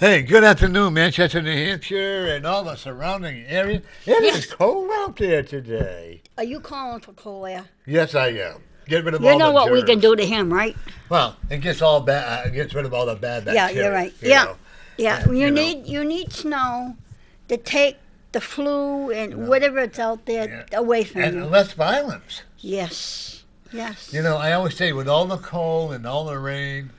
Hey, good afternoon, Manchester, New Hampshire, and all the surrounding area. It is Yes. cold out there today. Are you calling for cold air? Yes, I am. Get rid of You all know the what we can germs. do to him, right? Well, it gets all bad. It gets rid of all the bad Yeah, bacteria. you're right. you Yeah. know. Yeah, And, you you know. need snow to take the flu and You know. whatever's out there Yeah. away from And you. less violence. Yes. Yes. You know, I always say with all the cold and all the rain,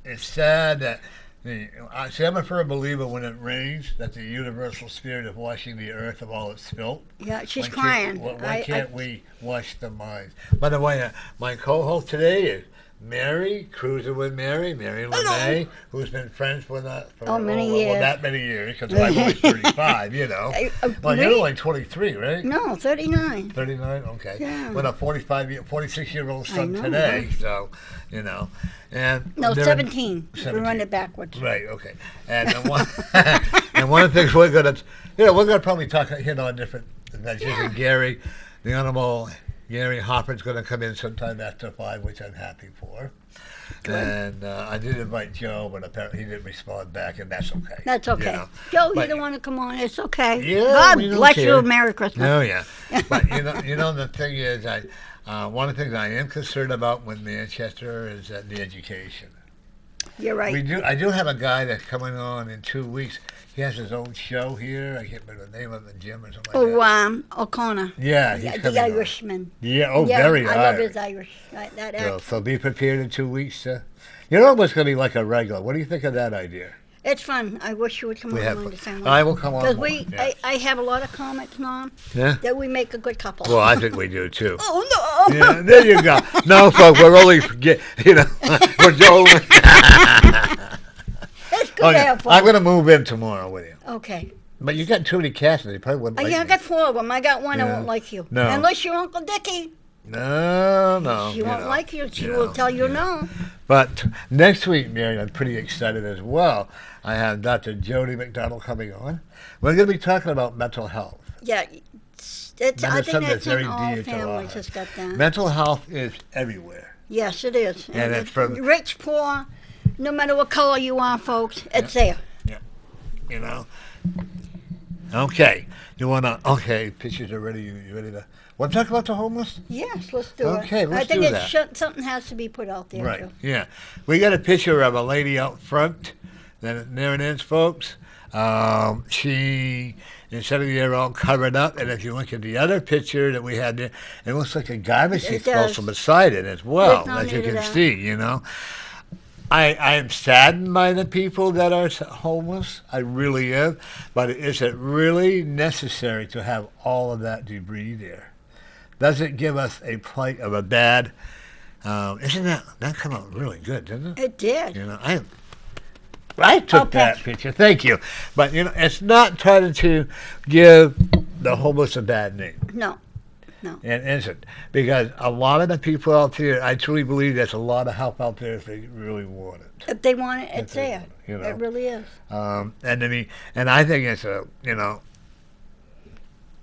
it's sad that I'm a firm believer when it rains that the universal spirit of washing the earth of all its filth. Yeah, she's Why crying. Why can't we wash the minds? By the way, my co-host today is Mary, cruising with Mary Lemay, who's been friends with us for many well, years. that many years, because I'm only 35, you know. Well, you're only 23, right? No, 39. 39? Okay. Yeah. With a 46-year-old I son know, today, so, you know. And No, they're- 17. We 17. run it backwards. Right, okay. And one, and one of the things we're going to probably hit on different adventures. Yeah. And Gary, the Honorable Gary Hopper's going to come in sometime after 5, which I'm happy for. Good. And I did invite Joe, but apparently he didn't respond back, and that's okay. That's okay. You know? Joe, you But- don't want to come on. It's okay. Yeah, God we don't bless care. you. Merry Christmas. Oh yeah, but you know the thing is, one of the things I am concerned about with Manchester is the education. You're right. I do have a guy that's coming on in 2 weeks. He has his own show here. I can't remember the name of the gym or something like that. O'Connor. Yeah, he's coming The on. Irishman. Yeah, oh, Yeah, very I love Irish. his Irish. That So, accent. so be prepared in 2 weeks. You know what's going to be like a regular. What do you think of that idea? It's fun. I wish you would come We on have. the same I way. will come on. Because more, yes. I have a lot of comments, Norm, Yeah. that we make a good couple. Well, I think we do too. Oh, no. Yeah, there you go. No, folks, we're only we're only. It's good to have fun. I'm going to move in tomorrow with you. Okay. But you got too many cats, and they probably wouldn't like Yeah, I me. got 4 of them. I got one that Yeah. won't like you. No. Unless you're Uncle Dickie. No. She won't like you. She you will know, tell you yeah. no. But next week, Mary, I'm pretty excited as well. I have Dr. Jody McDonald coming on. We're going to be talking about mental health. Yeah. I That is think something that's that's very in all dear to our families heart. has got that. Mental health is everywhere. Yes, it is. And it's from- rich, poor, no matter what color you are, folks, it's there. You know. Okay. You want to? Okay. Pictures are ready. You ready to? Want to talk about the homeless? Yes, let's do it. Okay, let's I think do it's that. something has to be put out there, Right. too. Yeah. We got a picture of a lady out front. There it is, folks. She instead of there all covered up, and if you look at the other picture that we had there, it looks like a garbage It disposal does. beside it as well, There's no as you need of can that. see. You know. I am saddened by the people that are homeless. I really am. But is it really necessary to have all of that debris there? Does it give us a plight of a bad? Isn't that come out really good, didn't it? It did. You know, I took Okay. that picture. Thank you. But you know, it's not trying to give the homeless a bad name. No. It isn't. Because a lot of the people out there, I truly believe there's a lot of help out there if they really want it. If they want it, it's they there. want it, you know. It really is. And I think it's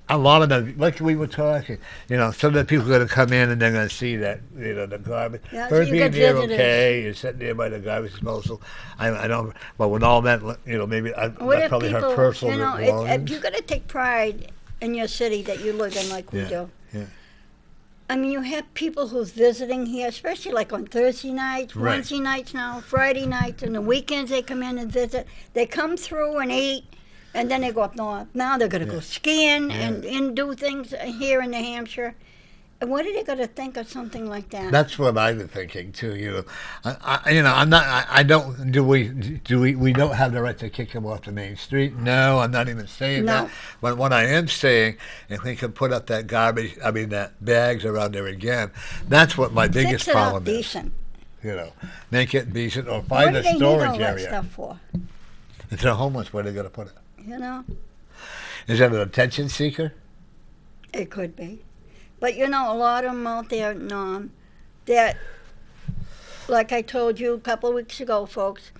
a lot of the, like we were talking, some of the people are going to come in and they're going to see that, the garbage. Yeah, so First you being get there, visitors. okay, you're sitting there by the garbage disposal. I don't, but with all that, maybe that's What if probably her people, personal belongings. you got to take pride in your city that you live in like we Yeah. do. Yeah. I mean, you have people who's visiting here, especially like on Thursday nights, Right. Wednesday nights now, Friday nights, and the weekends they come in and visit. They come through and eat, and then they go up north. Now they're going to go skiing and do things here in New Hampshire. And what are they going to think of something like that? That's what I've been thinking too. I'm not. I don't. Do we? We don't have the right to kick them off the main street. No, I'm not even saying No. that. But what I am saying, if we can put up that garbage, that bags around there again, that's what my biggest Fix it up problem is. decent. Make it decent or What find do a they need storage all that area. stuff for? If they're homeless, where are they going to put it? You know? Is that an attention seeker? It could be. But a lot of them out there, Norm, that, like I told you a couple of weeks ago, folks,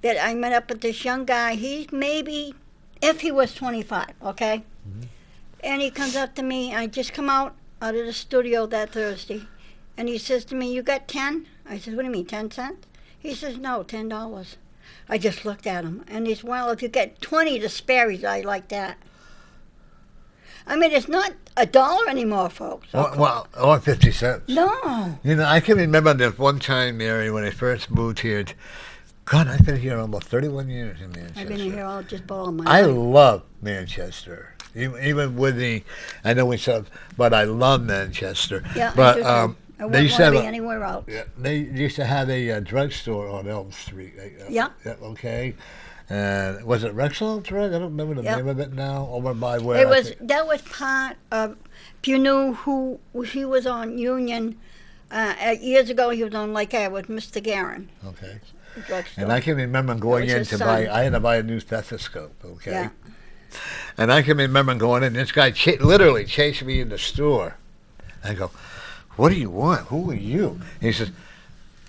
that I met up with this young guy. He's maybe, if he was 25, okay? Mm-hmm. And he comes up to me. I just come out of the studio that Thursday. And he says to me, "You got 10?" I said, "What do you mean, 10 cents?" He says, "No, $10. I just looked at him, and he said, well, if you get 20 to spare, I like that. I mean, it's not $1 anymore, folks. Or 50 cents. No. You know, I can remember this one time, Mary, when I first moved here. God, I've been here almost 31 years in Manchester. I've been here all just all my I life. love Manchester. Even with I know we said, but I love Manchester. Yeah, but I do too. I they wouldn't used to want have to be anywhere else. they used to have a drugstore on Elm Street. Yeah. Okay. And was it Rexall Drug? I don't remember the name of it now. Over by where That was part of. If you knew who he was on Union years ago, he was on Lake Ave with Mr. Guerin. Okay. Drugstore. And I can remember going in to buy. I had to buy a new stethoscope. Okay. Yeah. And I can remember going in. This guy literally chased me in the store. I go, "What do you want? Who are you?" He says,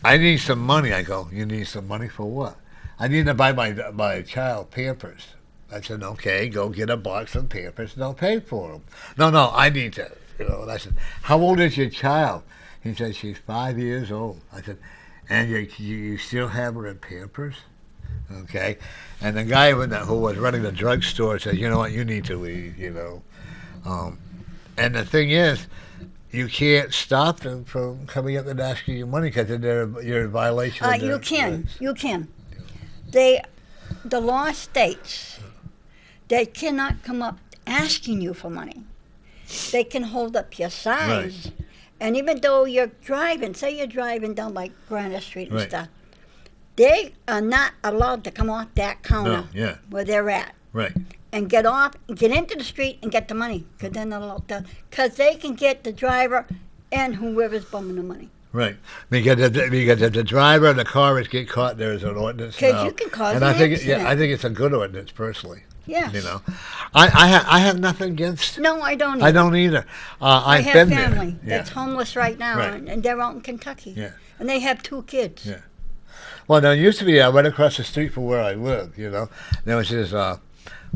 "I need some money." I go, "You need some money for what?" "I need to buy my child Pampers." I said, "Okay, go get a box of Pampers and I'll pay for them." No, I need to. And I said, "How old is your child?" He said, "She's 5 years old." I said, "And you still have her in Pampers?" Okay. And the guy who was running the drugstore said, "You know what? You need to leave." And the thing is, you can't stop them from coming up and asking you money because you're in violation of their rights. You can. The law states they cannot come up asking you for money. They can hold up your signs. Right. And even though you're driving, say you're driving down like Granite Street and Right. stuff, they are not allowed to come off that counter where they're at Right. and get off, get into the street and get the money. Because they can get the driver and whoever's bumming the money. Right, because if the driver and the car get caught, there's an ordinance. Because you can cause and an I think accident. I think it's a good ordinance personally. Yes. I have nothing against. No, I don't. I don't either. I I've have been family there. that's homeless right now, Right. and they're out in Kentucky. Yeah. And they have 2 kids. Yeah. Well, there used to be right across the street from where I live. There was this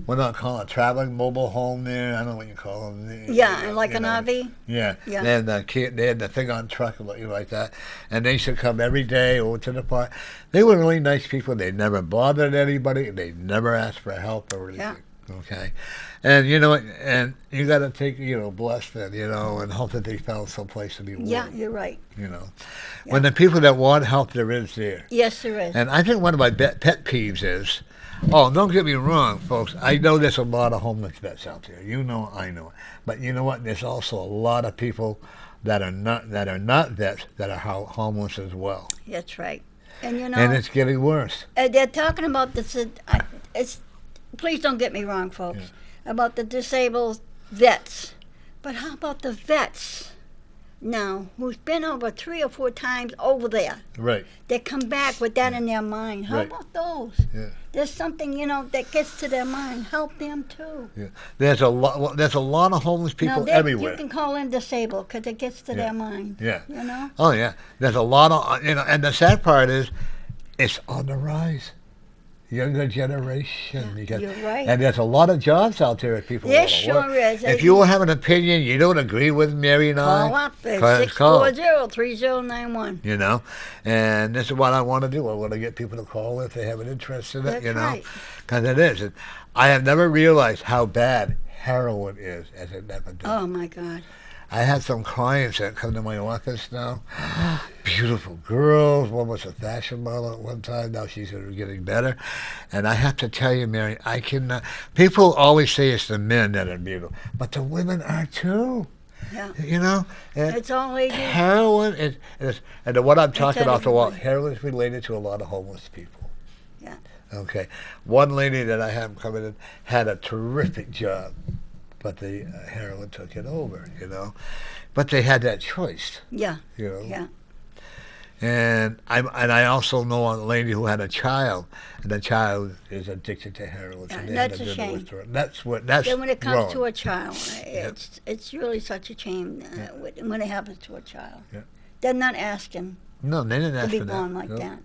what do I call it, traveling mobile home there. I don't know what you call them. Yeah, like an RV. Yeah. Yeah. They had the thing on truck like that, and they used to come every day over to the park. They were really nice people. They never bothered anybody. They never asked for help or anything. Yeah. Okay. And and you got to take bless them, and hope that they found some place to be warm. Yeah, you're right. When the people that want help, there is there. Yes, there is. And I think one of my pet peeves is, don't get me wrong, folks. I know there's a lot of homeless vets out there. I know it. But you know what? There's also a lot of people that are not vets that are homeless as well. That's right. And and it's getting worse. They're talking about this. Please don't get me wrong, folks, about the disabled vets. But how about the vets now who's been over 3 or 4 times over there? Right. They come back with that in their mind. How about those? Yeah. There's something, that gets to their mind. Help them too. Yeah. There's a lot of homeless people everywhere. You can call them disabled because it gets to their mind. Yeah. Oh, yeah. There's a lot of, and the sad part is, it's on the rise. Younger generation. Yeah, you're right. And there's a lot of jobs out there if people There want to work. sure is. If you have an opinion, you don't agree with Mary and call I, up at 640-3091. And this is what I want to do. I want to get people to call if they have an interest in it, That's right. Because it is. And I have never realized how bad heroin is as an epidemic. Oh, my God. I have some clients that come to my office now. Beautiful girls. One was a fashion model at one time. Now she's getting better. And I have to tell you, Mary, I cannot. People always say it's the men that are beautiful, but the women are too. Yeah. And It's all ages. heroin and what I'm talking about, everybody. heroin is related to a lot of homeless people. Yeah. Okay. One lady that I have coming in had a terrific job, but the heroin took it over, But they had that choice, Yeah. Yeah. And I also know a lady who had a child, and the child is addicted to heroin. Yeah, so they that's had to a do the shame. withdrawal. That's Then when it comes wrong. to a child, it's really such a shame when it happens to a child. Yeah. They're not asking No, they didn't to ask be for born that. like No. that.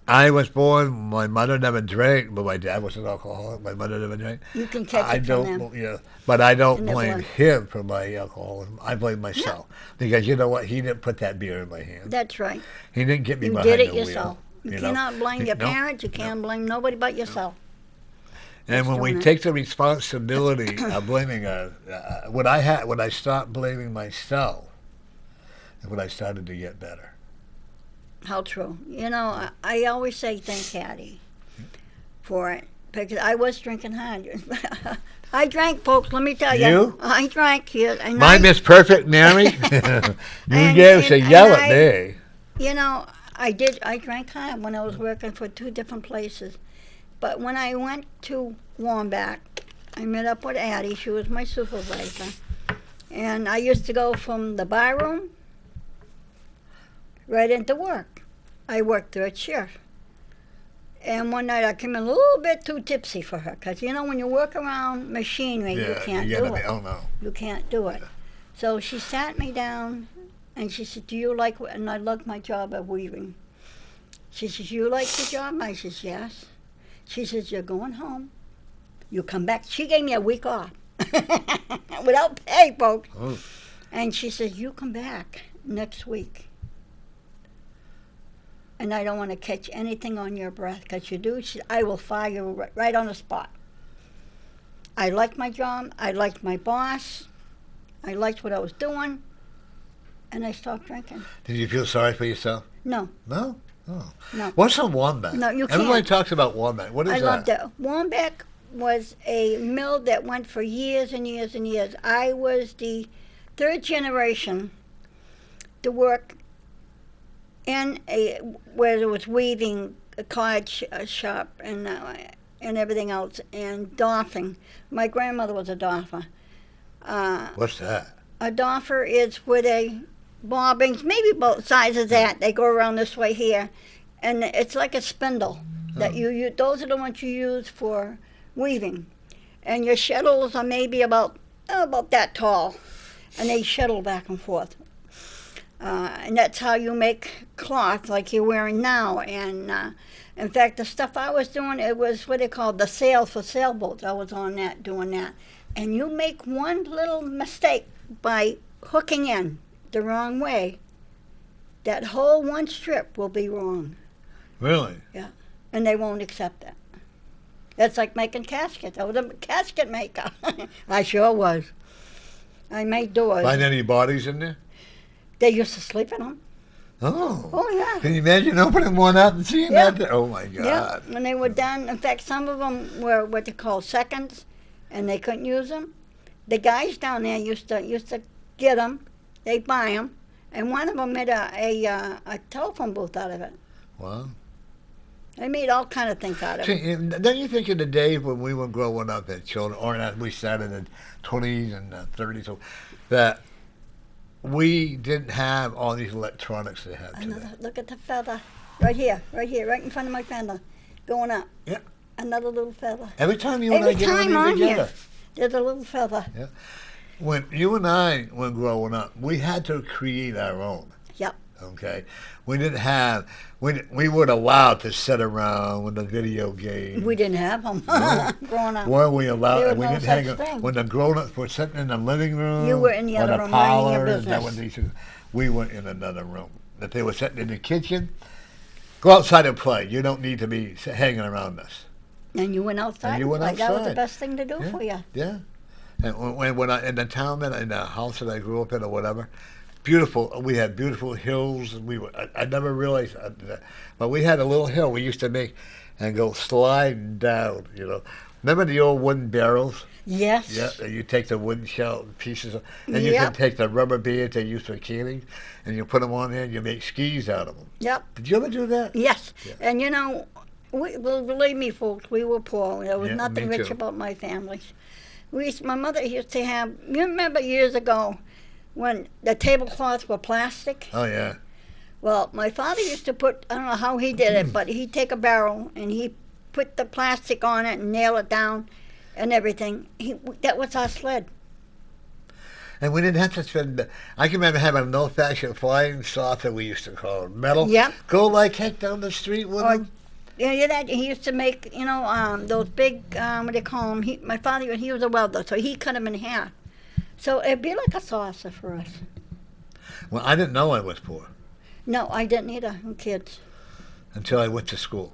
I was born, my mother never drank, but my dad was an alcoholic. My mother never drank. You can catch it from them. But I don't In their blame blood. him for my alcoholism. I blame myself. Because you know what? He didn't put that beer in my hand. That's right. He didn't get me You behind did it the yourself. You cannot blame your No, parents. You can't blame nobody but yourself. And when we doing it. take the responsibility of blaming when I stopped blaming myself, is when I started to get better. How true. You know, I always say thank Hattie for it because I was drinking hard. I drank, folks. Let me tell you. You? I drank here. And My Miss Perfect, Mary. You gave us a yell at me. You know, I did. I drank hard when I was working for 2 different places. But when I went to Wambach, I met up with Addie. She was my supervisor. And I used to go from the bar room right into work. I worked 3rd shift. And one night I came in a little bit too tipsy for her. Because, you know, when you work around machinery, you can't do it. Oh, no. You can't do it. So she sat me down and she said, do you like, and I loved my job of weaving. She says, you like the job? I says, yes. She says, you're going home. You come back. She gave me a week off without pay, folks. Oh. And she says, you come back next week. And I don't want to catch anything on your breath because you do. She, I will fire you right on the spot. I liked my job. I liked my boss. I liked what I was doing. And I stopped drinking. Did you feel sorry for yourself? No. No? Oh. No. What's a Wambach? No, you can't. Everybody talks about Wambach. What is that? I loved it. Wambach was a mill that went for years and years and years. I was the 3rd generation to work in where there was weaving, a card shop, and everything else, and doffing. My grandmother was a doffer. What's that? A doffer is where they bobbings, maybe both sides of that. They go around this way here, and it's like a spindle that you those are the ones you use for weaving, and your shuttles are maybe about that tall, and they shuttle back and forth. And that's how you make cloth like you're wearing now. And in fact, the stuff I was doing, it was what they called the sails for sailboats. I was on that, doing that. And you make one little mistake by hooking in the wrong way, that whole one strip will be wrong. Really? Yeah. And they won't accept that. That's like making caskets. I was a casket maker. I sure was. I made doors. Find any bodies in there? They used to sleep in them. Oh. Oh, yeah. Can you imagine opening one up and seeing Yeah. that? Oh, my God. Yeah, when they were done. In fact, some of them were what they call seconds, and they couldn't use them. The guys down there used to get them. They buy them, and one of them made a telephone booth out of it. Wow. They made all kind of things out of it. See, then you think of the days when we were growing up as children, or as we started in the 20s and 30s, so that we didn't have all these electronics they have today. Look at the feather. Right here, right in front of my feather. Going up. Yeah. Another little feather. Every time you and I get on here, together. there's a little feather. Yeah. When you and I were growing up, we had to create our own. Yep. Okay, we didn't have. We weren't allowed to sit around with the video game. We didn't have them growing up. Weren't we allowed? There was We no didn't such hang. thing. When the grown-ups were sitting in the living room, You were in the or other the room minding your parlor, is that business. what they said? We were in another room. If they were sitting in the kitchen, go outside and play. You don't need to be hanging around us. And you went outside. And you went That was the outside. best thing to do Yeah. for you. Yeah. And when I in the town in the house that I grew up in or whatever, beautiful. We had beautiful hills. I never realized that, but we had a little hill we used to make and go sliding down. You know, remember the old wooden barrels? Yes. Yeah. And you take the wooden shell pieces, and you Yep. can take the rubber bands they used for canning, and you put them on there, and you make skis out of them. Yep. Did you ever do that? Yes. Yeah. And you know, well, believe me, folks, we were poor. There was Yeah, nothing me rich too. about my family. My mother used to have. You remember years ago when the tablecloths were plastic? Oh yeah. Well, my father used to put. I don't know how he did it, but he'd take a barrel and he put the plastic on it and nail it down, and everything. That was our sled. And we didn't have to spend. I can remember having an old-fashioned flying saucer we used to call it, metal. Yep. Go like heck down the street with Or, them. yeah, that he used to make, those big, what do they call them? My father, he was a welder, so he cut them in half. So it'd be like a saucer for us. Well, I didn't know I was poor. No, I didn't either. Kids. until I went to school.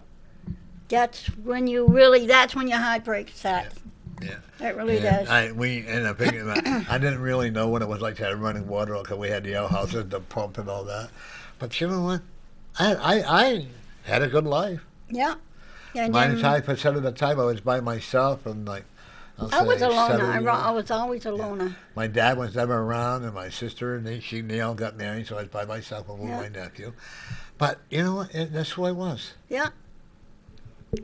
That's when your heartbreak starts. Yeah. It really And does. we ended up thinking that I didn't really know what it was like to have running water because we had the outhouses, the pump, and all that. But you know what? I had a good life. Yeah. And then 95% of the time I was by myself, and like I was a loner. 70 I was always a loner. My dad was never around, and my sister and they all got married, so I was by myself with Yeah. my nephew. But you know what? That's who I was. Yeah.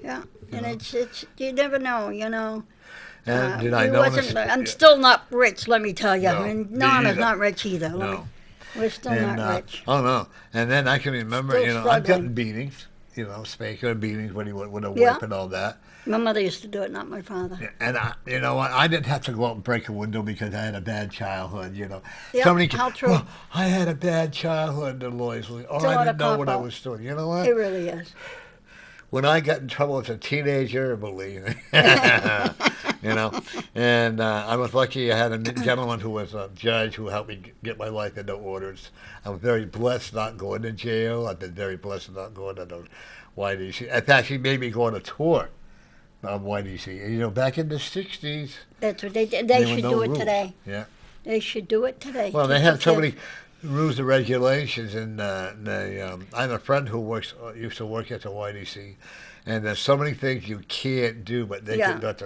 Yeah. You And know? it's you never know, you know. And did we I know? wasn't, I'm still not rich, let me tell you. No, And me Norm is either. not rich either. No. We're still And, not rich. oh no! And then I can remember, Still you know, I've struggling. gotten beatings, you know, spanking and beatings when he went with a whip Yeah. and all that. My mother used to do it, not my father. And you know what? I didn't have to go out and break a window because I had a bad childhood. You know, Yeah, somebody how true. Well, I had a bad childhood, the lawyers, or It's a I lot didn't of know what I cop-out. was doing. You know what? It really is. When I got in trouble as a teenager, believe me, you know, and I was lucky. I had a gentleman who was a judge who helped me get my life into orders. I was very blessed not going to jail. I've been very blessed not going to the YDC. In fact, he made me go on a tour of YDC. And, you know, back in the 60s, That's what they did. there They were should no do it rules. today. Yeah. They should do it today. Well, they Teach have the so kids. many rules and regulations, and I have a friend who used to work at the YDC, and there's so many things you can't do, but they Yeah. can, but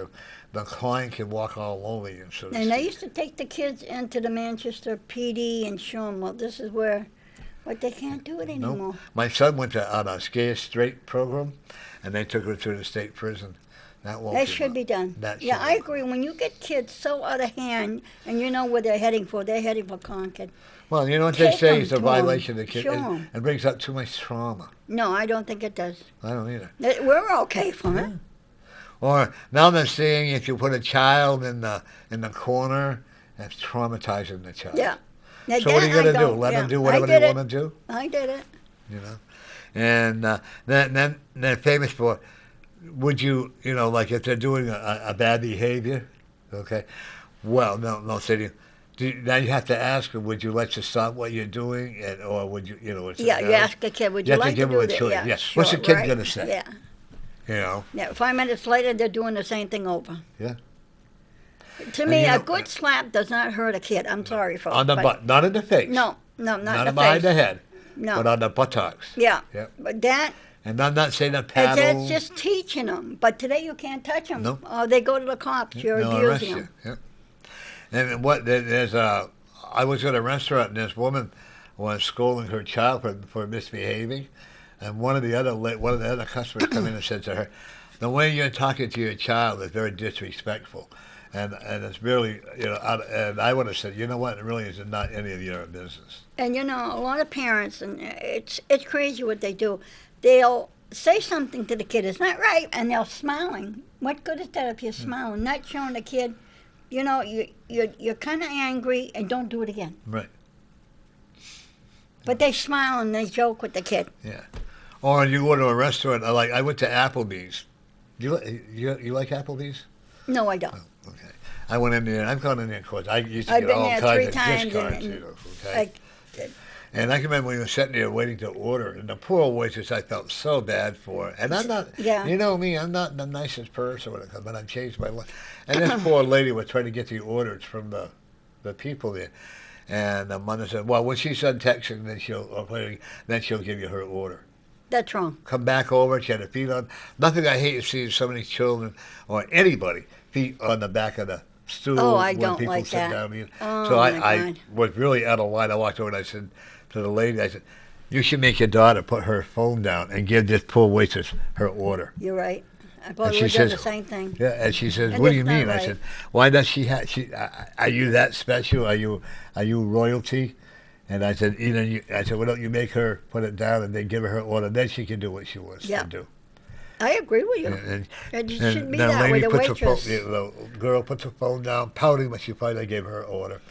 the client can walk all over you. So to And they speak. used to take the kids into the Manchester PD and show them, well, this is where, but they can't do it anymore. Nope. My son went on a Scare Straight program, and they took her to the state prison. That won't That be should be done. That Yeah, should I be- agree. When you get kids so out of hand and you know where they're heading for Concord. Well, you know what they Take say them is a to 'em. violation of the kid. Show 'em. It brings up too much trauma. No, I don't think it does. I don't either. We're okay from it. Or now they're saying if you put a child in the corner, that's traumatizing the child. Yeah. Now So what are you that I going to do? don't- Let yeah, them do I whatever did they it. want to do? I did it. You know? And then they're famous for, would you, you know, like if they're doing a bad behavior, okay? Well, no, say to you, now you have to ask them, would you let you stop what you're doing? Or would you, you know, it's Yeah, you ask the kid, would You you have to like give to them do a that? choice, Yeah, yeah. sure, What's the kid right? gonna say? Yeah. you know? Yeah, 5 minutes later, they're doing the same thing over. Yeah. To And me, you a know- good slap does not hurt a kid. I'm sorry, folks. On the but- butt, not in the face. No, not Not in the behind face. the head, No. but on the buttocks. Yeah. Yeah. But that, And I'm not saying a it's paddle. just teaching them. But today you can't touch them. No. Or they go to the cops. You're They'll arrest abusing you. them. Yeah. And I was at a restaurant and this woman was scolding her child for misbehaving, and one of the other customers come in and said to her, "The way you're talking to your child is very disrespectful." And it's really, you know, and I would have said, you know what, it really is not any of your business. And you know, a lot of parents, and it's crazy what they do. They'll say something to the kid, it's not right, and they're smiling. What good is that if you're smiling? Not showing the kid, you know, you're kind of angry and don't do it again. Right. But they smile and they joke with the kid. Yeah. Or you go to a restaurant, like I went to Applebee's. You like Applebee's? No, I don't. Okay. I went in there. I've gone in there, of course. I used to I've get been all there kinds 3 of times, gift cards, and you know, okay? I, And I can remember when we were sitting there waiting to order, and the poor waitress, I felt so bad for. And I'm not, Yeah. you know me, I'm not the nicest person when it comes, but I've changed my life. And this poor lady was trying to get the orders from the people there. And the mother said, well, when she's done texting, then she'll give you her order. that's wrong. Come back over, she had her feet on. Nothing I hate is seeing so many children or anybody feet on the back of the stool Oh, I when don't people like sit that. down. You know. Oh, So my I God. was really out of line. I walked over and I said to the lady, I said, you should make your daughter put her phone down and give this poor waitress her order. You're right. I probably she would have done the says- same thing. Yeah, and she says, And "What do it's you not mean?" I right. said, "Why does she have? Are you that special? Are you royalty?" And I said, I said, "Why don't you make her put it down and then give her her order? Then she can do what she wants Yeah. to do." I agree with you. And, It and should be the that way. lady The puts her phone, waitress. the girl puts her phone down, pouting, but she finally gave her order.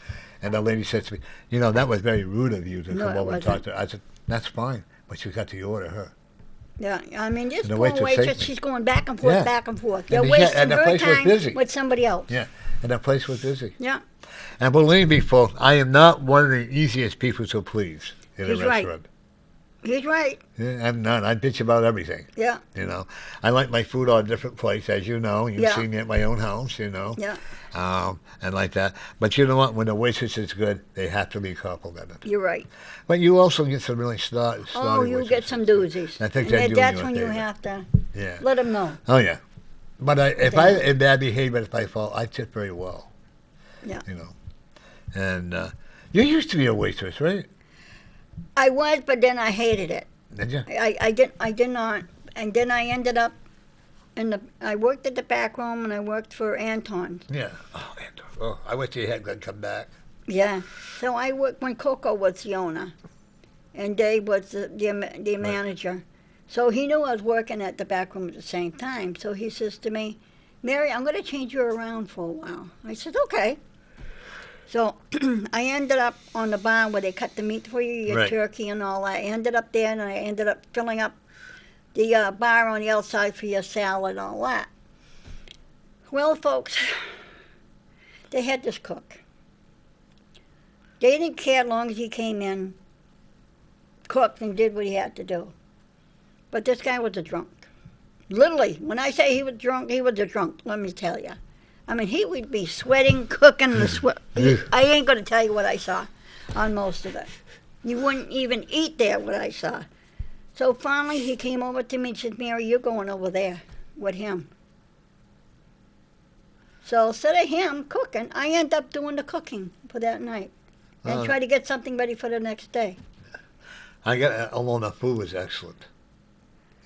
And the lady said to me, "That was very rude of you to No, come it over and talk wasn't. to her." I said, "That's fine, but you got the order, huh?" Yeah, I mean, this And the poor waitress waitress, saved me. she's going back and forth, Yeah. back and forth. And You're the- wasting and the her place was time busy. with somebody else. Yeah, and the place was busy. Yeah. And believe me, folks, I am not one of the easiest people to please in He's a right. restaurant. He's right. Yeah, I'm not. I bitch about everything. Yeah. You know, I like my food on a different place, as you know. You've Yeah. seen me at my own house, you know, Yeah. and like that. But you know what? When the waitress is good, they have to be complimented. You're right. But you also get some really snotty Oh, you get some waitresses. doozies. I think And they're doing that's you a when you favor. have to Yeah. let them know. Oh yeah. But if Yeah. I in bad behavior, it's my fault. I tip very well. Yeah. You know, and you used to be a waitress, right? I was, but then I hated it. Did you? I did not. And then I ended up I worked at the back room and I worked for Anton's. Yeah. Oh, I wish you had come back. Yeah. So I worked when Coco was the owner and Dave was the manager. So he knew I was working at the back room at the same time. So he says to me, Mary, I'm going to change you around for a while. I said, okay. So I ended up on the bar where they cut the meat for you, your Right. turkey and all that. I ended up there and I ended up filling up the bar on the outside for your salad and all that. Well, folks, they had this cook. They didn't care as long as he came in, cooked, and did what he had to do. But this guy was a drunk. Literally, when I say he was drunk, he was a drunk, let me tell you. I mean, he would be sweating, cooking, the sweat. I ain't going to tell you what I saw on most of it. You wouldn't even eat there what I saw. So finally, he came over to me and said, Mary, you're going over there with him. So instead of him cooking, I end up doing the cooking for that night and try to get something ready for the next day. Although the food was excellent.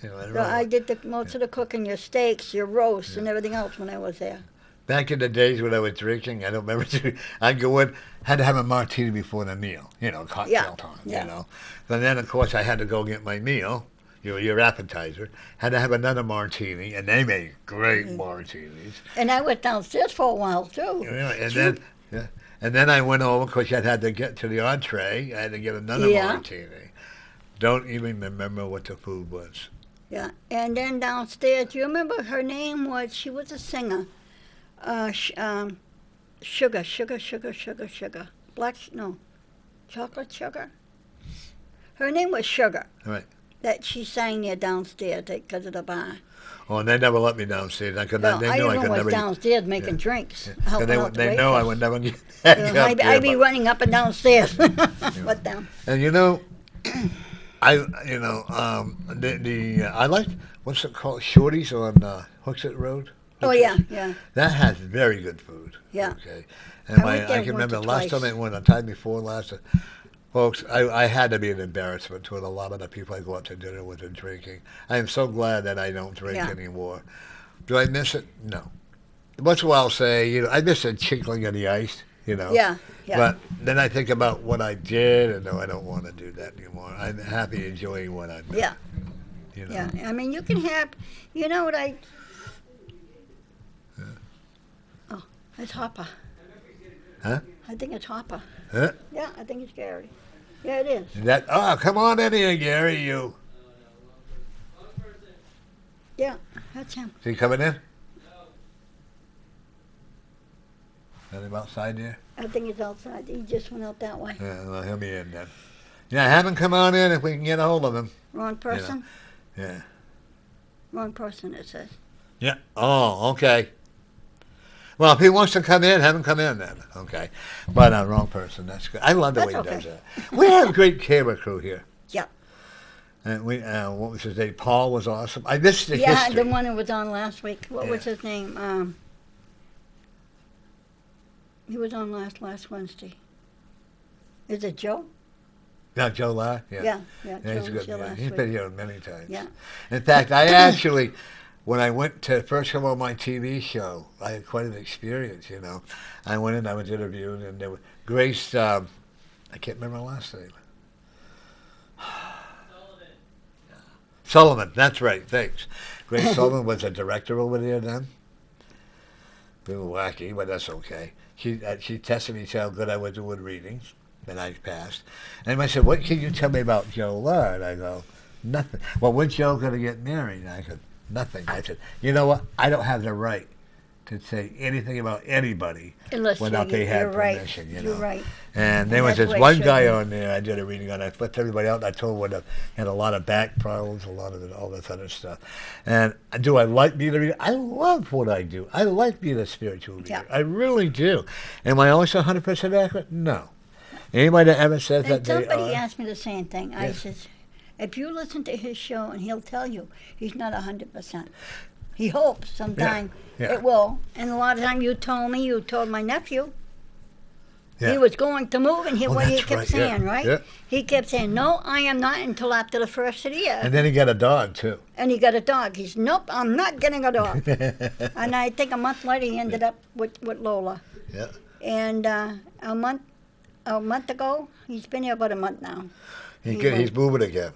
You know, So I did most of the cooking, your steaks, your roasts, and everything else when I was there. Back in the days when I was drinking, I don't remember. I'd go in, had to have a martini before the meal, you know, cocktail time, yeah. you know. But then, of course, I had to go get my meal, your appetizer. Had to have another martini, and they made great martinis. And I was downstairs for a while, too. And then I went over, because I had to get to the entree. I had to get another martini. Don't even remember what the food was. Yeah, and then downstairs, do you remember her name was, she was a singer. Sugar. Chocolate Sugar. Her name was Sugar. Right. That she sang there downstairs because of the bar. Oh, and they never let me downstairs. I was downstairs making drinks. Yeah. They know I would never get I'd be running up and downstairs with them. And you know, I like, what's it called, Shorty's on Hooksett Road. Oh yeah. That has very good food. Yeah. Okay. And I can remember last twice. time I went, the time before last, folks, I had to be an embarrassment to a lot of the people I go out to dinner with and drinking. I am so glad that I don't drink anymore. Do I miss it? No. Once in a while I'll say, I miss the chinkling of the ice, Yeah. But then I think about what I did, and no, I don't want to do that anymore. I'm happy enjoying what I've done. Yeah. Yeah. I mean, you can have, what I... Oh, it's Hopper. Huh? I think it's Hopper. Huh? Yeah, I think it's Gary. Yeah, it is. Come on in here, Gary, you. Yeah, that's him. Is he coming in? Is he outside there? I think he's outside. He just went out that way. Yeah, well, he'll be in then. Yeah, have him come on in if we can get a hold of him. Wrong person? Yeah. Wrong person, it says. Yeah. Oh, okay. Well, if he wants to come in, have him come in then. Okay. But wrong person. That's good. I love the way he does that. We have a great camera crew here. Yeah. And what was his name? Paul was awesome. I missed the history. Yeah, the one who was on last week. What was his name? He was on last Wednesday. Is it Joe? No, Joe La? Yeah, he's good. Joe He's been here many times. Yeah. In fact, I actually, when I went to first come on my TV show, I had quite an experience, I went in, I was interviewed, and there was Grace, I can't remember her last name. Sullivan, that's right, thanks. Grace Sullivan was a director over there then. A little wacky, but that's okay. She tested me to see how good I was doing readings, and I passed. And I said, what can you tell me about Joe La? And I go, nothing. Well, when's Joe going to get married? And I said, nothing. I said, you know what? I don't have the right to say anything about anybody Unless without they had you're right. permission. You You're know. right. And there And was that's this the way it one should guy be. on there I did a reading on. I flipped everybody out, and I told him he had a lot of back problems, a lot of all this other stuff. And do I like being a reader? I love what I do. I like being a spiritual reader. Yeah. I really do. Am I always 100% accurate? No. Anybody that ever says that And they somebody are? asked me the same thing. I Yeah. says, if you listen to his show, and he'll tell you he's not 100%. He hopes sometime Yeah. it will. And a lot of time you told my nephew, Yeah. he was going to move, and Oh, what he that's kept right, yeah, saying, right? yeah. He kept saying, no, I am not until after the first of the year. And then he got a dog, too. And he got a dog. He's, nope, I'm not getting a dog. And I think a month later he ended up with Lola. Yeah. And a month ago, he's been here about a month now. He's moving again.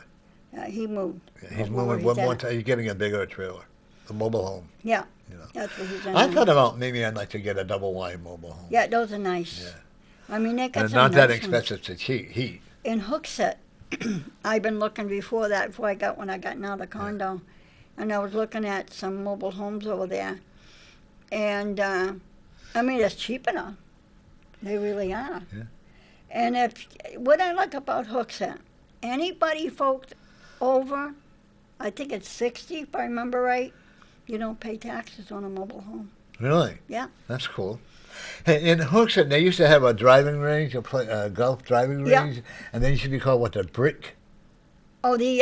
He moved. He's Where moving he's one more at. time. He's getting a bigger trailer, a mobile home. Yeah, You know. that's what he's I doing. thought about maybe I'd like to get a double wide mobile home. Yeah, those are nice. Yeah. I mean, they got And some not that nice ones. expensive to heat. In Hooksett, I've been looking before I got now the condo, and I was looking at some mobile homes over there, and I mean it's cheap enough. They really are. Yeah. And what I like about Hooksett, anybody folks over, I think it's 60 if I remember right, you don't pay taxes on a mobile home. Really? Yeah. That's cool. Hey, in Hooksett, they used to have a driving range, a golf driving Yeah. range, and they used to be called, what, the Brick? Oh, the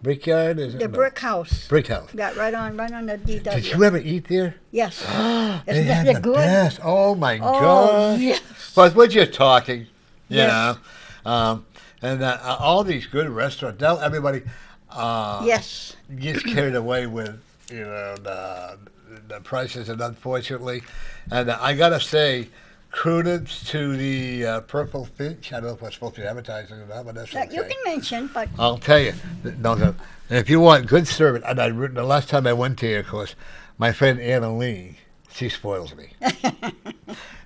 Brickyard? Is it? the No. brick house. Brick House. Got right on the DW. Did you ever eat there? Yes. They Isn't had that the good? best. Oh, my Oh, gosh. yes. But we're just talking, you Yes. know. And all these good restaurants, now everybody Yes. gets carried away with, you know, the prices, and unfortunately. And I got to say, credence to the Purple Finch. I don't know if we're supposed to be advertising or not, but that's That okay. you can mention, but I'll tell you. No, if you want good service, and the last time I went there, of course, my friend Anna Lee, she spoils me.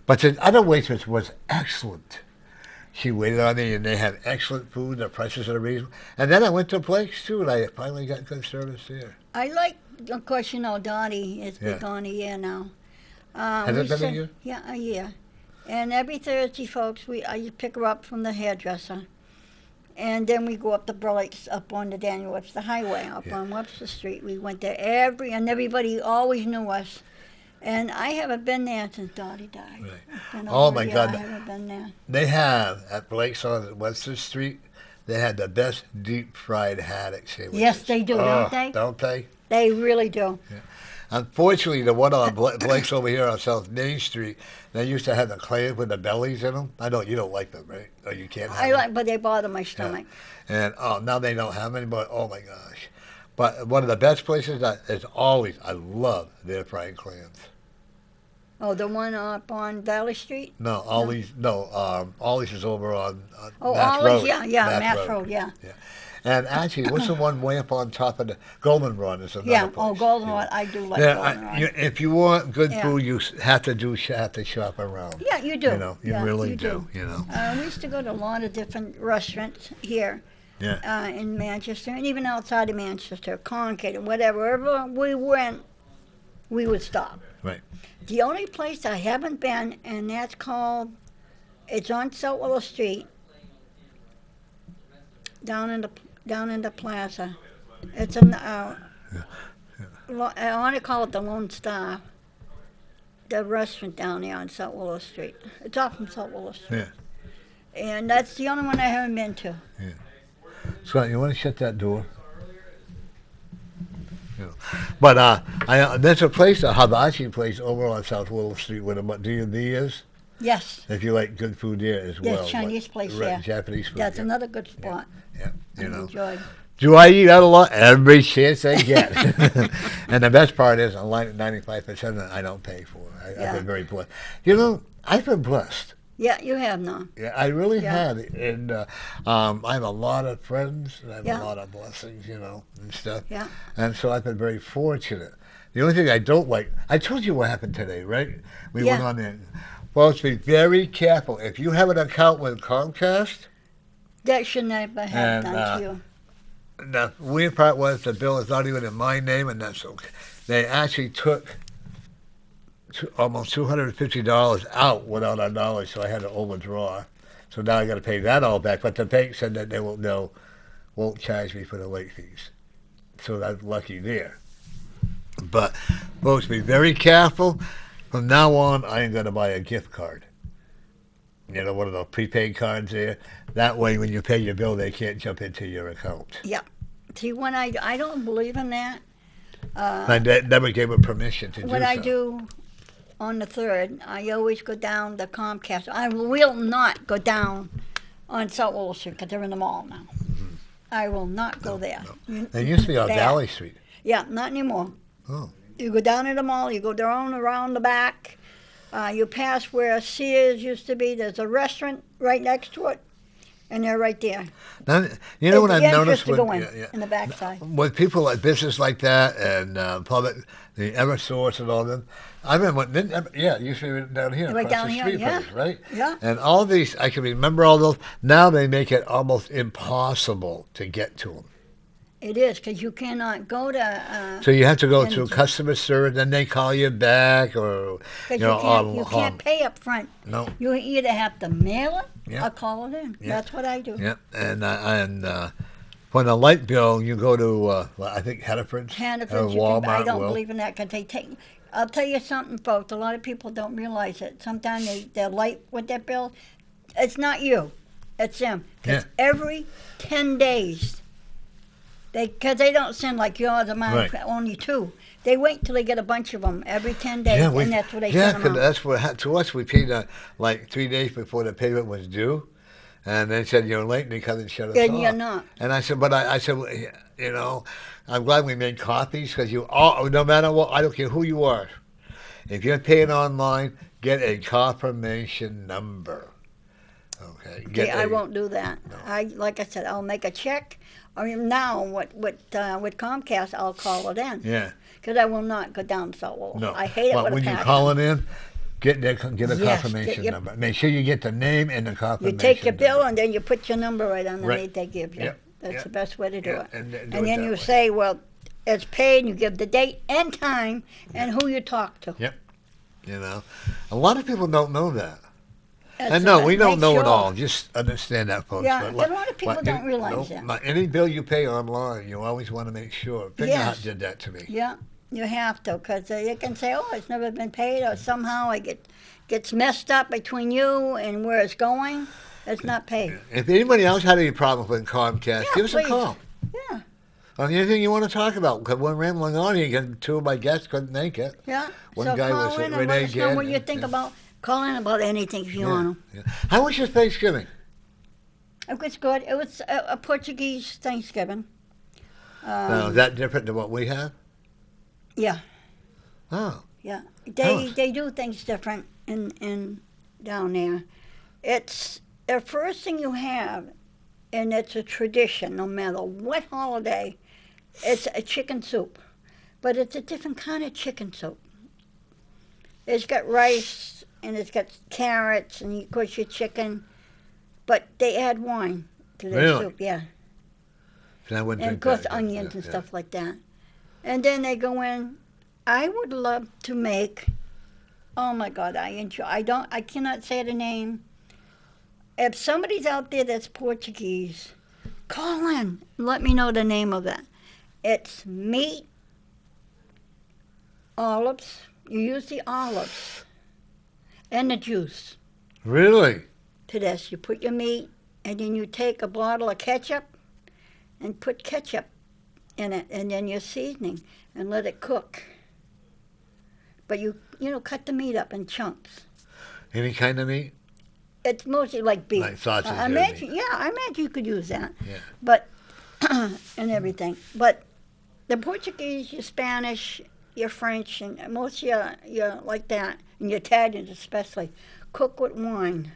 But the other waitress was excellent. She waited on me, and they had excellent food. The prices are reasonable. And then I went to Blake's, too, and I finally got good service there. I like, of course, Dottie has Yeah. been gone a year now. Has we it been a send- year? Yeah, a year. And every Thursday, folks, I pick her up from the hairdresser. And then we go up the Blake's up on the Daniel Webster Highway, up Yeah. on Webster Street. We went there and everybody always knew us. And I haven't been there since Dottie died. Right. It's been Oh, over my a year God. I haven't been there. They have, at Blake's on Webster Street, they had the best deep-fried haddock sandwiches. Yes, they do, don't they? Don't they? They really do. Unfortunately, the one on Blake's over here on South Main Street, they used to have the clams with the bellies in them. I know you don't like them, right? Or you can't have I them. like, but they bother my stomach. And now they don't have any, but oh my gosh. But one of the best places is always, I love their fried clams. Oh, the one up on Valley Street? No, Ollie's is over on Oh, Mass Ollie's, Road. yeah, Mass Road, yeah. And actually, what's the one way up on top of the Goldenrod is another Yeah, place. oh, Goldenrod, I do like Yeah, Goldenrod. if you want good Yeah. food, you have to shop around. Yeah, you do. You know, you Yeah, really you do. You know. We used to go to a lot of different restaurants here Yeah. in Manchester, and even outside of Manchester, Concord, whatever. Wherever we went, we would stop. Right. The only place I haven't been, and that's it's on South Willow Street, down in the plaza. It's I want to call it the Lone Star. The restaurant down there on South Willow Street. It's off from South Willow Street. Yeah. And that's the only one I haven't been to. Scott, you want to shut that door? Yeah. But there's a place, a hibachi place over on South Willow Street where the D&D is. Yes. If you like good food there as well. Yes, Chinese place Right, there. Japanese food. That's yeah. another good spot. Yeah, you I know. enjoyed. Do I eat out a lot? Every chance I get. And the best part is, unlike 95% I don't pay for. I've Yeah. been very blessed. You know, I've been blessed. Yeah, you have now. Yeah, I really Yeah. have. And I have a lot of friends, and I have Yeah. a lot of blessings, and stuff. Yeah. And so I've been very fortunate. The only thing I don't like, I told you what happened today, right? We Yeah. went on there. Well, be very careful. If you have an account with Comcast, That should never have And, done to you. the weird part was the bill is not even in my name, and that's okay. They actually took almost $250 out without our knowledge, so I had to overdraw. So now I got to pay that all back. But the bank said that they won't charge me for the late fees. So I'm lucky there. But folks, be very careful. From now on, I am going to buy a gift card. You know, one of those prepaid cards there. That way, when you pay your bill, they can't jump into your account. Yeah. See, when I don't believe in that. I never gave them permission to do so. What I do on the 3rd, I always go down the Comcast. I will not go down on South Willow Street because they're in the mall now. Mm-hmm. I will not go there. No. They used to be on Valley Street. Yeah, not anymore. Oh. You go down to the mall, you go down around the back, you pass where Sears used to be. There's a restaurant right next to it, and they're right there. Now, you know what I've noticed to go in the backside. With people like business like that and public, the Eversource and all them, I remember, it used to be down here, Right across down the here, street yeah. from us, right? Yeah. And all these, I can remember all those. Now they make it almost impossible to get to them. It is, because you cannot go to... So you have to go to customer service, then they call you back, or, you can't pay up front. No. You either have to mail it Yeah. or call it in. Yeah. That's what I do. Yeah, and for the light bill, you go to, I think, Hannaford's or Walmart. I don't believe in that, because they take... I'll tell you something, folks. A lot of people don't realize it. Sometimes they're late with their bill. It's not you. It's them. Because every 10 days... Because they don't send like yours or mine, only 2. They wait till they get a bunch of them every 10 days, and that's what they send them out. That's what to us. We paid like 3 days before the payment was due, and they said you're late, and they come and shut us off. And you're not. And I said, I said, I'm glad we made copies because no matter what, I don't care who you are, if you're paying online, get a confirmation number. Okay. I won't do that. No. Like I said, I'll make a check. I mean, now with Comcast, I'll call it in. Yeah. Because I will not go down so low. No. I hate it with when a you passion. call it in, get a confirmation number. Make sure you get the name and the confirmation. You take your bill number. and then you put your number right underneath they give you. Yep. That's the best way to do it. And then you say, well, it's paid, and you give the date and time and who you talk to. Yep. A lot of people don't know that. And no, we don't know it all. Just understand that, folks. Yeah, but a lot of people don't realize that. Any bill you pay online, you always want to make sure. Finger Hut did that to me. Yeah, you have to, because you can say, oh, it's never been paid, or somehow it gets messed up between you and where it's going. It's not paid. If anybody else had any problem with Comcast, give us a call. Yeah. On anything you want to talk about, because we're rambling on here, 2 of my guests couldn't make it. Yeah. One so guy call was in and Renee let us know what you Gann, think about. Call in about anything if you want to. Yeah. How was your Thanksgiving? It was good. It was a Portuguese Thanksgiving. Now, is that different than what we have? Yeah. Oh. Yeah. They do things different in down there. It's the first thing you have, and it's a tradition no matter what holiday. It's a chicken soup, but it's a different kind of chicken soup. It's got rice, and it's got carrots, and of course your chicken, but they add wine to their soup, yeah. And of course onions and stuff like that. And then they go in. I would love to make, oh my God, I cannot say the name. If somebody's out there that's Portuguese, call in, let me know the name of it. It's meat, olives. You use the olives and the juice. Really? To this. You put your meat, and then you take a bottle of ketchup and put ketchup in it, and then your seasoning, and let it cook. But you cut the meat up in chunks. Any kind of meat? It's mostly like beef. Like sausage. I imagine you could use that. Yeah. But and everything. But the Portuguese, your Spanish, your French, and most of your like that, and your Italians especially, cook with wine.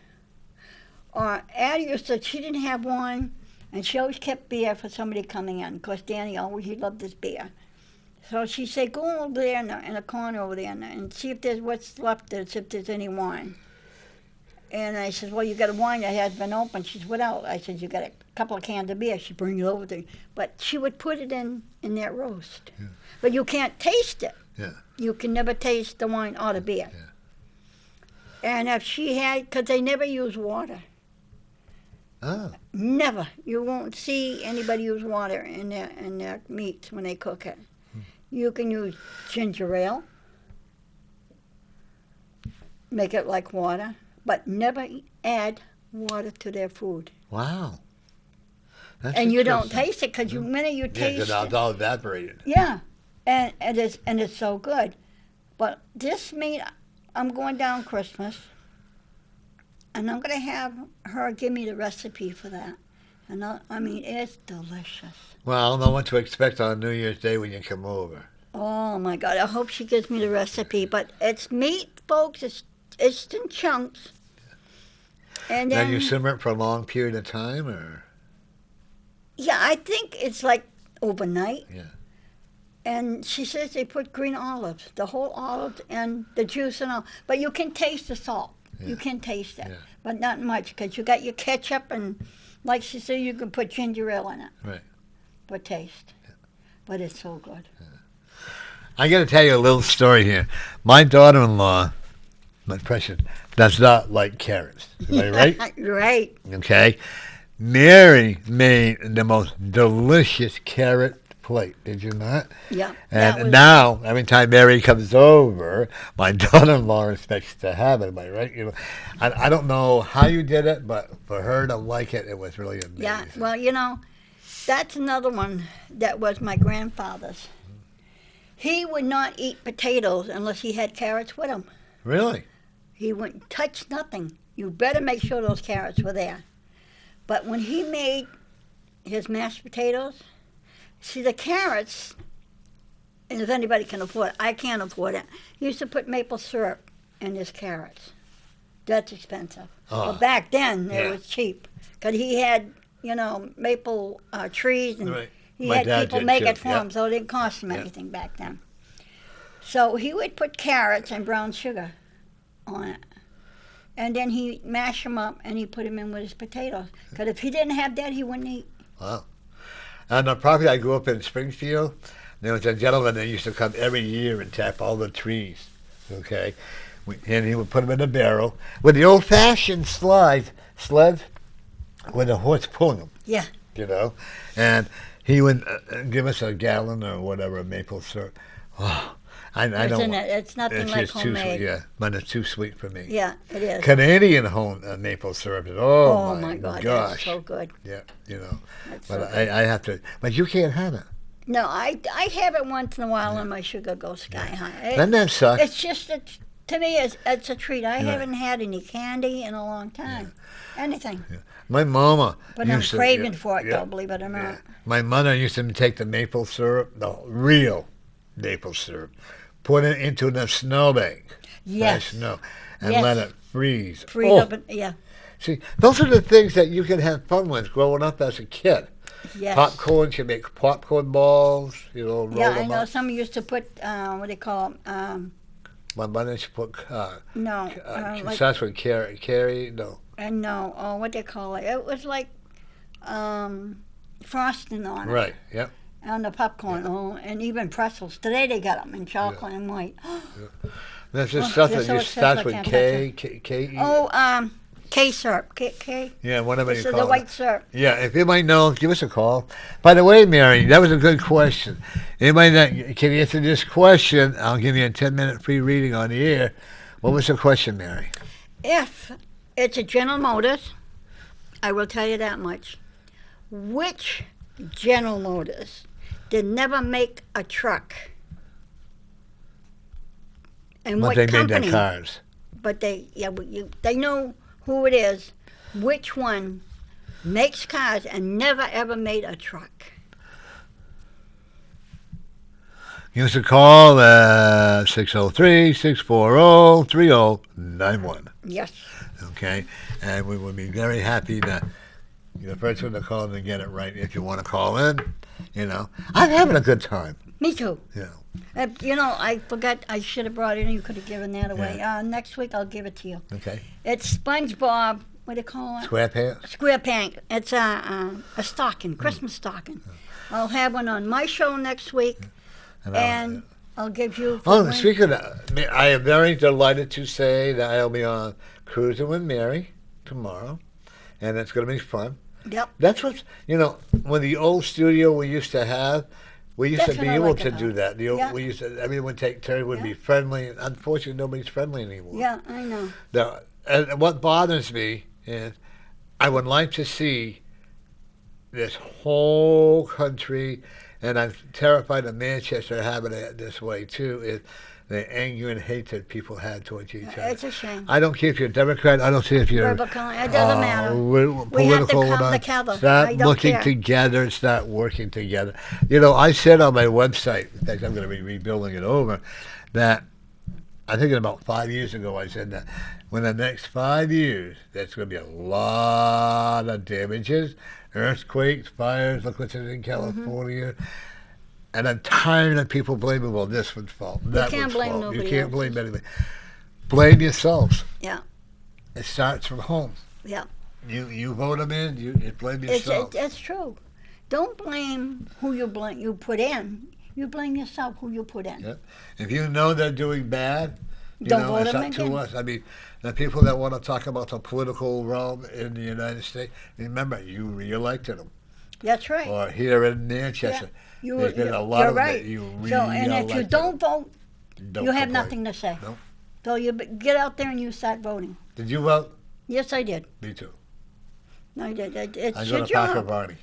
Or Addie used to, she didn't have wine, and she always kept beer for somebody coming in, because Danny he loved his beer. So she said, go over there in the corner over there and see if there's what's left, if there's any wine. And I said, well, you got a wine that has been opened. She said, what else? I said, you got a couple of cans of beer. She'd bring it over to me. But she would put it in that roast. Yeah. But you can't taste it. Yeah. You can never taste the wine or the beer. Yeah. And if she had, because they never use water. Oh. Never. You won't see anybody use water in their meats when they cook it. You can use ginger ale, make it like water, but never add water to their food. Wow. That's And you don't interesting. taste it because the minute you taste Yeah, it, it's all evaporated. yeah, and it's so good. But this meat, I'm going down Christmas, and I'm going to have her give me the recipe for that. And I mean, it's delicious. Well, I don't know what to expect on New Year's Day when you come over. Oh my God! I hope she gives me the recipe. But it's meat, folks. It's in chunks. And Now then, you simmer it for a long period of time, or? yeah, I think it's like overnight. Yeah. And she says they put green olives, the whole olives and the juice and all. But you can taste the salt. Yeah. You can taste it, Yeah. but not much because you got your ketchup and, like she said, you can put ginger ale in it. Right. For taste. Yeah. But it's so good. I got to tell you a little story here. My daughter-in-law, my precious, does not like carrots. Am I right? Right. Okay. Mary made the most delicious carrot plate. Did you not? Yeah. that And was- now, every time Mary comes over, my daughter-in-law expects to have it. Am I right? You know, I don't know how you did it, but for her to like it, it was really amazing. Yeah. Well, that's another one that was my grandfather's. He would not eat potatoes unless he had carrots with him. Really? He wouldn't touch nothing. You better make sure those carrots were there. But when he made his mashed potatoes, see the carrots, and if anybody can afford it, I can't afford it. He used to put maple syrup in his carrots. That's expensive. Oh. But back then, it Yeah. was cheap. Because he had, maple trees, and Right. he My had dad people did make too, it for yeah. him, so it didn't cost him Yeah. anything back then. So he would put carrots and brown sugar on it. And then he'd mash them up and he'd put them in with his potatoes. Because if he didn't have that, he wouldn't eat. Wow. On the property I grew up in Springfield, there was a gentleman that used to come every year and tap all the trees. Okay? And he would put them in a barrel with the old-fashioned sled with a horse pulling them. Yeah. And he would give us a gallon or whatever of maple syrup. Oh, I don't. It's nothing It's like just too sweet, homemade. yeah, but it's too sweet for me. Yeah, it is. Canadian home maple syrup is Oh my God, gosh, that's so good. yeah, That's But so good. I have to. But you can't have it. No, I have it once in a while and my sugar goes sky high. Doesn't that suck? It's just, to me, it's a treat. I Yeah. haven't had any candy in a long time. Anything. My mama. But I'm used to- craving yeah, for it, yeah, though, believe it or not. yeah. My mother used to take the maple syrup, the real maple syrup, put it into the snowbank. Yes. Snow, and Yes. let it freeze. Freeze Oh, up, yeah. see, those are the things that you can have fun with growing up as a kid. Yes. Popcorn, you make popcorn balls, roll Yeah, I them know up. some used to put, what do they call them? My mother used to put Like, that's what carry, no. and no, what they call it. It was like frosting on it. Right, yeah. On the popcorn, and even pretzels. Today they got them in chocolate and white. That's Oh, just stuff they're that so you starts expensive, with I can't K. Oh, K syrup. K. Yeah, whatever This you is call the white it. syrup. Yeah, if anybody knows, give us a call. By the way, Mary, that was a good question. Anybody that can answer this question, I'll give you a 10-minute free reading on the air. What was the question, Mary? If it's a General Motors, I will tell you that much. Which General Motors did never make a truck? And But what they company? made their cars. But they know who it is. Which one makes cars and never ever made a truck? Give us a call at 603-640-3091. Yes. Okay? And we will be very happy to you're the first one to call in and get it right if you want to call in. I'm having a good time. Me too. Yeah. I forgot. I should have brought it in. You could have given that away. Yeah. Next week I'll give it to you. Okay. It's SpongeBob. What do you call it? SquarePants. SquarePants. It's a stocking, Christmas stocking. I'll have one on my show next week, and I'll give you. Speaking of, I am very delighted to say that I'll be on Cruising with Mary tomorrow, and it's going to be fun. Yep. That's what, when the old studio we used to have, we used That's to be what I able like to about do it. that. Yeah. We used to, everyone would take turns, would be friendly. Unfortunately, nobody's friendly anymore. Yeah, I know. And what bothers me is I would like to see this whole country, and I'm terrified of Manchester having it this way too, is the anger and hate that people had towards each other. It's a shame. I don't care if you're a Democrat. I don't care if you're Republican. It doesn't matter. Political. We have to or come not. together. I Start don't looking care. together. Start working together. I said on my website, in fact, I'm going to be rebuilding it over, that I think about 5 years ago I said that when the next 5 years, there's going to be a lot of damages, earthquakes, fires, look what's in California. And I'm tired of people blaming, well, this one's fault, that can't one's blame fault. nobody You can't else's. blame anybody. Blame yourselves. Yeah, It starts from home. yeah. You vote them in, you blame yourself. It's true. Don't blame who you put in. You blame yourself who you put in. Yeah. If you know they're doing bad, Don't vote it's them up to again. us. I mean, the people that want to talk about the political realm in the United States, remember, you re-elected them. That's right. Or here in Manchester, there's been a lot you're of them right. that you re-elected. So, and if you don't vote, Don't you have complain. nothing to say. Nope. So you get out there and you start voting. Did you vote? Yes, I did. Me too. I did. It's I your go to Parker job. Barney.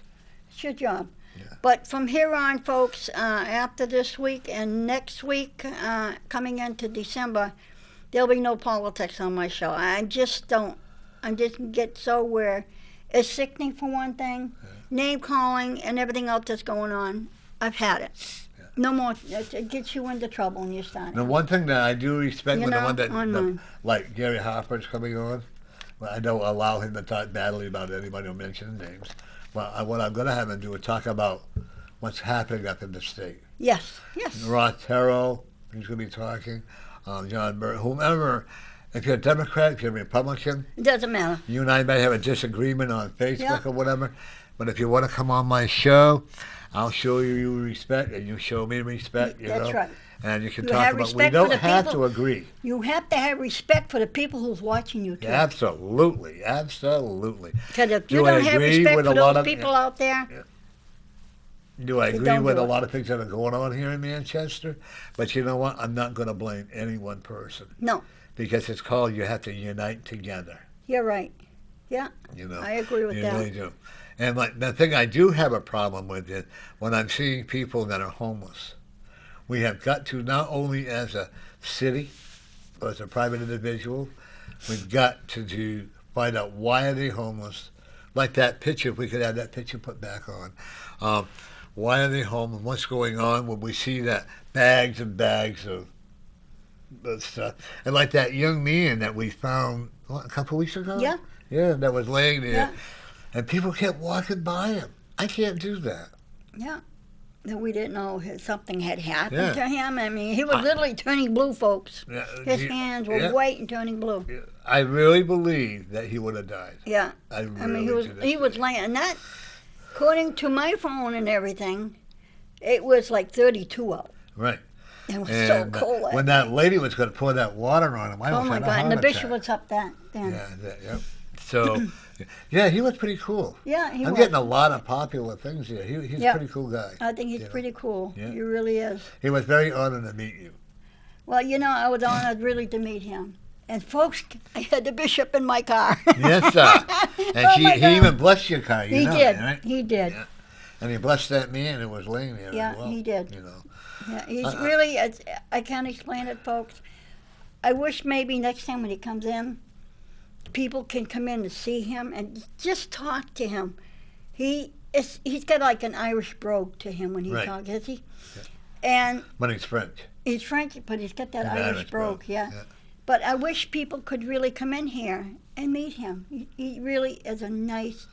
It's your job. Yeah. But from here on, folks, after this week and next week, coming into December, there'll be no politics on my show. I just get so where it's sickening for one thing, name calling and everything else that's going on. I've had it. Yeah. No more. It gets you into trouble when you start. The one thing that I do respect with the one that, online. like Gary Harper's coming on, well, I don't allow him to talk badly about anybody who mentions names. Well, what I'm going to have him do is talk about what's happening up in the state. Yes, yes. Roth Terrell, he's going to be talking. John Burr, whomever. If you're a Democrat, if you're a Republican, It doesn't matter. you and I may have a disagreement on Facebook Yeah. or whatever, but if you want to come on my show, I'll show you respect, and you show me respect. That's right. And you can You talk have about. We respect for don't the have people. to agree. You have to have respect for the people who's watching you too. Absolutely, absolutely. Because if Do you I don't have agree respect with for a lot those of- people out there, Do I They agree don't with do a it. lot of things that are going on here in Manchester? But you know what? I'm not going to blame any one person. No. Because it's called you have to unite together. you're right. Yeah, You know. I agree with You that. really do. And like the thing I do have a problem with is when I'm seeing people that are homeless. We have got to, not only as a city or as a private individual, we've got to find out why are they homeless. Like that picture, if we could have that picture put back on. Why are they homeless? What's going on when we see that bags and bags of stuff? And like that young man that we found a couple weeks ago? Yeah. Yeah, that was laying there. Yeah. And people kept walking by him. I can't do that. Yeah. That we didn't know something had happened Yeah. to him. I mean, he was literally turning blue, folks. Yeah, His hands were white and turning blue. I really believe that he would have died. Yeah. I really I mean, do. he was laying, and that, according to my phone and everything, it was like 32 out. Right. It was And so cold. when that lady was going to pour that water on him, I oh almost my had a God! heart And the attack. bishop was up then. Yeah, yep. So, yeah, he was pretty cool. Yeah, he I'm was. getting a lot of popular things here. He's Yeah. a pretty cool guy. I think he's You know. pretty cool. Yeah. He really is. He was very honored to meet you. Well, I was honored really to meet him. And folks, I had the bishop in my car. Yes, sir. And Oh, my he God. even blessed your car. You He know did. that, right? He did. Yeah. And he blessed that man who was laying there Yeah, as well. he did. You know. Yeah, he's really, I can't explain it, folks. I wish maybe next time when he comes in, people can come in and see him and just talk to him. He's got like an Irish brogue to him when he Right. talks, is he? Yeah. And But he's French. he's French, but he's got that An Irish brogue, yeah. Yeah. But I wish people could really come in here and meet him. He really is a nice.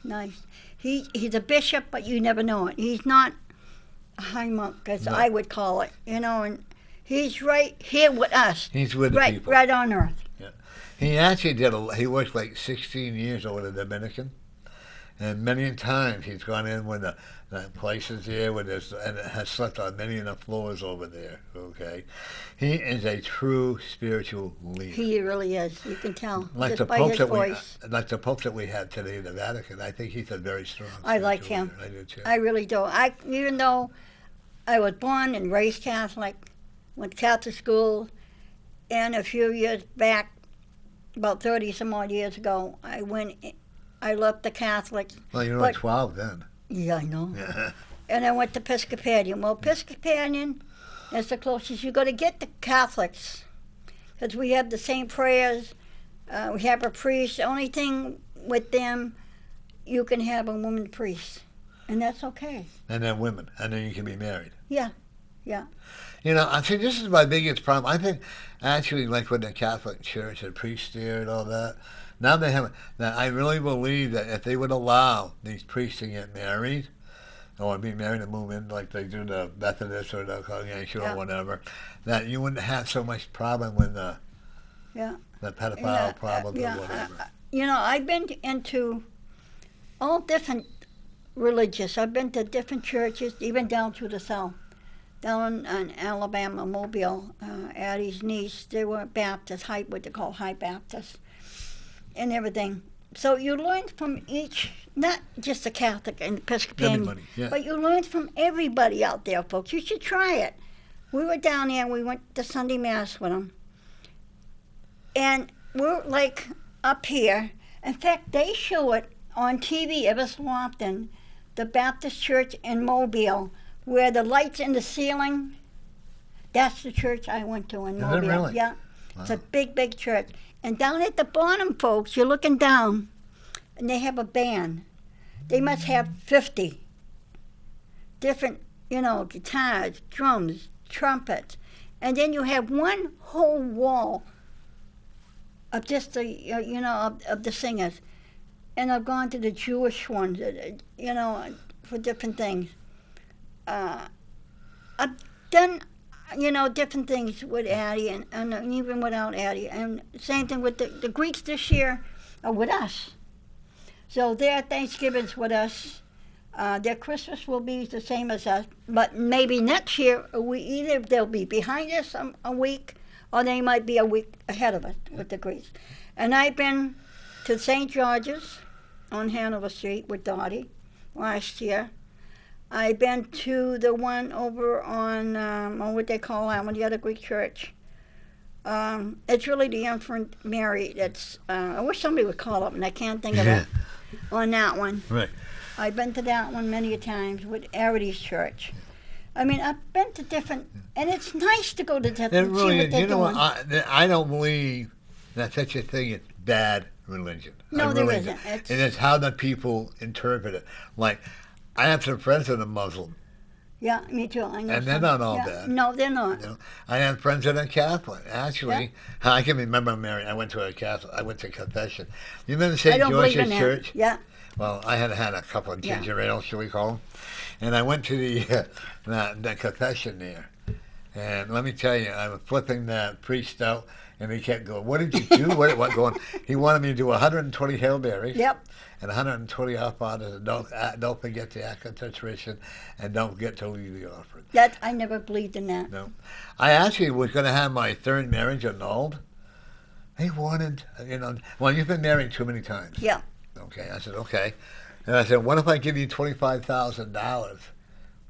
He's a bishop, but you never know it. He's not a high monk, as No. I would call it, and he's right here with us. He's with the right, people. right on earth. He actually he worked like 16 years over the Dominican. And many times he's gone in when the places there with this, and has slept on many of the floors over there. Okay, he is a true spiritual leader. He really is. You can tell Like just the by Pope his that voice. like the Pope that we had today in the Vatican. I think he's a very strong. I like spiritual him. leader. I do too. I really do. Even though I was born and raised Catholic, went to Catholic school, and a few years back, about 30 some odd years ago, I left the Catholics. Well, you were like 12 then. Yeah, I know. And I went to Episcopalian. Well, Episcopalian is the closest you're going to get to Catholics, because we have the same prayers. We have a priest. The only thing with them, you can have a woman priest, and that's okay. And then women, and then you can be married. Yeah. I think this is my biggest problem. I think, actually, like with the Catholic Church, the priests there and all that, now they have. Now, I really believe that if they would allow these priests to get married, or be married and move in like they do the Methodists or the Congregation or whatever, that you wouldn't have so much problem with the pedophile problem or whatever. I've been into all different religious. I've been to different churches, even down to the south. Down in Alabama, Mobile, Addie's niece, they were Baptists, what they call high Baptists, and everything. So you learn from each, not just the Catholic and Episcopalian, Everybody, yeah. but you learn from everybody out there, folks. You should try it. We were down there, and we went to Sunday Mass with them. And we're like up here. In fact, they show it on TV every so often, the Baptist church in Mobile, where the lights in the ceiling, that's the church I went to in Mobile. Is it really? Yeah. Wow. It's a big, big church. And down at the bottom, folks, you're looking down, and they have a band. They must have 50 different, guitars, drums, trumpets. And then you have one whole wall of just of the singers. And I've gone to the Jewish ones, for different things. I've done, different things with Addie and even without Addie. And same thing with the Greeks this year are with us. So their Thanksgiving's with us. Their Christmas will be the same as us. But maybe next year, either they'll be behind us a week, or they might be a week ahead of us with the Greeks. And I've been to St. George's on Hanover Street with Dottie last year. I've been to the one over on what they call that one, the other Greek church. It's really the Infant Mary. That's I wish somebody would call up, and I can't think of it on that one. Right. I've been to that one many a times with Aridy's church. I mean, I've been to different, and it's nice to go to different. It really, see what they're doing. I don't believe that such a thing is bad religion. No, I there really isn't. And it's how the people interpret it. Like, I have some friends that are Muslim. Yeah, me too. I know. And they're some. not all Yeah. bad. No, they're not. I have friends that are Catholic. Actually, I can remember Mary. I went to a Catholic. I went to confession. You remember I St. don't believe George's in Church? that. Yeah. Well, I had a couple of ginger ales, shall we call them? And I went to the confession there. And let me tell you, I was flipping the priest out, and he kept going, "What did you do?" what going? He wanted me to do 120 Hail Marys. Yep. And 120 Our Fathers, and don't forget the act of contrition, and don't forget to leave the offering. That I never believed in that. No, I actually was going to have my third marriage annulled. They wanted, well, you've been married too many times. Yeah. Okay, I said okay, and I said, what if I give you $25,000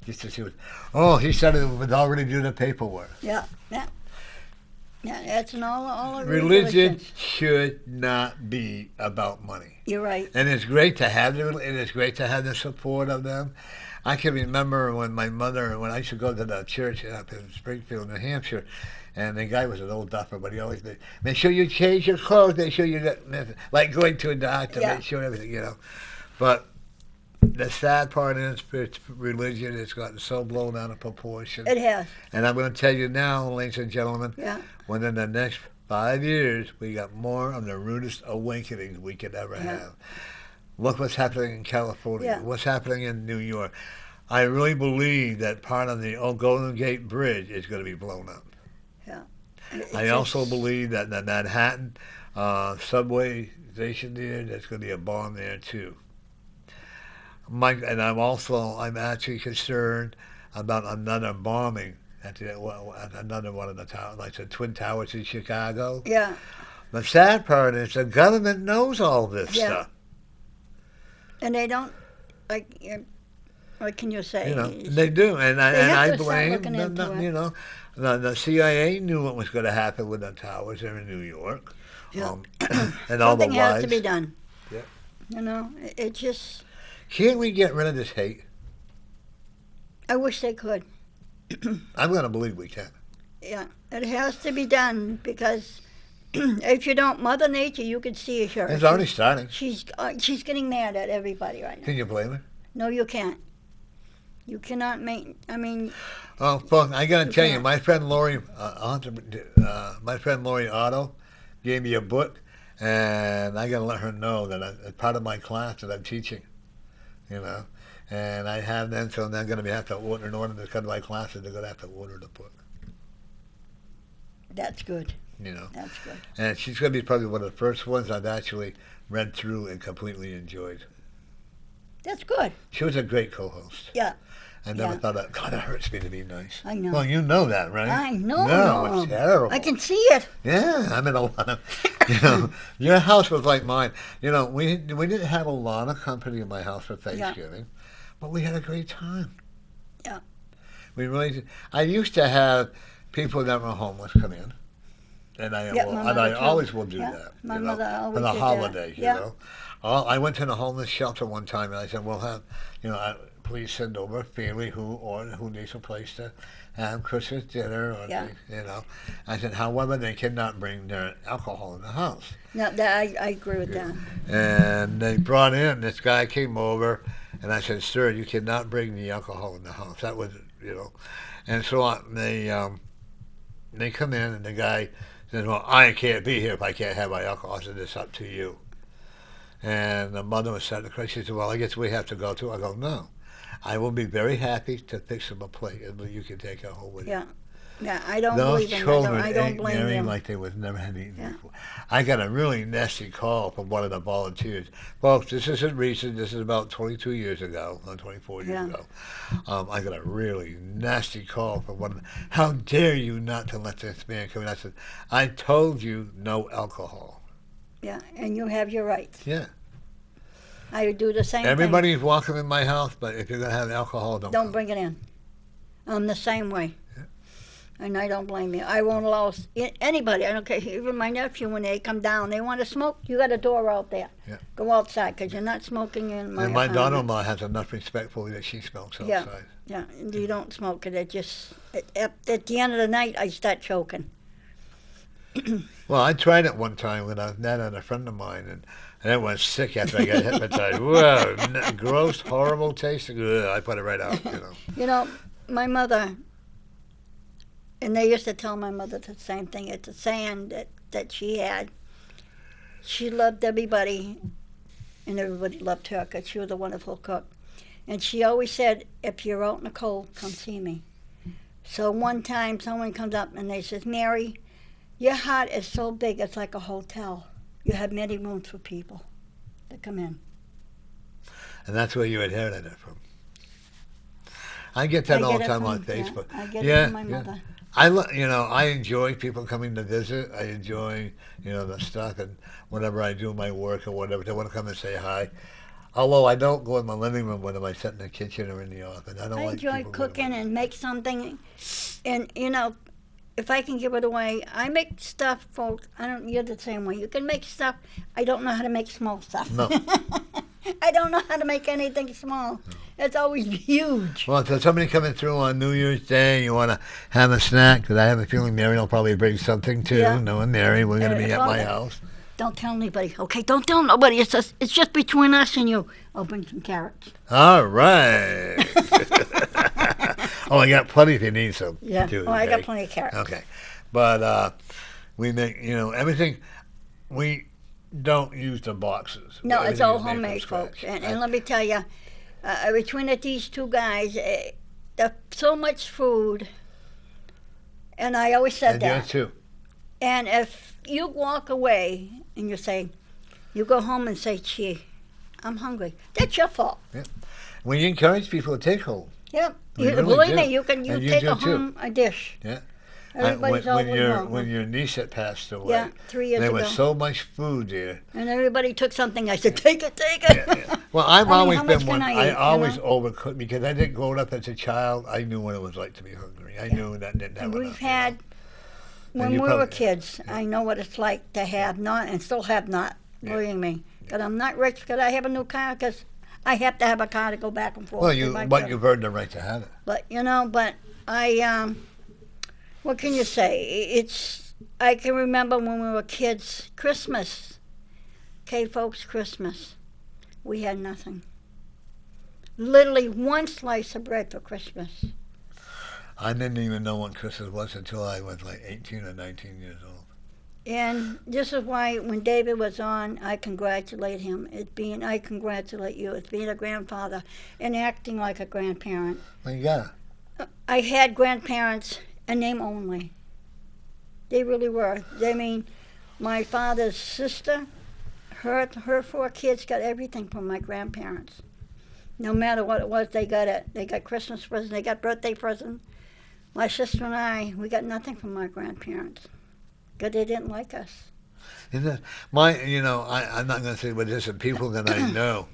just to see what? Oh, he said it would already do the paperwork. Yeah. That's an all of Religion should not be about money. You're right. And it's great to have the support of them. I can remember when I used to go to the church up in Springfield, New Hampshire, and the guy was an old duffer, but he always make sure you change your clothes, make sure you get, like going to a doctor, make sure everything, But the sad part is religion has gotten so blown out of proportion. It has. And I'm going to tell you now, ladies and gentlemen, within the next 5 years, we got more of the rudest awakenings we could ever have. Look what's happening in California. What's happening in New York. I really believe that part of the old Golden Gate Bridge is going to be blown up. Yeah. I also believe that the Manhattan subway station there, there's going to be a bomb there too. And I'm actually concerned about another bombing at another one of the towers, like the Twin Towers in Chicago. Yeah. The sad part is the government knows all this stuff. And they don't, like, what can you say? They do, and I blame them. The CIA knew what was going to happen with the towers there in New York, Yeah. and all the Something has lies. to be done. Yeah. It just. Can't we get rid of this hate? I wish they could. I'm going to believe we can. Yeah, it has to be done because if you don't, Mother Nature, you can see her. It's already starting. She's getting mad at everybody right now. Can you blame her? No, you can't. You cannot make. I mean. Oh, fuck! I got to tell you, my friend Lori Otto gave me a book, and I got to let her know that it's part of my class that I'm teaching. And I have them, so they're going to have to order, in order to come to my classes, they're going to have to order the book. That's good. That's good. And she's going to be probably one of the first ones I've actually read through and completely enjoyed. That's good. She was a great co-host. Yeah. I never thought that. God, that hurts me to be nice. I know. Well, you know that, right? I know. No, it's terrible. I can see it. Yeah, I'm in a lot of, your house was like mine. We didn't have a lot of company in my house for Thanksgiving, but we had a great time. Yeah. We really did. I used to have people that were homeless come in, and I always will do that. My mother always for the did holidays, that. I went to the homeless shelter one time, and I said, "We'll have, please send over a family who needs a place to have Christmas dinner." Or I said, however, they cannot bring their alcohol in the house. No, I agree with that. And they brought in, this guy came over, and I said, "Sir, you cannot bring the alcohol in the house." That was, And so they come in, and the guy says, "Well, I can't be here if I can't have my alcohol." I said, "It's up to you." And the mother was starting to cry. She said, "Well, I guess we have to go too." I go, "No. I will be very happy to fix them a plate, and you can take it home with you." Yeah, I don't believe in that. I don't blame Mary them. like they was never had eaten before. I got a really nasty call from one of the volunteers. Folks, this isn't recent. This is about 22 years ago, or 24 years ago. I got a really nasty call from one of them. "How dare you not to let this man come in?" I said, "I told you no alcohol." Yeah, and you have your rights. Yeah. I would do the same thing. Everybody's welcome in my house, but if you're going to have alcohol, don't come. Bring it in. I'm the same way. And I don't blame you. I won't allow anybody, I don't care, even my nephew, when they come down, they want to smoke, you got a door out there. Yeah. Go outside, because you're not smoking in my And my apartment. daughter-in-law has enough respect for me that she smokes outside. Yeah, you don't smoke it. It just, at the end of the night, I start choking. Well, I tried it one time when I was met on a friend of mine, and I went sick after I got hypnotized. Whoa, gross, horrible taste. I put it right out, My mother, and they used to tell my mother the same thing. It's a saying that she had. She loved everybody, and everybody loved her because she was a wonderful cook. And she always said, "If you're out in the cold, come see me." So one time someone comes up and they says, "Mary, your heart is so big, it's like a hotel. You have many rooms for people to come in." And that's where you inherited it from. I get that all the time on Facebook. I get it from my mother. I enjoy people coming to visit. I enjoy, the stuff, and whenever I do my work or whatever, they want to come and say hi. Although I don't go in my living room when I sit in the kitchen or in the office. I enjoy cooking and make something, and if I can give it away, I make stuff, folks. You're the same way. You can make stuff. I don't know how to make small stuff. No. I don't know how to make anything small. No. It's always huge. Well, if there's somebody coming through on New Year's Day, you want to have a snack, because I have a feeling Mary will probably bring something too. Yeah. Knowing Mary, we're going to be at my house. Don't tell anybody. Okay, don't tell nobody. It's just between us and you. I'll bring some carrots. All right. Oh, I got plenty if you need some. Yeah. Too, I got plenty of carrots. Okay. But we make, everything, we don't use the boxes. No, it's all homemade, folks. And let me tell you, between these two guys, so much food, and I always said And that. you too. And if you walk away and you go home and say, gee, I'm hungry, that's your fault. When you encourage people to take home. Yep. We really Believe do. me, you And you take do a too. home a dish. Yeah. Everybody's always when wanting. your niece had passed away, Yeah, 3 years there ago. was so much food there. And everybody took something. I said, take it, take it. Yeah. Well, I've I mean, always how been much one. can I I eat, you always know? overcooked because I didn't grow up as a child. I knew what it was like to be hungry. I knew that didn't have And enough. we've had, when you we were probably- kids, I know what it's like to have not and still have not, believe me. Because I'm not rich because I have a new car because I have to have a car to go back and forth. Well, to my you've job. earned the right to have it. But, what can you say? I can remember when we were kids, Christmas. Okay, folks, Christmas. We had nothing. Literally one slice of bread for Christmas. I didn't even know what Christmas was until I was like 18 or 19 years old. And this is why when David was on, I congratulate him. I congratulate you. It's being a grandfather and acting like a grandparent. Well, you got it. I had grandparents in name only. They really were. I mean, my father's sister, her 4 kids got everything from my grandparents. No matter what it was, they got it. They got Christmas presents, they got birthday presents. My sister and I, we got nothing from my grandparents because they didn't like us. Isn't that, I'm not going to say what this is people that I know,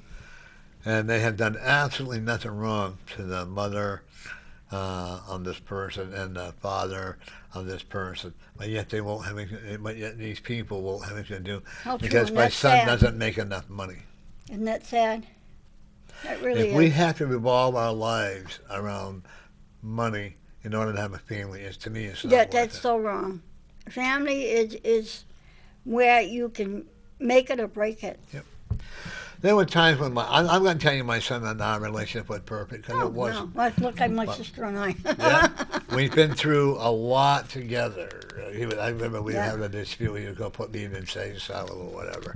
and they have done absolutely nothing wrong to the mother of this person and the father of this person, but yet they won't have anything, but yet these people won't have anything to do How true, because and my that's son sad. doesn't make enough money. Isn't that sad? That really If we is. have to revolve our lives around money in order to have a family, to me, it's not worth That's it. so wrong. Family is where you can make it or break it. There were times when I'm going to tell you my son and our relationship was perfect because it wasn't. No. Well, look like my sister and I. Yeah, we've been through a lot together. I remember we were Yeah. having a dispute. He would go put me in insane asylum or whatever.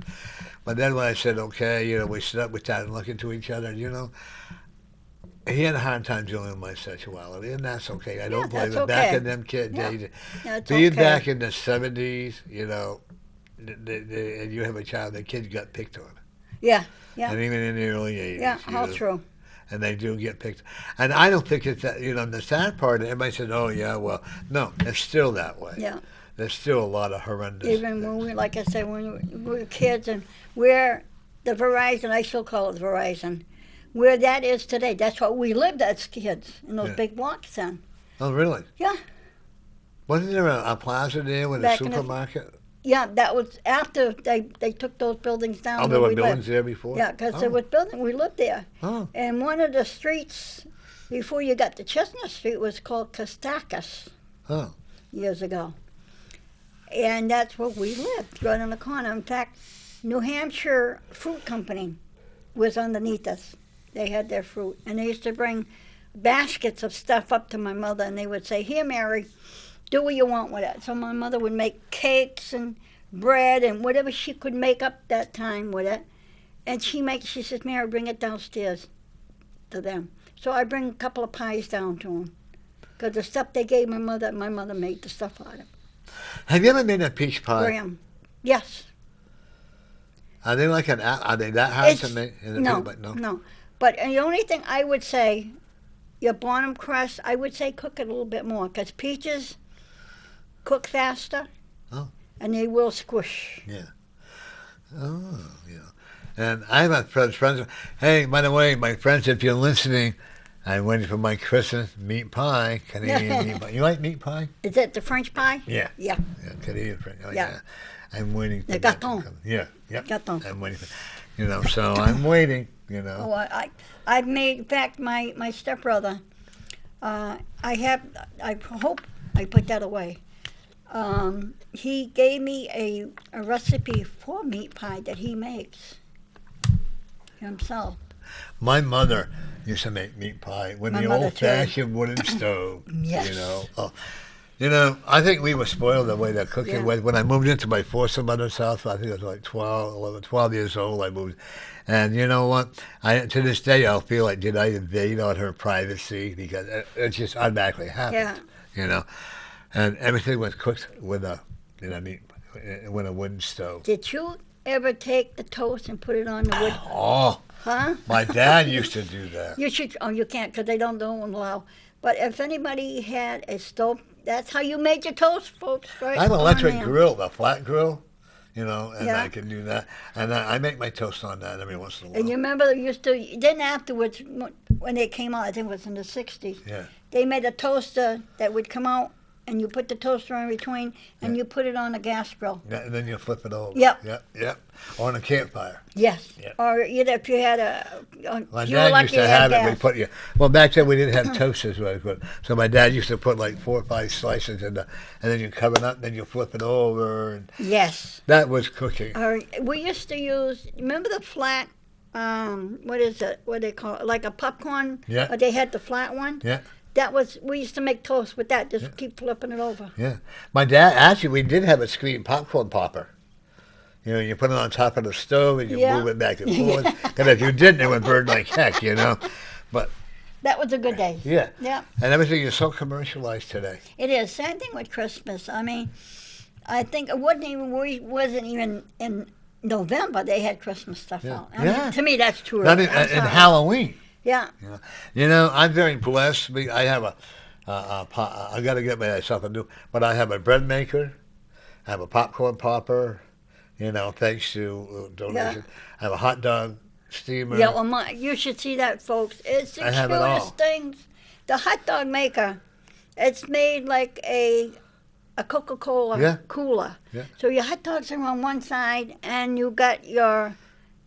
But then when I said, okay, we stood up, we started looking to each other, he had a hard time dealing with my sexuality, and that's okay. I don't blame that's him. Back okay. in them days, That's being okay. back in the 70s, and you have a child, the kids got picked on. Yeah. And even in the early 80s. Yeah, how true. And they do get picked. And I don't think it's that, the sad part, everybody says, oh, yeah, well, no, it's still that way. Yeah. There's still a lot of horrendous. Even when we, like I said, when we were kids and where the Verizon, I still call it Verizon, where that is today, that's what we lived as kids in those big blocks then. Oh, really? Yeah. Wasn't there a plaza there with a Back in the- supermarket? Yeah, that was after they took those buildings down. Oh, there where were we buildings lived. there before? Yeah, because there was building. We lived there. Oh. And one of the streets before you got to Chestnut Street was called Costakis Oh. years ago. And that's where we lived, right on the corner. In fact, New Hampshire Fruit Company was underneath us. They had their fruit. And they used to bring baskets of stuff up to my mother, and they would say, here, Mary, do what you want with it. So my mother would make cakes and bread and whatever she could make up that time with it. And she says, Mary, bring it downstairs to them. So I bring a couple of pies down to them. Because the stuff they gave my mother made the stuff out of. Have you ever made a peach pie? Graham. Yes. Are they are they that hard to It's- make? No. But the only thing I would say, your bottom crust, I would say cook it a little bit more. Because peaches cook faster. Oh. And they will squish. Oh, yeah. And I have friends. Hey, by the way, my friends, if you're listening, I'm waiting for my Christmas meat pie, Canadian meat pie. You like meat pie? Is it the French pie? Yeah. Yeah. Yeah, Canadian French. Oh, Yeah. yeah. I'm waiting for The that to gâteau. come. Yeah. Yep. Gâteau. I'm waiting for, so I'm waiting, Oh, I've made, in fact, my stepbrother, I hope I put that away. He gave me a recipe for meat pie that he makes himself. My mother used to make meat pie with My the mother, old-fashioned wooden stove. Yes. Oh. You know, I think we were spoiled the way that cooking Yeah. was. When I moved into my foster mother's house, I think I was like 12, 11, 12 years old, I moved. And you know what? To this day, I'll feel like, did I invade on her privacy? Because it just automatically Yeah. happened, you know? And everything was cooked with with a wooden stove. Did you ever take the toast and put it on the wood? Oh, Huh? my dad used to do that. You should. Oh, you can't because they don't allow. But if anybody had a stove, that's how you made your toast, folks. Right? I have an on electric there. grill, a flat grill, you know, and Yeah. I can do that. And I make my toast on that every once in a while. And you remember they used to. Then afterwards, when they came out, I think it was in the '60s. Yeah. They made a toaster that would come out, and you put the toaster in between, and Yeah. you put it on a gas grill. Yeah, and then you flip it over. Yep. Yep. On a campfire. Yes. Yeah. Or either if you had My if you were dad lucky, used you to had have it. We gas. put well, back then we didn't have toasters very good. So my dad used to put like 4 or 5 slices and then you cover it up, and then you flip it over, and Yes. that was cooking. Or we used to use. Remember the flat? What is it? What do they call it? Like a popcorn. Yeah. Or they had the flat one. Yeah. That was. We used to make toast with that. Just Yeah. keep flipping it over. Yeah. My dad actually we did have a screen popcorn popper. You know, you put it on top of the stove and you Yeah. move it back and forth. And if you didn't, it would burn like heck, you know. But That was a good day. yeah. Yeah. And everything is so commercialized today. It is. Same thing with Christmas. I mean, I think it wasn't even in November they had Christmas stuff Yeah. out. I mean, Yeah. to me, that's too Not early. in, I'm in sorry. Halloween. Yeah. You know, I'm very blessed. I have I got to get myself a new, but I have a bread maker. I have a popcorn popper, you know, thanks to donation. I have a hot dog steamer. Yeah, well, you should see that, folks. It's the I have it all. cutest things. The hot dog maker, it's made like a Coca-Cola Yeah. cooler. Yeah. So your hot dogs are on one side, and you got your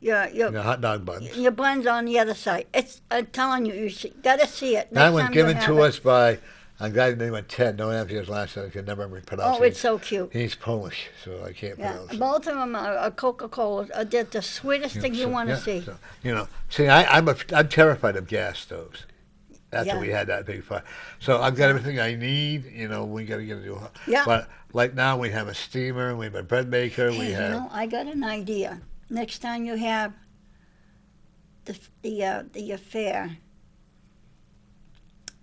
The hot dog buns. your buns on the other side. I'm telling you, gotta see it. That Next was time you'll given have to it. us by a guy named Ted. Don't have his last name. I can never pronounce Oh, it. it's so cute. He's Polish, so I can't Yeah, pronounce it. both of them are Coca-Cola. They're the sweetest thing you So, want to yeah, see. so, you know, see, I'm terrified of gas stoves. After Yeah. we had that big fire, so I've got everything I need. You know, we got to get a new. Yeah. But like now, we have a steamer, we have a bread maker, we Hey, have. you know, I got an idea. Next time you have the affair,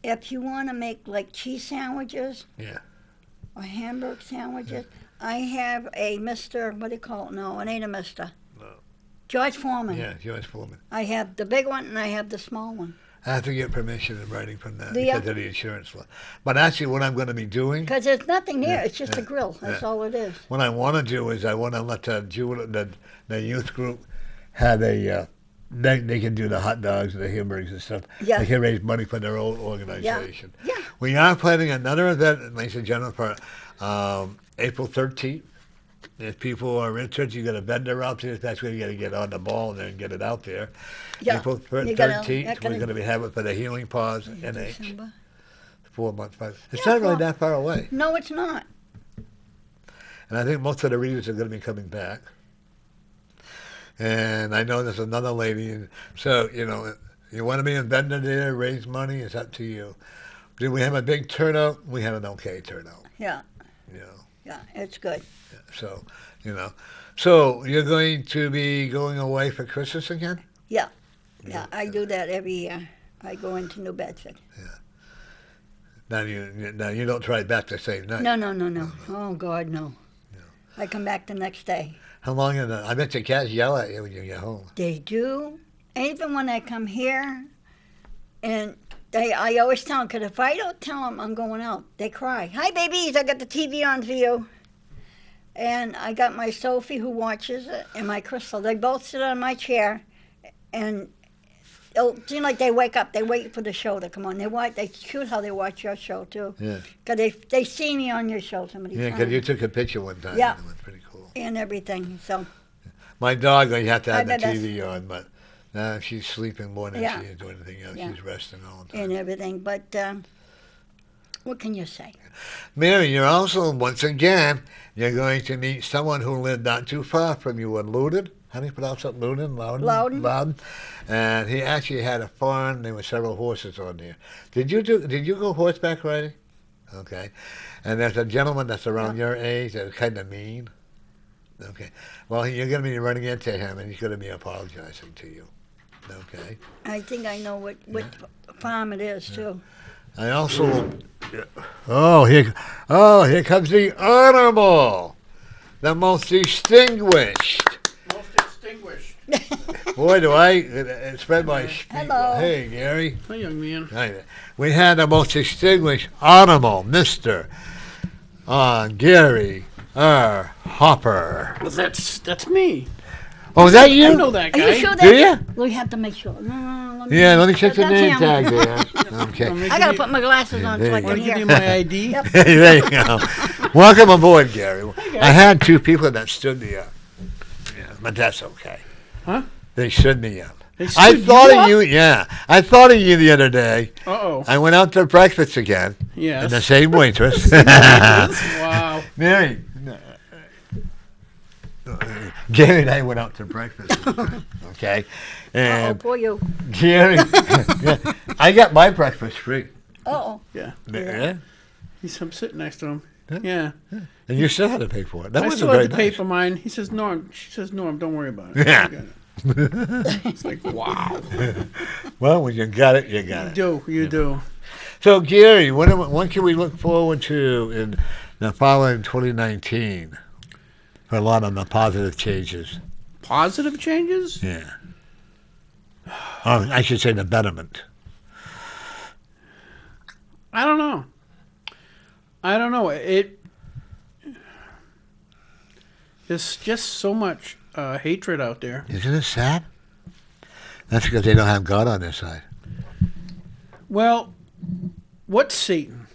if you want to make like cheese sandwiches, Yeah. or hamburger sandwiches, I have a Mister. What do you call it? No, it ain't a Mister. No. George Foreman. Yeah, George Foreman. I have the big one and I have the small one. I have to get permission in writing from that Do ya? because of the insurance law. But actually, what I'm going to be doing, Because there's nothing there. Yeah, It's just a yeah, grill. That's yeah. all it is. what I want to do is I want to let the youth group have a. They can do the hot dogs and the hamburgers and stuff. Yeah. They can raise money for their own organization. Yeah. We are planning another event, ladies and gentlemen, for April 13th. If people are interested, you got a vendor out there. That's where you got to get on the ball and then get it out there. Yeah. April You gotta- 13th, that gotta- we're going to be having for the Healing Paws NH. December. 4 months. It's Yeah, not really well- that far away. No, it's not. And I think most of the readers are going to be coming back. And I know there's another lady. And so, you know, you want to be a vendor there, raise money, it's up to you. Did we have a big turnout? We had an okay turnout, Yeah. you know. Yeah, it's good. So, you know. So, you're going to be going away for Christmas again? Yeah, I do that every year. I go into New Bedford. Now you don't try back the same night. No. Oh, God, no. I come back the next day. How long? I bet your cats yell at you when you get home. They do. Even when I come here, and I always tell them, because if I don't tell them I'm going out, they cry. Hi, babies, I got the TV on for you. And I got my Sophie who watches it, and my Crystal. They both sit on my chair, and it'll seem like they wake up. They wait for the show to come on. It's cute how they watch your show, too. Yeah. Because they see me on your show so many Yeah, times. because you took a picture one time. Yeah. And it was pretty cool. And everything, so. My dog, you have to have the I bet TV on, but now she's sleeping more than Yeah. she is doing anything else. Yeah. She's resting all the time. And everything, but what can you say? Mary, you're also, once again, you're going to meet someone who lived not too far from you in Loudon. How do you pronounce it? Loudon? Loudon. And he actually had a farm. There were several horses on there. Did you go horseback riding? Okay, and there's a gentleman that's around your age that's kind of mean. Okay, well, you're going to be running into him, and he's going to be apologizing to you. Okay. I think I know what farm it is too. I also, here comes the honorable, the most distinguished. Most extinguished. Boy, do I spread my speech. Hello. Hey, Gary. Hi, young man. Hi. We had the most distinguished honorable Mr. Gary R. Hopper. Well, that's me. Oh, is that you? I know that Are guy. you sure Do you? We have to make sure. No, Yeah, let me check the That's name him. tag there. Okay. I gotta put my glasses on so I there can Want to give hear. you my ID? Yep. There you go. Welcome aboard, Gary. I had two people that stood me up. Yeah, but that's okay. Huh? They stood me up. They I stood thought you of you, yeah. I thought of you the other day. Uh-oh. I went out to breakfast again. Yes. And the same waitress. Wow. Mary. Gary and I went out to breakfast. Okay. Oh, And poor you. Gary, I got my breakfast free. Oh, Yeah. Yeah. I'm sitting next to him. Yeah. Yeah. And you still had to pay for it. That I was still very had to pay nice. for mine. He says, Norm. She says, Norm, don't worry about it. Yeah. I got it. It's like, wow. Well, when you got it, you got You it. do. You do. So, Gary, when can we look forward to in the following 2019 for a lot of the positive changes? Positive changes? Yeah. Or I should say the betterment. I don't know. There's just so much hatred out there. Isn't it sad? That's because they don't have God on their side. Well, what's Satan?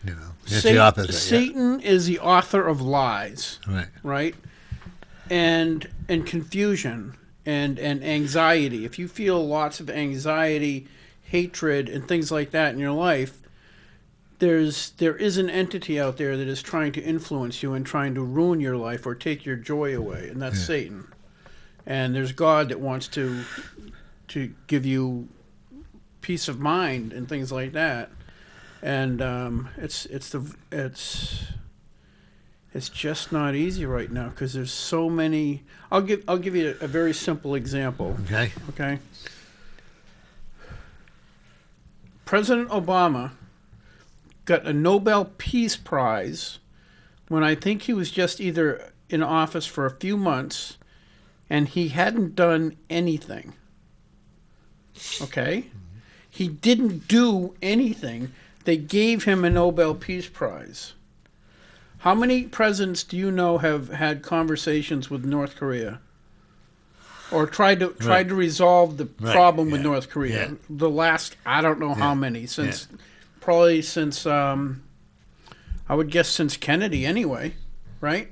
You know, it's the opposite. Satan is the author of lies, Yeah. right? And confusion and anxiety. If you feel lots of anxiety, hatred, and things like that in your life, there is an entity out there that is trying to influence you and trying to ruin your life or take your joy away, and that's Satan. And there's God that wants to give you peace of mind and things like that. And it's just not easy right now because there's so many. I'll give you a very simple example. Okay. Okay. President Obama got a Nobel Peace Prize when I think he was just either in office for a few months and he hadn't done anything. Okay? He didn't do anything. They gave him a Nobel Peace Prize. How many presidents do you know have had conversations with North Korea? Or tried to resolve the problem with North Korea? Yeah. The last, I don't know how many, probably since I would guess since Kennedy anyway, right?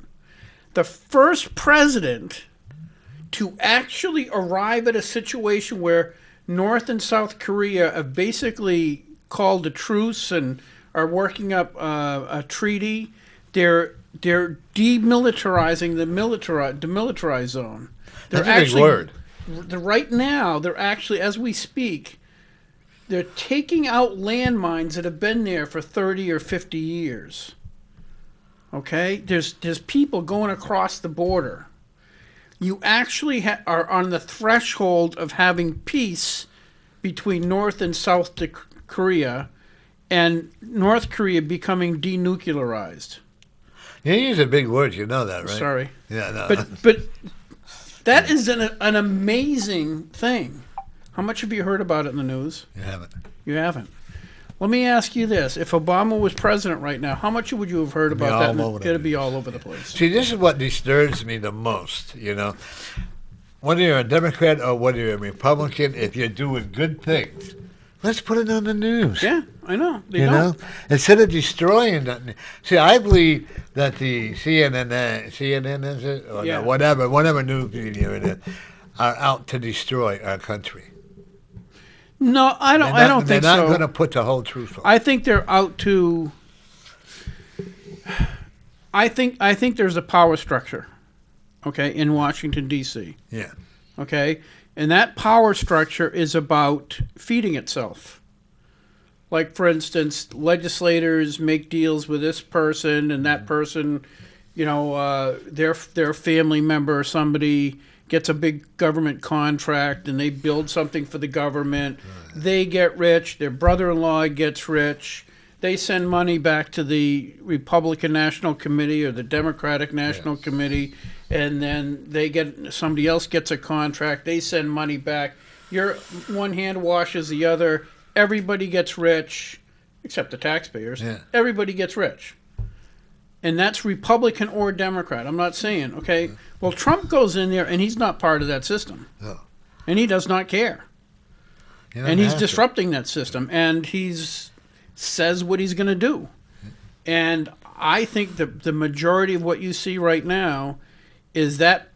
The first president to actually arrive at a situation where North and South Korea have basically called a truce and are working up a treaty. They're demilitarizing the demilitarized zone. That's a big word. Right now, they're actually, as we speak, they're taking out landmines that have been there for 30 or 50 years. Okay? There's people going across the border. You actually are on the threshold of having peace between North and South Korea and North Korea becoming denuclearized. You use a big word, you know that, right? Sorry. Yeah, no. But that is an amazing thing. How much have you heard about it in the news? You haven't. You haven't. Let me ask you this. If Obama was president right now, how much would you have heard about that? It'd be all over the place. See, this is what disturbs me the most, you know. Whether you're a Democrat or whether you're a Republican, if you're doing good things, let's put it on the news. Yeah, I know. They You don't. know, instead of destroying that. See, I believe that the CNN is it, or Yeah. whatever news media it is, are out to destroy our country. No, I don't think They're not so. going to put the whole truth on. I think they're out to. I think there's a power structure, okay, in Washington D.C. Yeah. Okay, and that power structure is about feeding itself. Like, for instance, legislators make deals with this person and that person, their family member or somebody gets a big government contract and they build something for the government. Right. They get rich. Their brother-in-law gets rich. They send money back to the Republican National Committee or the Democratic National Committee, and then somebody else gets a contract. They send money back. Your one hand washes the other. Everybody gets rich, except the taxpayers. Yeah. Everybody gets rich. And that's Republican or Democrat. I'm not saying, okay? Yeah. Well, Trump goes in there, and he's not part of that system. No. And he does not care. And he's disrupting that system. And says what he's going to do. And I think the majority of what you see right now is that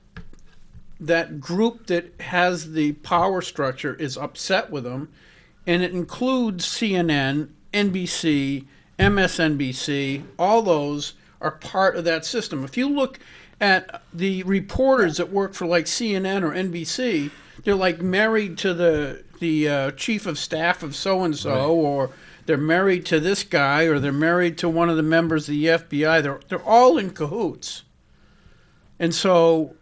group that has the power structure is upset with him. And it includes CNN, NBC, MSNBC, all those are part of that system. If you look at the reporters that work for like CNN or NBC, they're like married to the chief of staff of so-and-so, right. Or they're married to this guy, or they're married to one of the members of the FBI. They're all in cahoots. And so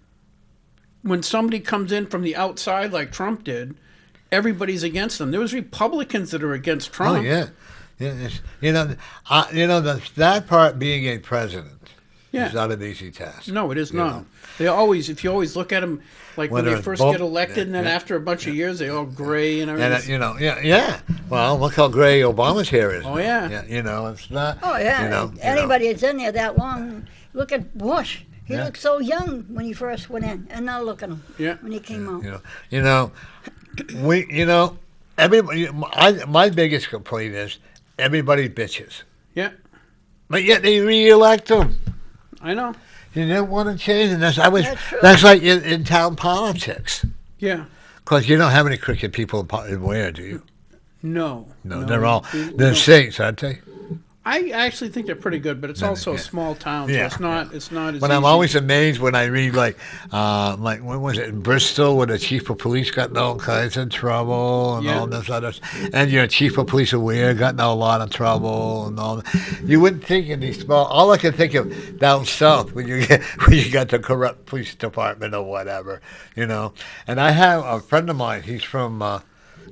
when somebody comes in from the outside like Trump did, everybody's against them. There was Republicans that are against Trump. Oh, yeah. That part being a president is not an easy task. No, it is not. If you always look at them, like when they first get elected, and then after a bunch of years, they all gray and everything. Well, look how gray Obama's hair is. Oh, yeah. It's not. Oh, yeah. Anybody that's in there that long, look at Bush. He looked so young when he first went in, and now look at him when he came out. Everybody. My biggest complaint is everybody bitches. Yeah. But yet they re-elect him. I know. You didn't want to change, and that's like in town politics. Yeah. Because you don't have any crooked people in Ware, do you? No. They're saints, aren't they? I actually think they're pretty good, but it's also a small town, so it's not as But easy. I'm always amazed when I read like when was it in Bristol, where the chief of police got in all kinds of trouble and all this other, and your chief of police of Ware got in a lot of trouble and all that. You wouldn't think in these small. All I can think of down south when you got the corrupt police department or whatever, And I have a friend of mine. He's from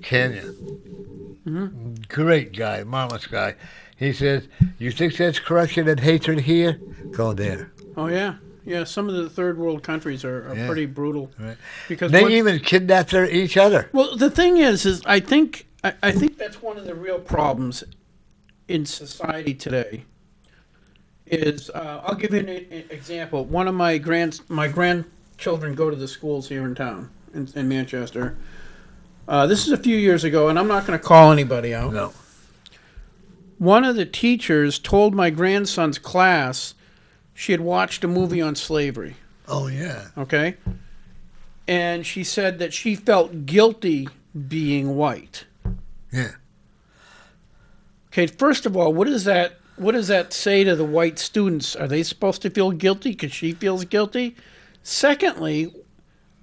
Canyon. Mm-hmm. Great guy, marvelous guy. He says, "You think there's corruption and hatred here? Go there." Oh, yeah. Yeah, some of the third world countries are pretty brutal. Right. Because they even kidnap each other. Well, the thing is I think that's one of the real problems in society today. Is I'll give you an example. One of my grandchildren go to the schools here in town, in Manchester. This is a few years ago, and I'm not going to call anybody out. No. One of the teachers told my grandson's class she had watched a movie on slavery. Oh, yeah. Okay? And she said that she felt guilty being white. Yeah. Okay, first of all, what does that say to the white students? Are they supposed to feel guilty because she feels guilty? Secondly,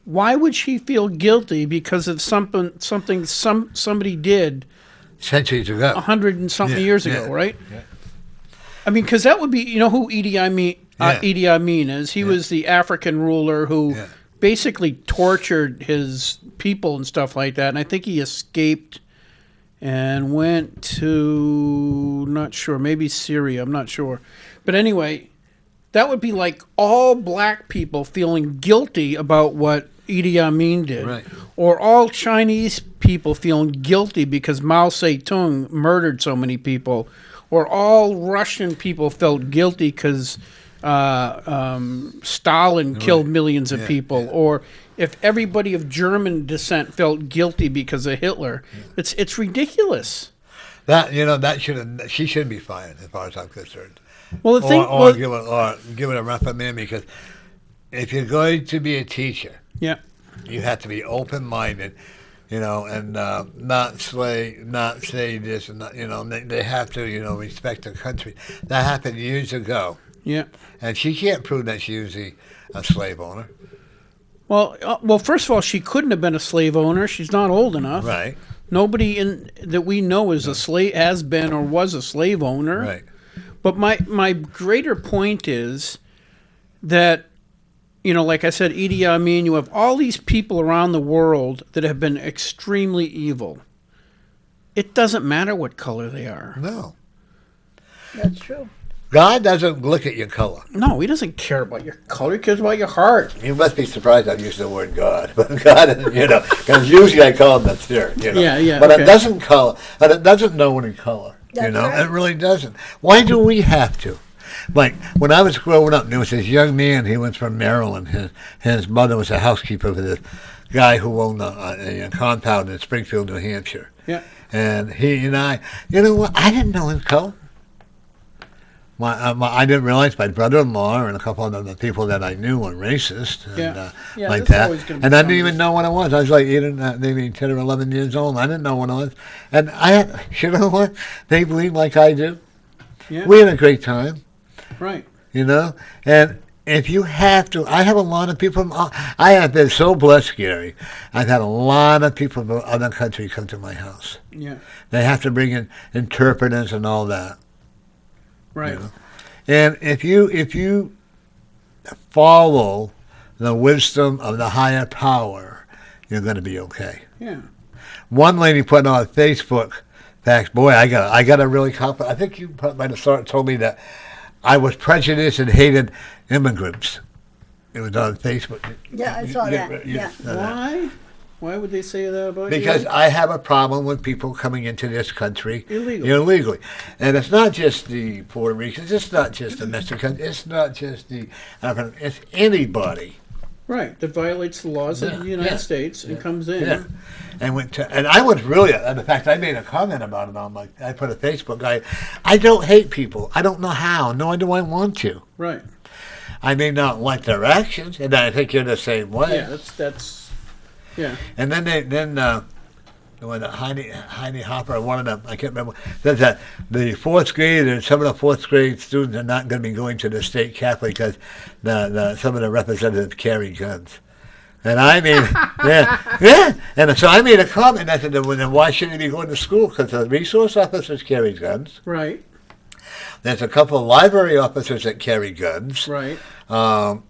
why would she feel guilty because of something somebody did centuries ago, 100 and something years ago, right? Yeah. I mean, because that would be, who Idi Amin is. He was the African ruler who basically tortured his people and stuff like that. And I think he escaped and went to, not sure, maybe Syria. I'm not sure. But anyway, that would be like all black people feeling guilty about what Idi Amin did. Right. Or all Chinese people feeling guilty because Mao Zedong murdered so many people. Or all Russian people felt guilty because Stalin killed millions of people. Yeah. Or if everybody of German descent felt guilty because of Hitler. Yeah. It's ridiculous. She shouldn't be fired as far as I'm concerned. Well, the thing, give it a reprimand, because if you're going to be a teacher, you have to be open-minded, and not say this and not, they have to, respect the country. That happened years ago. Yeah. And she can't prove that she was a slave owner. Well, first of all, she couldn't have been a slave owner. She's not old enough. Right. Nobody in that we know is a slave, has been or was a slave owner. Right. But my greater point is that, like I said, Idi Amin, you have all these people around the world that have been extremely evil. It doesn't matter what color they are. No. That's true. God doesn't look at your color. No, he doesn't care about your color. He cares about your heart. You must be surprised I'm using the word God. But God, because usually I call him the spirit, Yeah, But okay. it doesn't color, and it doesn't know any color, That's right. It really doesn't. Why do we have to? Like, when I was growing up, there was this young man, he was from Maryland. His mother was a housekeeper for this guy who owned a compound in Springfield, New Hampshire. Yeah. And he and I, I didn't know his color. I didn't realize my brother-in-law and a couple of other people that I knew were racist and Yeah, like that's that. always gonna be And I didn't something. even know what it was. I was like maybe 10 or 11 years old. I didn't know what it was. And you know what? They believe like I do. Yeah. We had a great time, Right. And if you have to, I have a lot of people. I have been so blessed, Gary. I've had a lot of people from other countries come to my house. Yeah. They have to bring in interpreters and all that. Right. And if you follow the wisdom of the higher power, you're going to be okay. Yeah. One lady put on Facebook, fact, boy, I got a really compliment. I think you might have told me that I was prejudiced and hated immigrants. It was on Facebook. Yeah, I saw that. Yeah. Why? Why would they say that about Because you? I have a problem with people coming into this country Illegally. And it's not just the Puerto Ricans, it's not just the Mexicans, it's not just the African, it's anybody. Right. That violates the laws of the United States and comes in. Yeah. And I was really, in fact, I made a comment about it I put a Facebook, I don't hate people. I don't know how, nor do I want to. Right. I may not like their actions, and I think you're the same way. Yeah, that's yeah. And then when Heidi Hopper, one of them, I can't remember, said that the fourth grade, some of the fourth grade students are not going to be going to the state Catholic because some of the representatives carry guns. And I mean, yeah. And so I made a comment. I said, then why shouldn't they be going to school? Because the resource officers carry guns. Right. There's a couple of library officers that carry guns. Right. Like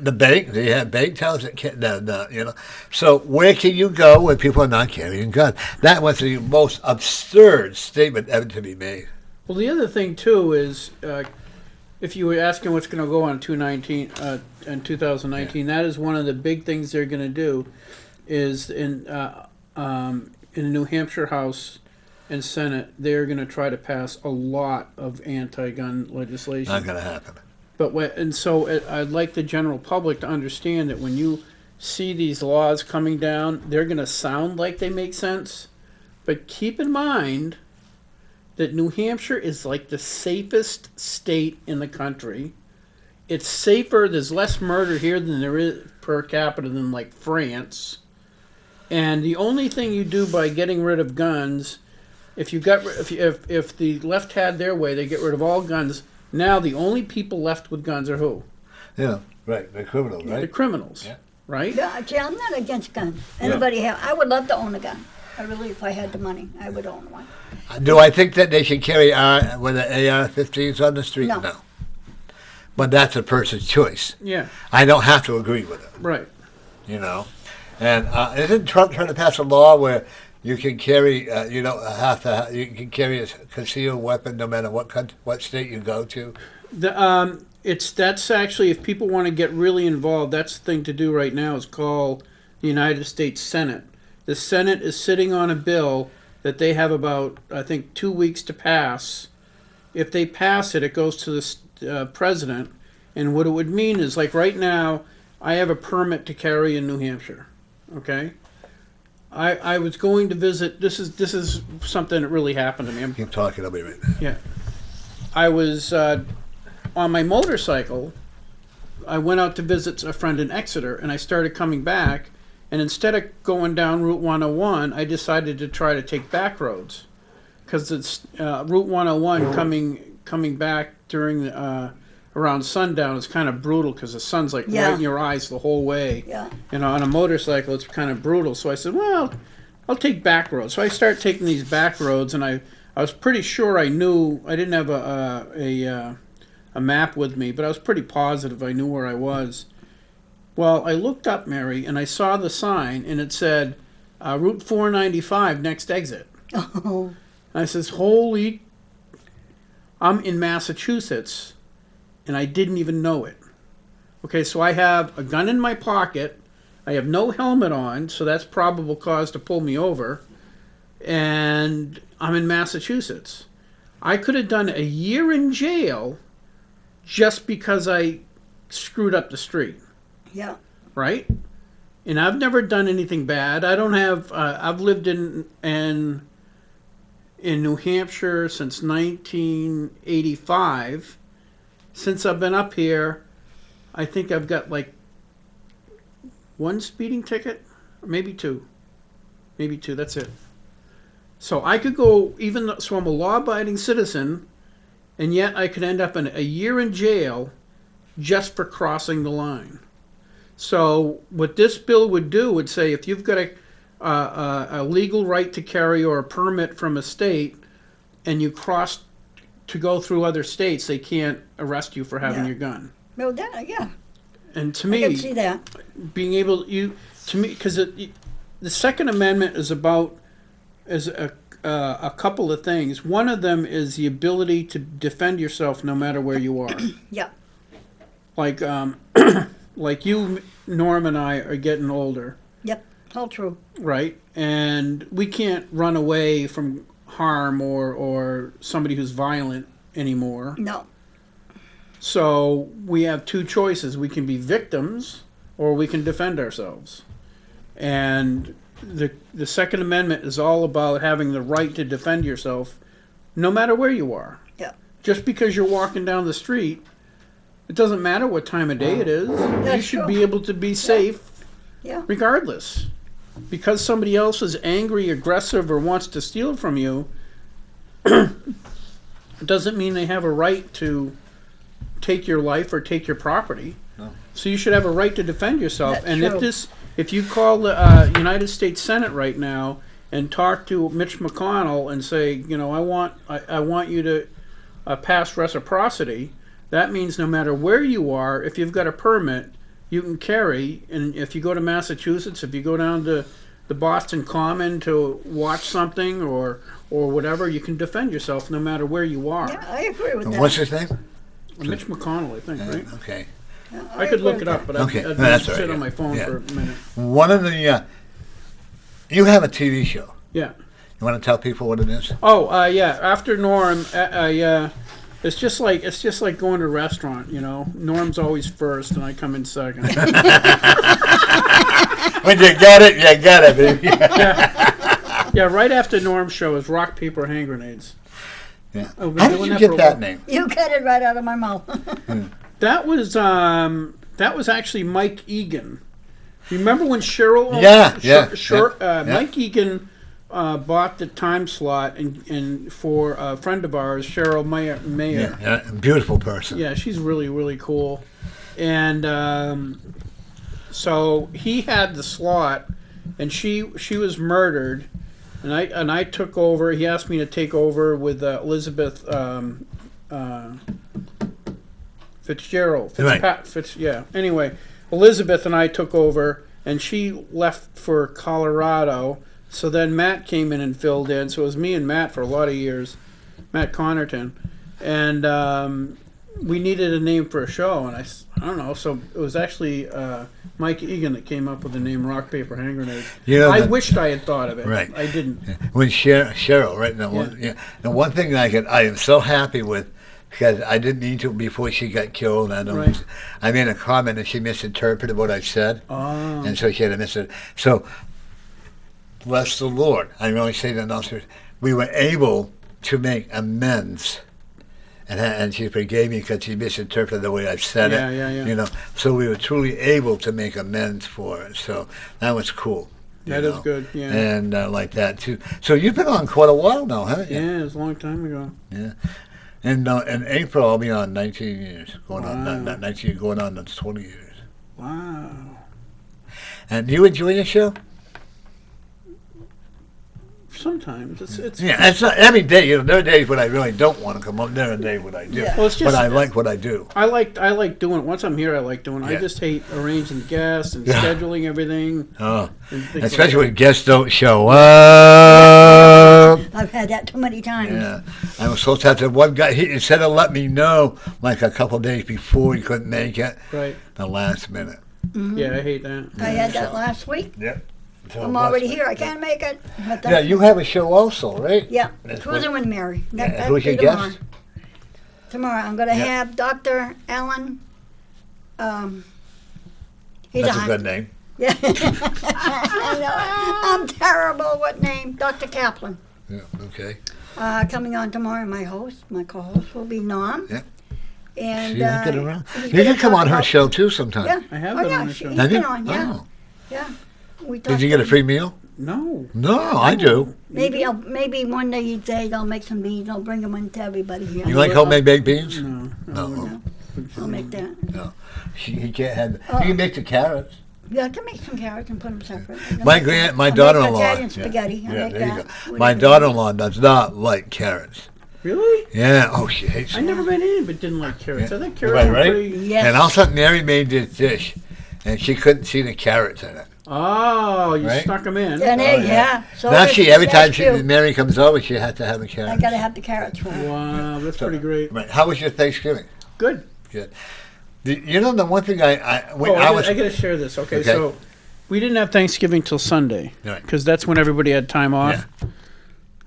the bank, they have bank tellers that can't, So where can you go when people are not carrying guns? That was the most absurd statement ever to be made. Well, the other thing too is, if you were asking what's going to go on in 2019, that is one of the big things they're going to do, is in the New Hampshire House and Senate, they're going to try to pass a lot of anti-gun legislation. Not going to happen. I'd like the general public to understand that when you see these laws coming down, they're going to sound like they make sense, but keep in mind that New Hampshire is like the safest state in the country. It's safer. There's less murder here than there is per capita than like France. And the only thing you do by getting rid of guns, if the left had their way, they get rid of all guns. Now the only people left with guns are who? Yeah, right. The criminals, right? The criminals, Yeah. right? Yeah, see, I'm not against guns. Anybody I would love to own a gun. I really, if I had the money, I would own one. Do I think that they should carry with the AR-15s on the street? No. No. But that's a person's choice. Yeah, I don't have to agree with it, right. And isn't Trump trying to pass a law where you can carry, you can carry a concealed weapon no matter what state you go to? That's actually, if people want to get really involved, that's the thing to do right now is call the United States Senate. The Senate is sitting on a bill that they have about, I think, 2 weeks to pass. If they pass it, it goes to the president. And what it would mean is, like right now, I have a permit to carry in New Hampshire. Okay? I was going to visit, this is something that really happened to me. Keep talking, I'll be right back. Yeah. I was on my motorcycle. I went out to visit a friend in Exeter, and I started coming back. And instead of going down Route 101, I decided to try to take back roads, because it's Route 101 coming back during around sundown, it's kind of brutal because the sun's like Yeah. right in your eyes the whole way. Yeah. You know, on a motorcycle, it's kind of brutal. So I said, well, I'll take back roads. So I started taking these back roads, and I was pretty sure I knew. I didn't have a map with me, but I was pretty positive I knew where I was. Well, I looked up, Mary, and I saw the sign, and it said, Route 495, next exit. Oh. And I says, holy, I'm in Massachusetts, and I didn't even know it. Okay, so I have a gun in my pocket. I have no helmet on, so that's probable cause to pull me over. And I'm in Massachusetts. I could have done a year in jail just because I screwed up the street, Yeah. right? And I've never done anything bad. I don't have. I've lived in New Hampshire since 1985. Since I've been up here, I think I've got like one speeding ticket, or maybe two. Maybe two. That's it. So I could go, even though, so I'm a law-abiding citizen, and yet I could end up in a year in jail just for crossing the line. So what this bill would do would say if you've got a legal right to carry or a permit from a state, and you cross to go through other states, they can't arrest you for having Yeah. your gun. Well, that, yeah. And to I can me, see that. being able because the Second Amendment is about a couple of things. One of them is the ability to defend yourself no matter where you are. Yeah. Like like you, Norm, and I are getting older, Yep. All true. right? And we can't run away from harm or somebody who's violent anymore. No. So we have two choices. We can be victims or we can defend ourselves. And the Second Amendment is all about having the right to defend yourself no matter where you are. Yeah. Just because you're walking down the street, it doesn't matter what time of day it is. You That's should true. be able to be safe Yeah. regardless. Because somebody else is angry, aggressive, or wants to steal from you, it doesn't mean they have a right to take your life or take your property. No. So you should have a right to defend yourself. That's and true. if you call the United States Senate right now and talk to Mitch McConnell and say, you know, I want you to pass reciprocity, that means no matter where you are, if you've got a permit, you can carry. And if you go to Massachusetts, if you go down to the Boston Common to watch something or whatever, you can defend yourself no matter where you are. Yeah, I agree with that. What's his name? Mitch McConnell, I think, right? Okay. Yeah, I could agree look with it up, that. but Okay, I'd that's all sit right, on yeah. my phone Yeah. for a minute. One of the, you have a TV show. Yeah. You want to tell people what it is? Oh, yeah. After Norm, it's just like going to a restaurant. You know, Norm's always first, and I come in second. When you got it, you got it, baby. Yeah, right after Norm's show is Rock, Paper, Hand Grenades. Yeah. Oh, we've How been did doing you that get for a that while. name? You got it right out of my mouth. That was actually Mike Egan. Remember when Cheryl? Yeah. Mike Egan bought the time slot and for a friend of ours, Cheryl Mayer. Yeah, beautiful person. Yeah, she's really, really cool. And so he had the slot, and she was murdered, and I took over. He asked me to take over with Elizabeth Fitzgerald. Right. Yeah. Anyway, Elizabeth and I took over, and she left for Colorado. So then Matt came in and filled in. So it was me and Matt for a lot of years, Matt Connerton, and we needed a name for a show, and I don't know. So it was actually Mike Egan that came up with the name Rock, Paper, Hand Grenades. You know I that- wished I had thought of it. Right. I didn't. When Cheryl, right now, the one thing that I am so happy with, because I didn't need to before she got killed. Right. I made a comment and she misinterpreted what I said, Oh. and so she had to miss it. So, bless the Lord. I really say that also. We were able to make amends. And she forgave me because she misinterpreted the way I said it. Yeah. You know, so we were truly able to make amends for it. So that was cool. That is good. Yeah. And like that too. So you've been on quite a while now, haven't you? Yeah, it was a long time ago. Yeah. And in April, I'll be on 19 years. Going on, Wow. not 19, going on 20 years. Wow. And you enjoy your show? Sometimes it's Yeah, it's not every day. There are days when I really don't want to come up. There are days when I do. Yeah. Well, it's But just I like what I do. I like doing it. Once I'm here, I like doing it. Yeah. I just hate arranging guests and Yeah. scheduling everything. Oh, And things especially like when guests don't show up. I've had that too many times. Yeah, I was supposed to have to. One guy, he instead of let me know like a couple days before he couldn't make it, that. Right. the last minute. Yeah, I hate that. I had that last week. Yep. I'm already here. I can't make it. But Yeah, that's- you have a show also, right? Yeah, That's Cruising with Mary. Yeah, That'll who's your be tomorrow. guest? Tomorrow I'm going to Yeah. have Dr. Alan. He's That's a a good name. Yeah. I know. I'm terrible. What name? Dr. Kaplan. Yeah. Okay. Coming on tomorrow. My co-host will be Norm. Yeah. And See, I get around. he's You gonna can come talk on her about- show too sometime. Yeah. I have Oh been yeah, on the show. he's Have you? been on. Yeah. Oh. Yeah. We Did you get a free meal? No. No, I do. Maybe one day you say I'll make some beans. I'll bring them in to everybody here. You like homemade baked beans? No. No. I'll make that. He can't have. Oh. You can make the carrots. Yeah, I can make some carrots and put them separate. I can My make that. my I'll make daughter-in-law. Italian spaghetti. I Yeah, make there you that. go. with My everything. daughter-in-law does not like carrots. Really? Yeah. Oh, she hates I them. never met anyone but didn't like carrots. Yeah. I think Right, carrots are right? pretty. Yes. And all of a sudden, Mary made this dish, and she couldn't see the carrots in it. Oh, you Right? stuck them in. An Oh, egg, yeah. yeah. So Now that's- every time that's cute. Mary comes over, she has to have a I carrot. gotta have the carrots for her. Wow, that's pretty great. Right. How was your Thanksgiving? Good. You know, the one thing when Oh, I was I got to share this. Okay, Okay. so we didn't have Thanksgiving till Sunday Right. because that's when everybody had time off.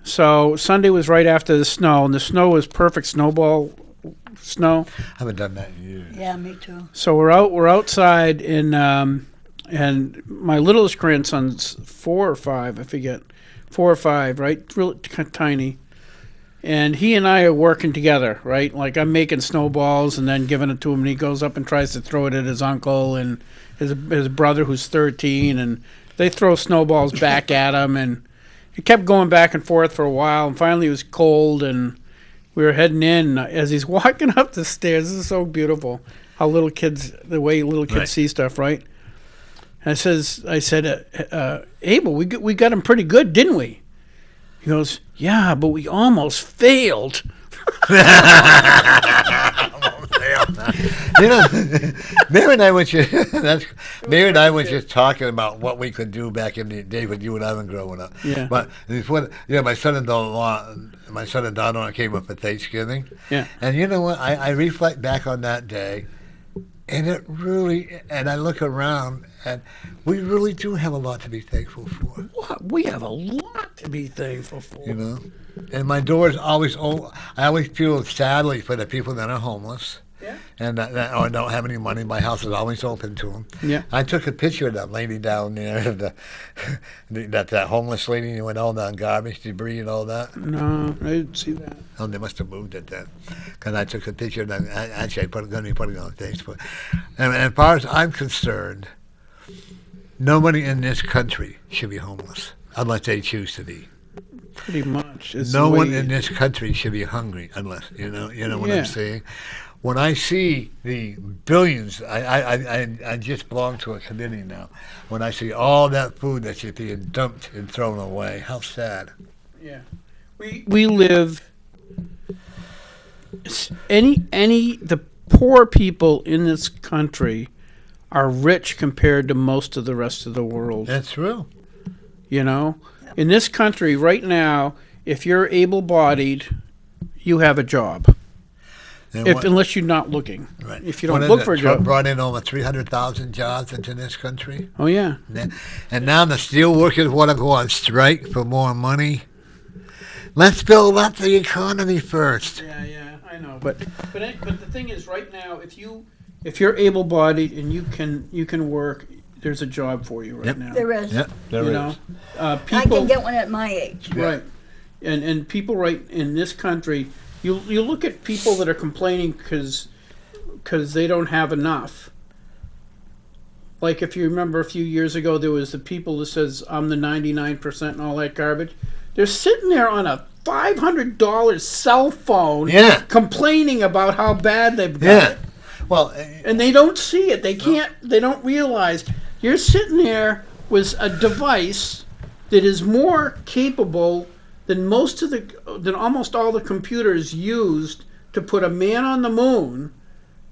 So Sunday was right after the snow, and the snow was perfect snowball snow. I haven't done that in years. Yeah, me too. So we're outside and my littlest grandson's 4 or 5, I forget, 4 or 5, right, really tiny, and he and I are working together, right? Like I'm making snowballs and then giving it to him, and he goes up and tries to throw it at his uncle and his brother who's 13, and they throw snowballs back at him, and it kept going back and forth for a while, and finally it was cold and we were heading in. As he's walking up the stairs, this is so beautiful how the way little kids Right. see stuff, right? And I said, Abel, we got him pretty good, didn't we? He goes, yeah, but we almost failed. You know, Mary and I were just Mary and I were just talking about what we could do back in the day when you and I were growing up. Yeah. But before, my son and daughter-in-law came up for Thanksgiving. Yeah. And you know what? I reflect back on that day, and it really, and I look around, and we really do have a lot to be thankful for. What? We have a lot to be thankful for. You know, and my door's always open. I always feel sadly for the people that are homeless. Yeah. And that or don't have any money. My house is always open to them. Yeah. I took a picture of that lady down there, that homeless lady with all that garbage, debris, and all that. No, I didn't see that. Oh, they must have moved it then, because I took a picture of that. Actually, I'm going to be putting it on Facebook. And as far as I'm concerned, nobody in this country should be homeless unless they choose to be. Pretty much. It's No the one way- in this country should be hungry unless you know what Yeah. I'm saying. When I see the billions, I just belong to a committee now. When I see all that food that's just being dumped and thrown away, how sad. Yeah, we live. The poor people in this country are rich compared to most of the rest of the world. That's true. You know, in this country right now, if you're able-bodied, you have a job. And Unless you're not looking. right. If you don't What is look it? for a Trump job. brought in over 300,000 jobs into this country. Oh yeah. And now the steel workers want to go on strike for more money. Let's build up the economy first. Yeah, I know. But the thing is, right now, if you're able-bodied and you can work, there's a job for you right Yep. now. There is. Yep, there You is. know, I people can get one at my age. right, and people right in this country, you look at people that are complaining because they don't have enough. Like if you remember a few years ago, there was the people that says I'm the 99% and all that garbage. They're sitting there on a $500 cell phone, Yeah. complaining about how bad they've got Yeah. it. Well, And they don't see it. They can't. They don't realize you're sitting there with a device that is more capable than almost all the computers used to put a man on the moon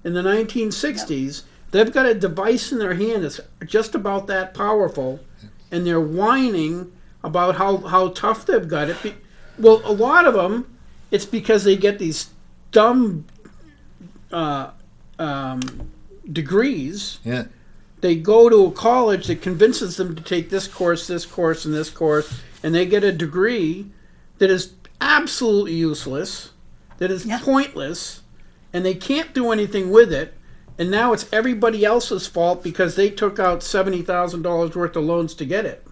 in the 1960s. They've got a device in their hand that's just about that powerful, and they're whining about how tough they've got it. Well, a lot of them, it's because they get these dumb degrees. yeah. They go to a college that convinces them to take this course, and this course, and they get a degree that is absolutely useless, that is pointless, and they can't do anything with it. And now it's everybody else's fault because they took out $70,000 worth of loans to get it.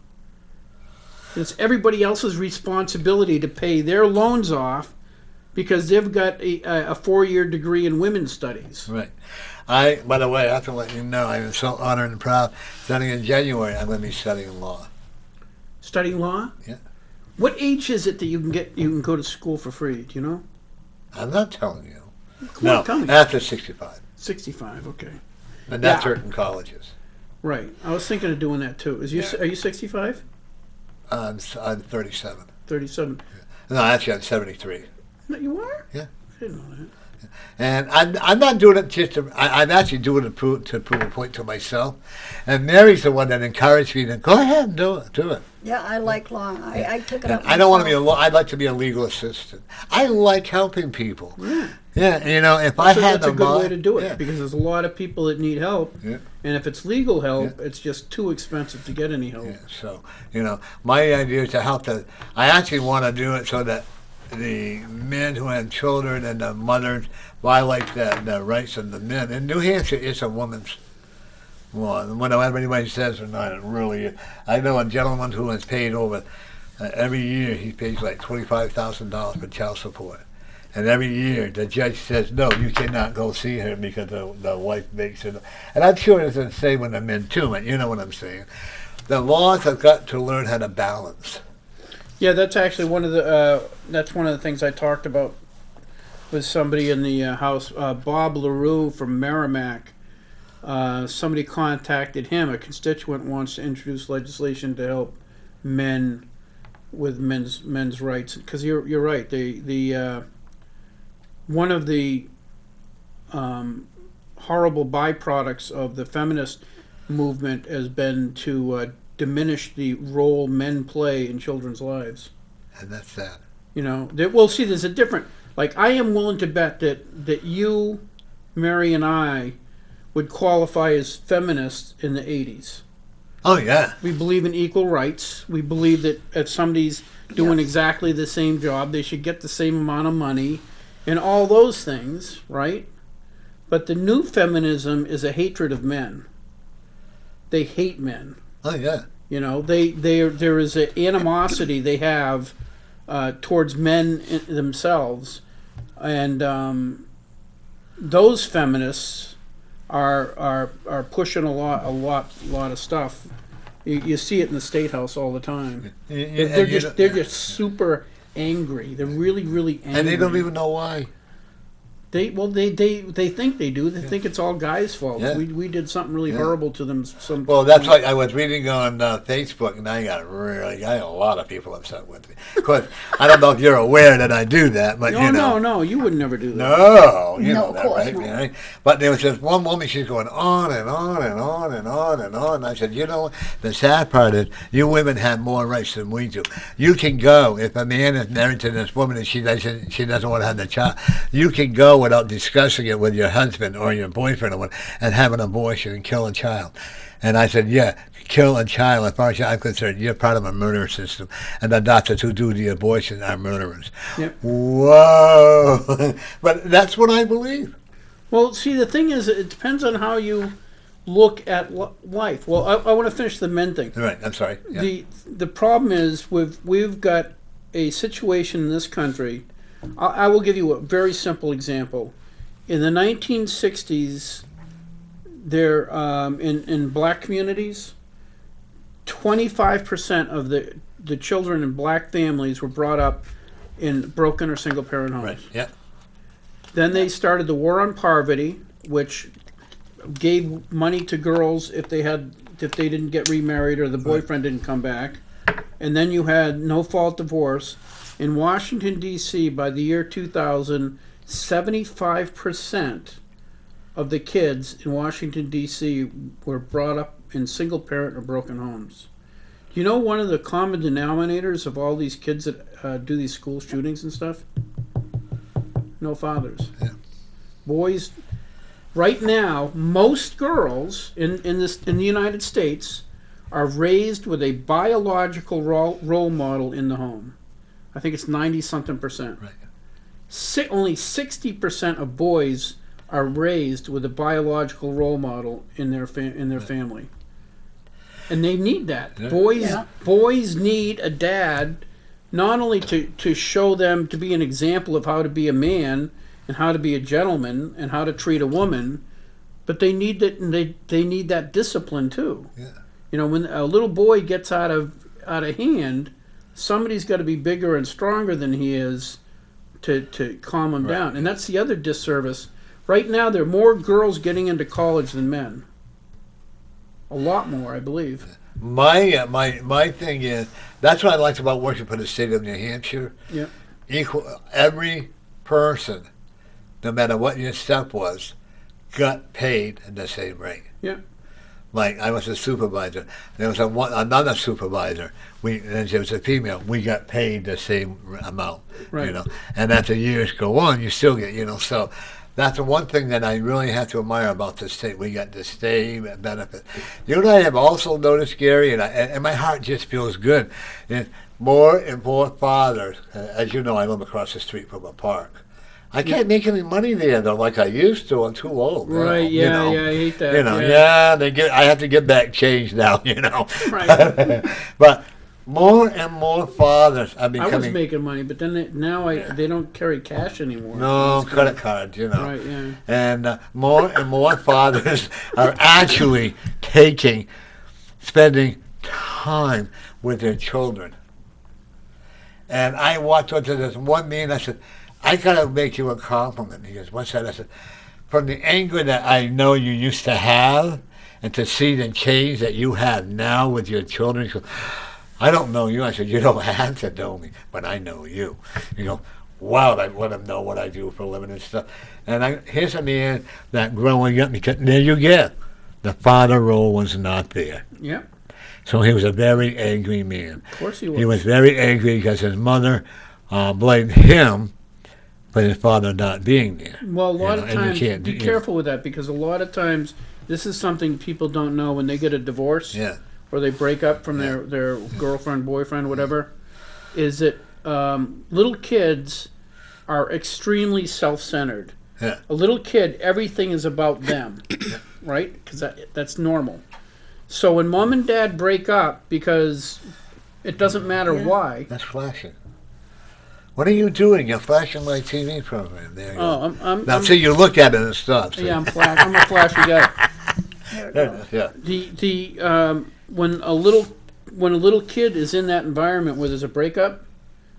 It's everybody else's responsibility to pay their loans off because they've got a 4-year degree in women's studies. Right. By the way, I have to let you know, I'm so honored and proud. Starting in January, I'm going to be studying law. Studying law? Yeah. What age is it that you can go to school for free? Do you know? I'm not telling you. Come on, tell me. After 65. 65, okay. And that's Yeah. certain colleges. Right. I was thinking of doing that too. Are you 65? I'm 37. 37. No, actually, I'm 73. No, you are? Yeah. I didn't know that. And I'm not doing it just to, I'm actually doing it to prove a point to myself. And Mary's the one that encouraged me to go ahead and do it. Yeah, I like law. I took it And up. I don't want to be myself. I'd like to be a legal assistant. I like helping people. Yeah. Yeah, you know, if I So had that's a the good way to do it yeah. because there's a lot of people that need help. Yeah. And if it's legal help, it's just too expensive to get any help. Yeah, so, you know, my idea is to help I actually want to do it so that the men who have children and the mothers violate the rights of the men. In New Hampshire, it's a woman's law. And whether anybody says or not, it really is. I know a gentleman who has paid over, every year he pays like $25,000 for child support. And every year the judge says, no, you cannot go see her because the wife makes it. And I'm sure it's the same with the men too, but you know what I'm saying. The laws have got to learn how to balance. Yeah, that's actually one of the things I talked about with somebody in the house. Bob LaRue from Merrimack. Somebody contacted him. A constituent wants to introduce legislation to help men with men's rights. Because you're right. The one of the horrible byproducts of the feminist movement has been to diminish the role men play in children's lives. And that's sad. You know, well, see, there's a different. Like, I am willing to bet that you, Mary, and I would qualify as feminists in the 80s. Oh, yeah. We believe in equal rights. We believe that if somebody's doing exactly the same job, they should get the same amount of money and all those things, right? But the new feminism is a hatred of men. They hate men. Oh, yeah. You know, there is an animosity they have towards men themselves, and those feminists are pushing a lot of stuff. You see it in the State House all the time. They're just super angry. They're really angry. And they don't even know why. They think they do. They think it's all guys' fault. Yeah. We did something really horrible to them. Well, that's like I was reading on Facebook, and I got a lot of people upset with me. Of course, I don't know if you're aware that I do that, but you know. No, you would never do that. No, you know of that, course right? not. Yeah. But there was this one woman, she's going on and on and on and on and on. I said, you know, the sad part is you women have more rights than we do. You can go, if a man is married to this woman and she doesn't want to have the child, you can go without discussing it with your husband or your boyfriend or what, and have an abortion and kill a child. And I said, yeah, kill a child. As far as I'm concerned, you're part of a murder system. And the doctors who do the abortion are murderers. Yep. Whoa. But that's what I believe. Well, see, the thing is, it depends on how you look at life. Well, I want to finish the men thing. Right, I'm sorry. Yeah. The problem is we've got a situation in this country. I will give you a very simple example. In the 1960s, there in black communities, 25% of the children in black families were brought up in broken or single parent homes. Right. Yeah. Then they started the War on Poverty, which gave money to girls if they didn't get remarried or the boyfriend didn't come back. And then you had no fault divorce. In Washington, D.C., by the year 2000, 75% of the kids in Washington, D.C. were brought up in single parent or broken homes. You know one of the common denominators of all these kids that do these school shootings and stuff? No fathers. Yeah. Boys. Right now, most girls in the United States are raised with a biological role model in the home. I think it's 90-something%. Right. Only 60% of boys are raised with a biological role model in their family, and they need that. Yeah. Boys need a dad, not only to show them to be an example of how to be a man and how to be a gentleman and how to treat a woman, but they need that. They need that discipline too. Yeah. You know, when a little boy gets out of hand, somebody's got to be bigger and stronger than he is to calm him down. And that's the other disservice. Right now, there are more girls getting into college than men. A lot more, I believe. My thing is, that's what I liked about working for the state of New Hampshire. Yeah. Every person, no matter what your step was, got paid at the same rate. Yeah. Like, I was a supervisor. There was another supervisor. And she was a female. We got paid the same amount. Right. You know. And as the years go on, you still get, so that's the one thing that I really have to admire about this state. We got the same benefit. You know what I have also noticed, Gary, and my heart just feels good, is more and more fathers. As you know, I live across the street from a park. I can't make any money there though, like I used to. I'm too old. Right? Now, Yeah. I hate that. I have to get back change now. Right. But more and more fathers are becoming. I was making money, but then they don't carry cash anymore. No, credit cards. Right. Yeah. And more and more fathers are actually spending time with their children. And I walked up to this one man. I said, I gotta make you a compliment. He goes, what's that? I said, from the anger that I know you used to have, and to see the change that you have now with your children. He goes, I don't know you. I said, you don't have to know me, but I know you. You go, wow, I let him know what I do for a living and stuff. And here's a man that growing up, because there you get, the father role was not there. Yeah. So he was a very angry man. Of course he was. He was very angry because his mother blamed him for his father not being there. Well, a lot of times, be careful with that, because a lot of times, this is something people don't know when they get a divorce, or they break up from their girlfriend, boyfriend, whatever, is that little kids are extremely self-centered. Yeah. A little kid, everything is about them, right? Because that's normal. So when mom and dad break up, because it doesn't matter why. That's flashing. What are you doing? You're flashing my TV program. There you go. Now, see, you look at it and stuff. Yeah, I'm a flashy guy. Yeah. When a little kid is in that environment where there's a breakup,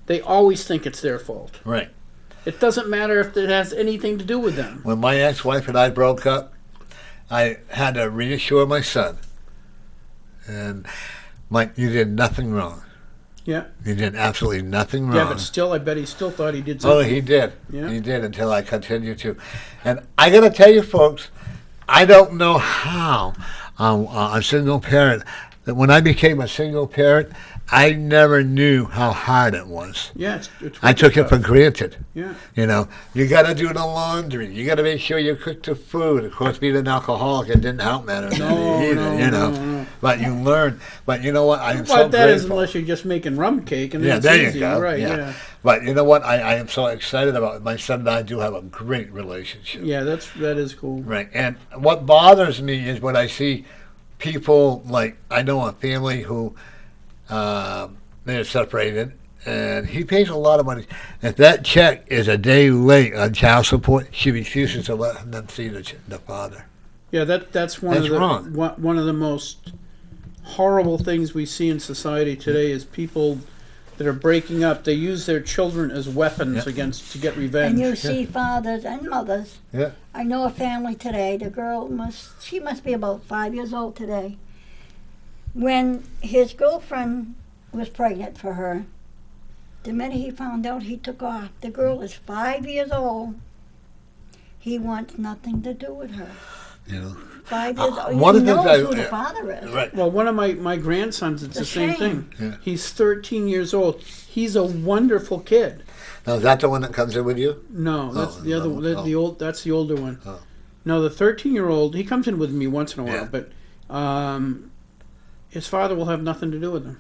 they always think it's their fault. Right. It doesn't matter if it has anything to do with them. When my ex-wife and I broke up, I had to reassure my son. And Mike, you did nothing wrong. Yeah. He did absolutely nothing wrong. Yeah, but still, I bet he still thought he did something. Oh, he did. Yeah. He did, until I continued to. And I got to tell you, folks, I don't know how a single parent, that when I became a single parent, I never knew how hard it was. Yeah, it's I took it for granted. Yeah. You got to do the laundry. You got to make sure you cook the food. Of course, being an alcoholic, it didn't help matter either. No. But you learn. But you know what? I am But so that grateful. is unless you're just making rum cake, and Yeah, that's there easy. you go. Right? Yeah. Yeah. But you know what? I am so excited about it. My son and I do have a great relationship. Yeah, that is cool. Right. And what bothers me is when I see people, like, I know a family who they're separated, and he pays a lot of money. If that check is a day late on child support, she refuses to let them see the father. Yeah, that's one of the most horrible things we see in society today is people that are breaking up. They use their children as weapons to get revenge. And you see fathers and mothers. Yeah. I know a family today. The girl must be about 5 years old today. When his girlfriend was pregnant for her, the minute he found out, he took off. The girl is 5 years old. He wants nothing to do with her. You know. 5 years old. One He of the knows things who the father is. Right. Well, one of my grandsons, it's The the same same. thing. Yeah. He's 13 years old. He's a wonderful kid. Now, is that the one that comes in with you? No, that's the other no, one. no. The old. That's the older one. Oh. No, the 13-year-old. He comes in with me once in a while, Yeah. but his father will have nothing to do with him.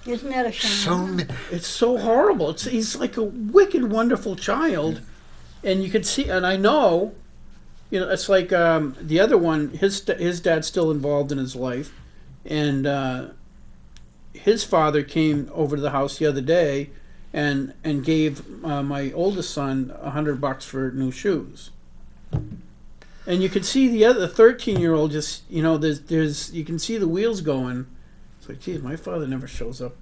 Isn't that a shame? So many. It's so horrible. He's like a wicked, wonderful child, and you can see. And I know, it's like the other one. His dad's still involved in his life, and his father came over to the house the other day, and gave my oldest son $100 for new shoes. And you can see the 13-year-old just, there's you can see the wheels going. It's like, geez, my father never shows up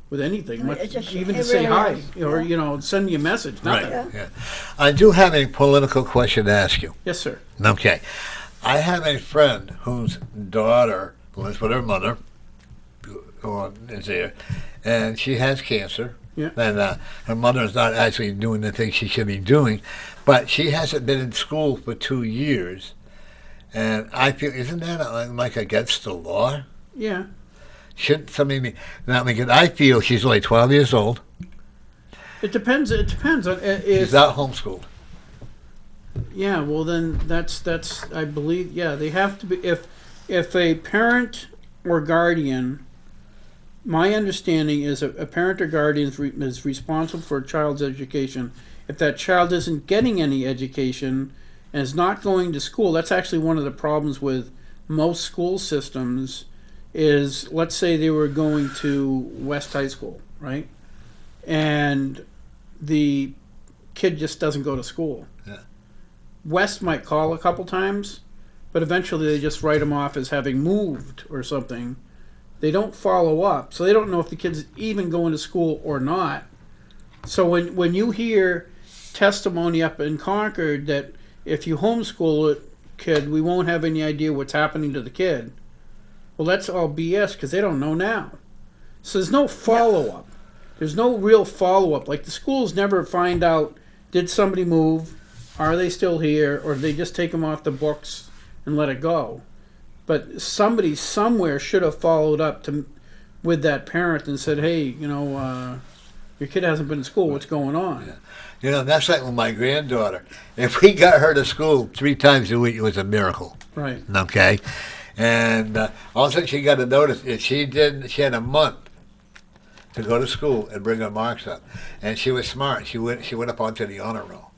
with anything, even to it say really hi, is. or send me a message. Nothing. Right. Yeah. I do have a political question to ask you. Yes, sir. Okay. I have a friend whose daughter lives with her mother, who is there, and she has cancer. Yeah. And her mother is not actually doing the things she should be doing, but she hasn't been in school for 2 years. And I feel, isn't that like against the law? Yeah. Shouldn't somebody be? Now, because I feel she's only 12 years old. It depends. It depends on if. She's not homeschooled. Yeah. Well, then that's. I believe. Yeah, they have to be. If a parent or guardian. My understanding is a parent or guardian is responsible for a child's education. If that child isn't getting any education and is not going to school, that's actually one of the problems with most school systems is, let's say they were going to West High School, right? And the kid just doesn't go to school. Yeah. West might call a couple times, but eventually they just write them off as having moved or something. They don't follow up, so they don't know if the kid's even going to school or not. So when you hear testimony up in Concord that if you homeschool a kid, we won't have any idea what's happening to the kid, well, that's all BS because they don't know now. So there's no follow-up. There's no real follow-up. Like the schools never find out, did somebody move? Are they still here? Or did they just take them off the books and let it go? But somebody somewhere should have followed up with that parent and said, hey, your kid hasn't been in school. What's going on? Yeah. That's like with my granddaughter. If we got her to school 3 times a week, it was a miracle. Right. Okay? And all of a sudden she got a notice. If she had a month to go to school and bring her marks up. And she was smart. She went up onto the honor roll.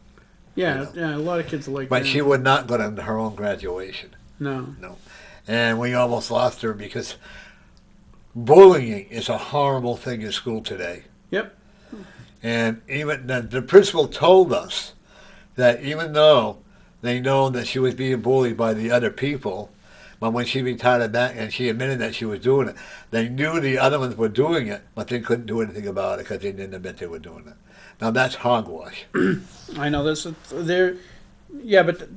Yeah, yeah, a lot of kids are like But that. she would not go to her own graduation. No. And we almost lost her because bullying is a horrible thing in school today. Yep. And even the principal told us that even though they know that she was being bullied by the other people, but when she retired back and she admitted that she was doing it, they knew the other ones were doing it, but they couldn't do anything about it because they didn't admit they were doing it. Now that's hogwash. I know there. Yeah, but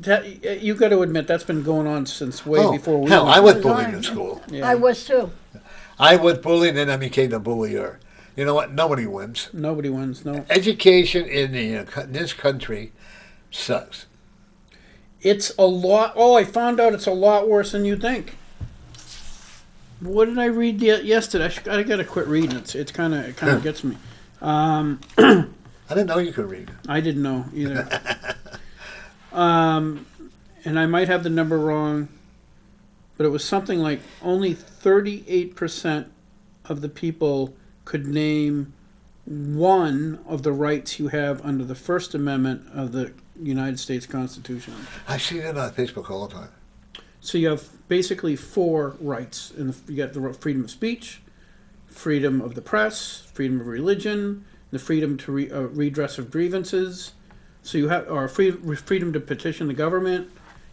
you got to admit that's been going on since way before we. Hell, I was was bullied on. in school. Yeah. I was too. I was bullied, and then I became the bullier. You know what? Nobody wins. Nobody wins. No. Education in this country sucks. It's a lot. Oh, I found out it's a lot worse than you think. What did I read yesterday? I got to quit reading it. It kind of gets me. I didn't know you could read. I didn't know either. And I might have the number wrong, but it was something like only 38% of the people could name one of the rights you have under the First Amendment of the United States Constitution. I see that on Facebook all the time. So you have basically 4 rights. You got the freedom of speech, freedom of the press, freedom of religion, the freedom to redress of grievances. So you have, or freedom to petition the government.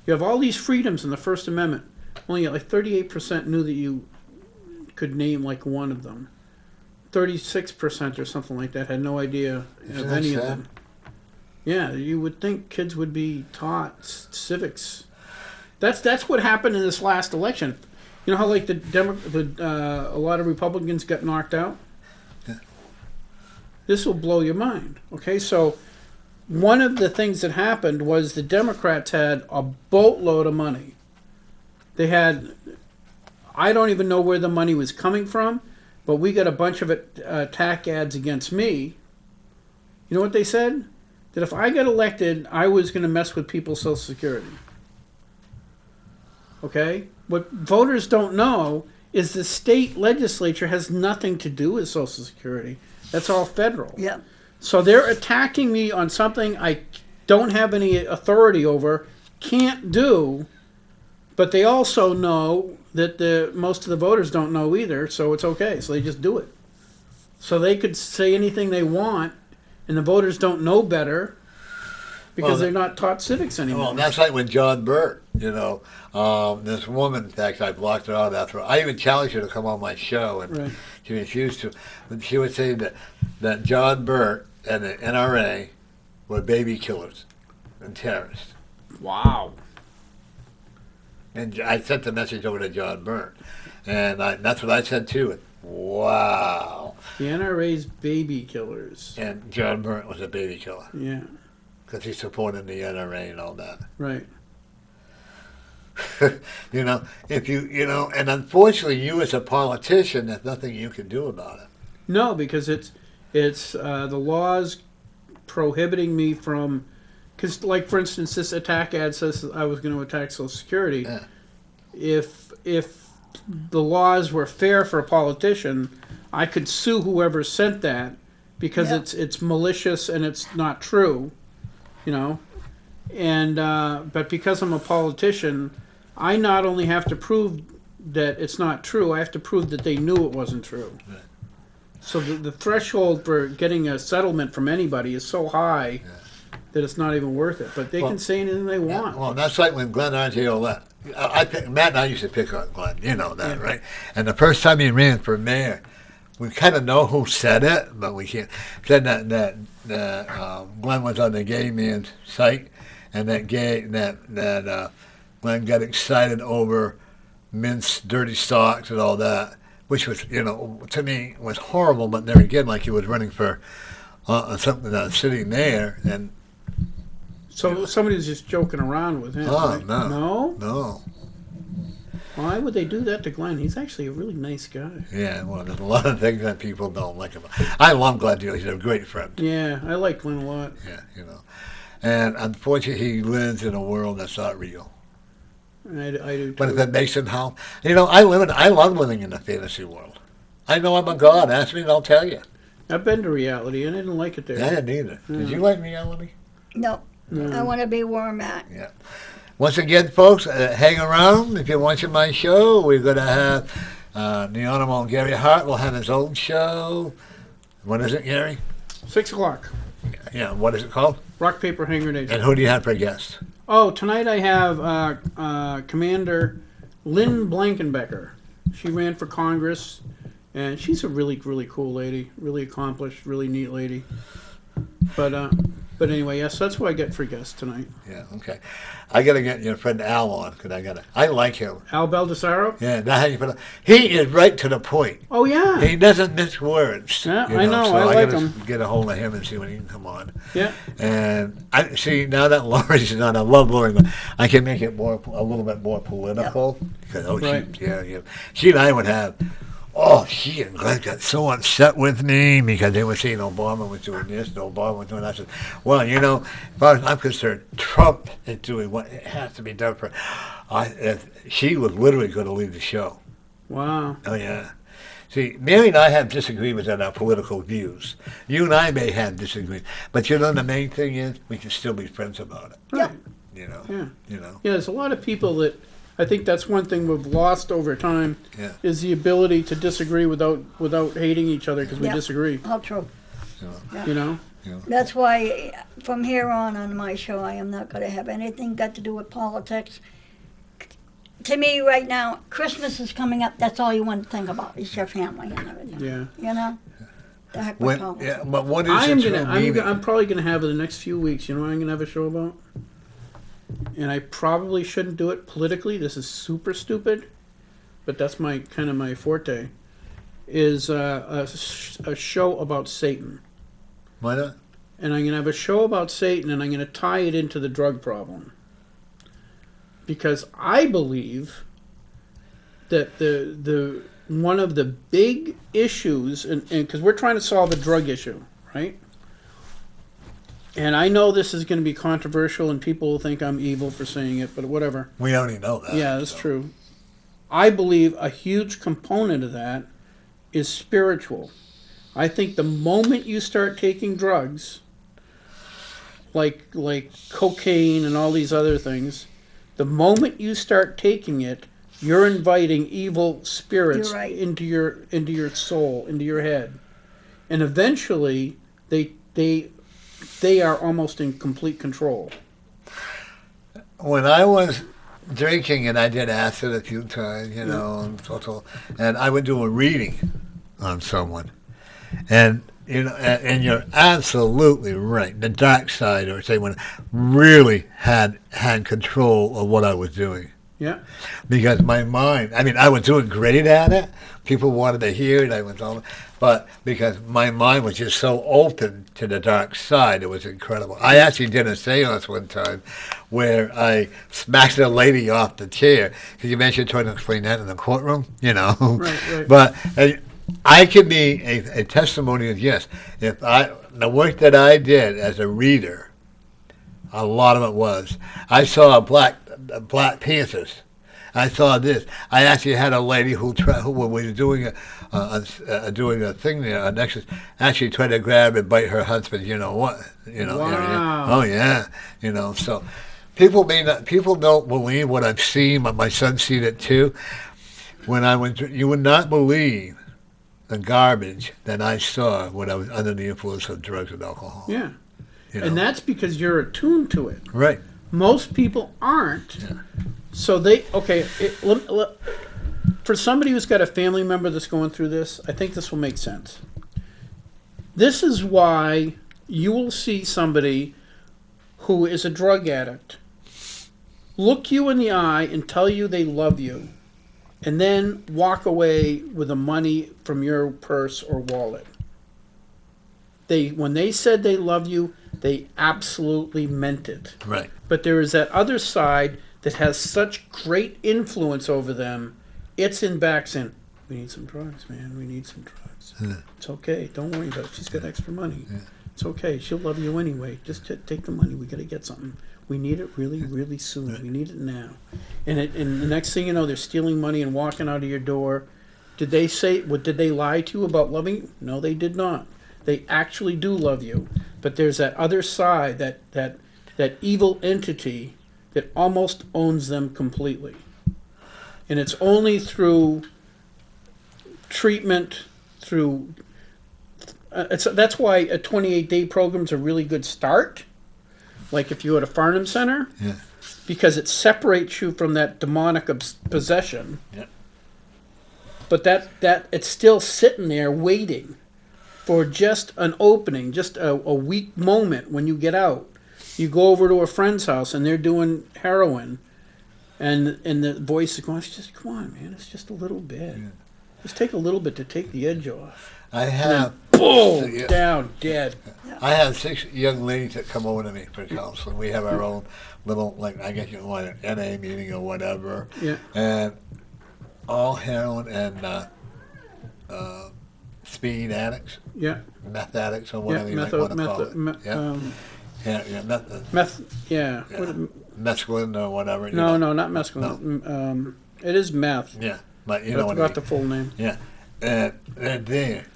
You have all these freedoms in the First Amendment. Only like 38% knew that you could name like one of them. 36% or something like that had no idea of any of them. Yeah, you would think kids would be taught civics. That's what happened in this last election. You know how like a lot of Republicans got knocked out? Yeah. This will blow your mind. Okay, so one of the things that happened was the Democrats had a boatload of money. They had, I don't even know where the money was coming from, but we got a bunch of attack ads against me. You know what they said? That if I got elected, I was going to mess with people's Social Security. Okay? What voters don't know is the state legislature has nothing to do with Social Security. That's all federal. Yeah. So they're attacking me on something I don't have any authority over, can't do, but they also know that most of the voters don't know either, so it's okay. So they just do it. So they could say anything they want, and the voters don't know better because they're not taught civics anymore. Well, that's like with John Burt, this woman, in fact, I blocked her out after. I even challenged her to come on my show, and she refused to. But she would say that John Burt and the NRA were baby killers and terrorists. Wow. And I sent the message over to John Burt, and that's what I said too. And wow. The NRA's baby killers. And John Burt was a baby killer. Yeah. Because he supported the NRA and all that. Right. If and unfortunately, you as a politician, there's nothing you can do about it. No, because it's the laws prohibiting me from, because like for instance, this attack ad says I was going to attack Social Security. Yeah. If the laws were fair for a politician, I could sue whoever sent that because it's malicious and it's not true, and but because I'm a politician, I not only have to prove that it's not true, I have to prove that they knew it wasn't true. Right. So the threshold for getting a settlement from anybody is so high that it's not even worth it. But they can say anything they want. Well, that's like when Glenn Argeo left. Matt and I used to pick on Glenn, you know that, right? And the first time he ran for mayor, we kind of know who said it, but we can't. Said that Glenn was on the gay man's site, and that Glenn got excited over men's dirty socks and all that, which was, to me was horrible. But there again, like he was running for something sitting there, and so somebody's just joking around with him. Oh, right? No. Why would they do that to Glenn? He's actually a really nice guy. Yeah, well, there's a lot of things that people don't like about him. I love Glenn. He's a great friend. Yeah, I like Glenn a lot. Yeah, and unfortunately, he lives in a world that's not real. I do too. But if it makes him help, I love living in a fantasy world. I know I'm a god. Ask me, and I'll tell you. I've been to reality, and I didn't like it there. I didn't either. Did you like reality? No. I want to be where I'm at. Yeah. Once again, folks, hang around. If you're watching my show, we're going to have the Honorable Gary Hart will have his own show. What is it, Gary? 6 o'clock. Yeah, what is it called? Rock, paper, hand grenades. And who do you have for guest? Oh, tonight I have Commander Lynn Blankenbecker. She ran for Congress, and she's a really, really cool lady. Really accomplished, really neat lady. But anyway, yes, that's what I get for guests tonight. Yeah, okay. I got to get your friend Al on, because I like him. Al Baldessaro? Yeah, that's how you put it. He is right to the point. Oh, yeah. He doesn't miss words. Yeah, I know. So I like him. Get a hold of him and see when he can come on. Yeah. And I see now that Lori's on, I love Lori, but I can make it a little bit more political. Because she and I would have. Oh, she and Glenn got so upset with me because they were saying Obama was doing this, and Obama was doing that. I said, well, as far as I'm concerned, Trump is doing what it has to be done for. She was literally going to leave the show. Wow. Oh, yeah. See, Mary and I have disagreements on our political views. You and I may have disagreements. But the main thing is we can still be friends about it. Right. Yeah. Yeah, there's a lot of people that I think that's one thing we've lost over time is the ability to disagree without hating each other because we disagree. How true. Yeah. That's why from here on my show, I am not going to have anything got to do with politics. To me right now, Christmas is coming up. That's all you want to think about is your family and everything. Yeah. The heck with politics. Yeah, but what is the true meaning? I'm probably gonna have in the next few weeks. You know what I'm gonna have a show about? And I probably shouldn't do it politically. This is super stupid, but that's my kind of my forte. Is a show about Satan. Why not? And I'm going to have a show about Satan, and I'm going to tie it into the drug problem. Because I believe that the one of the big issues, and because we're trying to solve a drug issue, right? And I know this is going to be controversial, and people will think I'm evil for saying it, but whatever. We already know that. Yeah, that's true. I believe a huge component of that is spiritual. I think the moment you start taking drugs, like cocaine and all these other things, the moment you start taking it, you're inviting evil spirits into your soul, into your head, and eventually they are almost in complete control. When I was drinking, and I did acid a few times, and I would do a reading on someone, and and you're absolutely right. The dark side, or say, when really had control of what I was doing. Yeah. Because my mind, I was doing great at it. People wanted to hear it. But because my mind was just so open to the dark side, it was incredible. I actually did a seance one time where I smacked a lady off the chair. Because you mentioned trying to explain that in the courtroom, Right. But I can be a testimony of, yes, the work that I did as a reader, a lot of it was, I saw Black Panthers. I saw this. I actually had a lady who was doing a thing there, an exercise, actually tried to grab and bite her husband. You know what? Wow. Oh yeah. So people don't believe what I've seen. My son's seen it too. You would not believe the garbage that I saw when I was under the influence of drugs and alcohol. Yeah. And that's because you're attuned to it. Right. Most people aren't. Yeah. So for somebody who's got a family member that's going through this, I think this will make sense. This is why you will see somebody who is a drug addict look you in the eye and tell you they love you, and then walk away with the money from your purse or wallet. When they said they love you, they absolutely meant it. Right. But there is that other side that has such great influence over them. It's in back saying, we need some drugs, man. We need some drugs. Yeah. It's okay. Don't worry about it. She's got extra money. Yeah. It's okay. She'll love you anyway. Just take the money. We got to get something. We need it really, really soon. Right. We need it now. And the next thing you know, they're stealing money and walking out of your door. Did they lie to you about loving you? No, they did not. They actually do love you. But there's that other side, that evil entity that almost owns them completely. And it's only through treatment, that's why a 28-day program's a really good start. Like if you go to Farnham Center, Yeah. because it separates you from that demonic possession. Yeah. But that it's still sitting there waiting for just an opening, just a weak moment when you get out. You go over to a friend's house and they're doing heroin, and the voice is going, "Just come on, man, it's just a little bit. Yeah. Just take a little bit to take the edge off." I have Boom, Yeah. down, dead. I have 6 young ladies that come over to me for counseling. We have our own little, I guess you want an NA meeting or whatever. Yeah. And all heroin and speed addicts, Yeah. meth addicts, or Yeah. whatever you might want to call it. Yeah. Mescaline or whatever. No, not mescaline. It is meth. Yeah, but you I know what I forgot mean. the full name. Yeah, and they're there.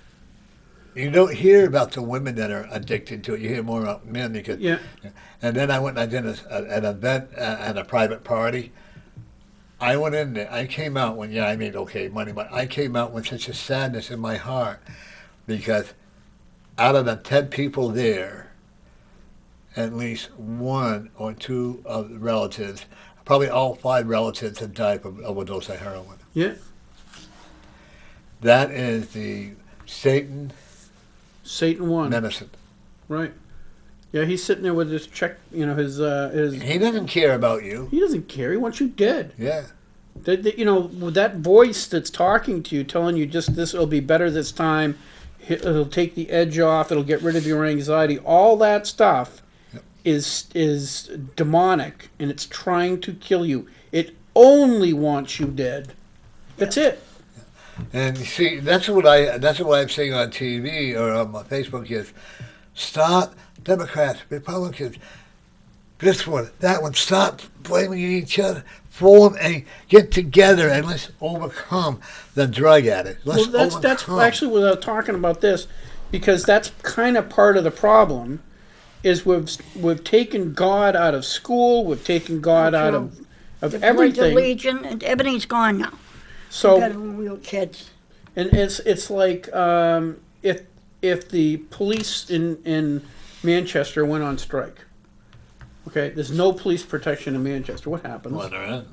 You don't hear about the women that are addicted to it. You hear more about men because. Yeah. And then I went and I did an event at a private party. I went in there. I came out when I made okay money, but I came out with such a sadness in my heart because out of the 10 people there, at least 1 or 2 of the relatives, probably all 5 relatives, have died from overdose of heroin. Yeah. That is the Satan Satan won. Medicine. Right. Yeah, he's sitting there with his check, his He doesn't care about you. he doesn't care. He wants you dead. Yeah. With that voice that's talking to you, telling you just this, it'll be better this time. It'll take the edge off. It'll get rid of your anxiety. All that stuff is demonic, and it's trying to kill you. It only wants you dead. That's it. And you see, that's what I'm saying on TV or on my Facebook is, stop Democrats, Republicans, this one, that one, stop blaming each other. Form and get together and let's overcome the drug addict. That's actually what I was talking about this, because that's kind of part of the problem. Is we've taken God out of school, we've taken God out of everything. Religion, and everything's gone now. So got real kids. And it's like if the police in Manchester went on strike. Okay, there's no police protection in Manchester. What happens? No,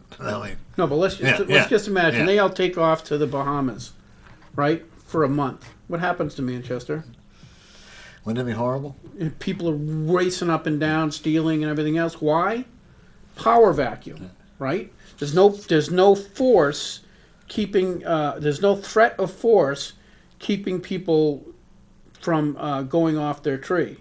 but let's just imagine they all take off to the Bahamas, right, for a month. What happens to Manchester? Wouldn't it be horrible? And people are racing up and down, stealing and everything else. Why? Power vacuum, right? There's no force keeping. There's no threat of force keeping people from going off their tree.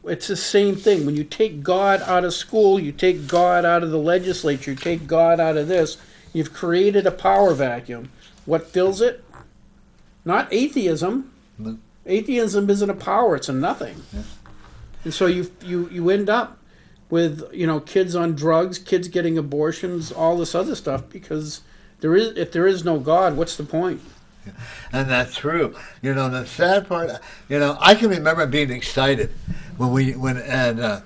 It's the same thing. When you take God out of school, you take God out of the legislature, you take God out of this, you've created a power vacuum. What fills it? Not atheism. No. Atheism isn't a power, it's a nothing. Yeah. And so you end up with kids on drugs, kids getting abortions, all this other stuff, because if there is no God, what's the point? Yeah. And that's true. The sad part, I can remember being excited when at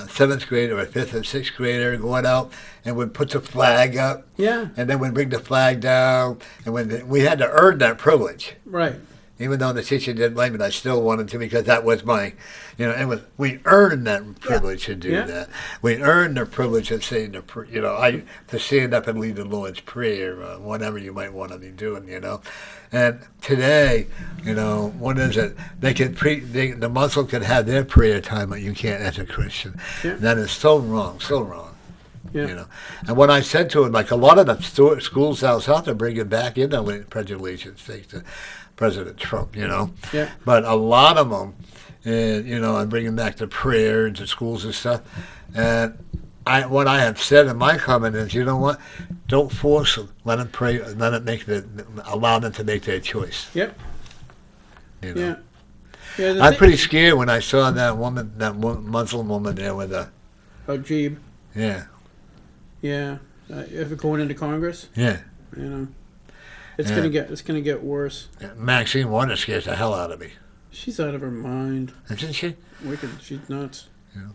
seventh grade or fifth or sixth grader going out and would put the flag up. Yeah. And then we'd bring the flag down, and we had to earn that privilege. Right. Even though the teacher didn't like it, I still wanted to, because that was my, we earned that privilege to do that. We earned the privilege of saying to stand up and lead the Lord's Prayer, whatever you might want to be doing, And today, what is it? The Muslim can have their prayer time, but you can't as a Christian. Yeah. That is so wrong, so wrong. Yeah. And what I said to him, like a lot of the schools down south are bringing back into Pledge of Allegiance, thanks to President Trump, Yeah. But a lot of them, I'm bringing back the prayer into schools and stuff. And what I have said in my comment is, you know what? Don't force them. Let them pray. Let them allow them to make their choice. Yep. Yeah. I'm pretty scared when I saw that woman, Muslim woman there with a. Jeeb. Yeah. Yeah. If going into Congress. Yeah. It's gonna get worse. Maxine Warner scares the hell out of me. She's out of her mind. Isn't she? Wicked. She's nuts. Yeah.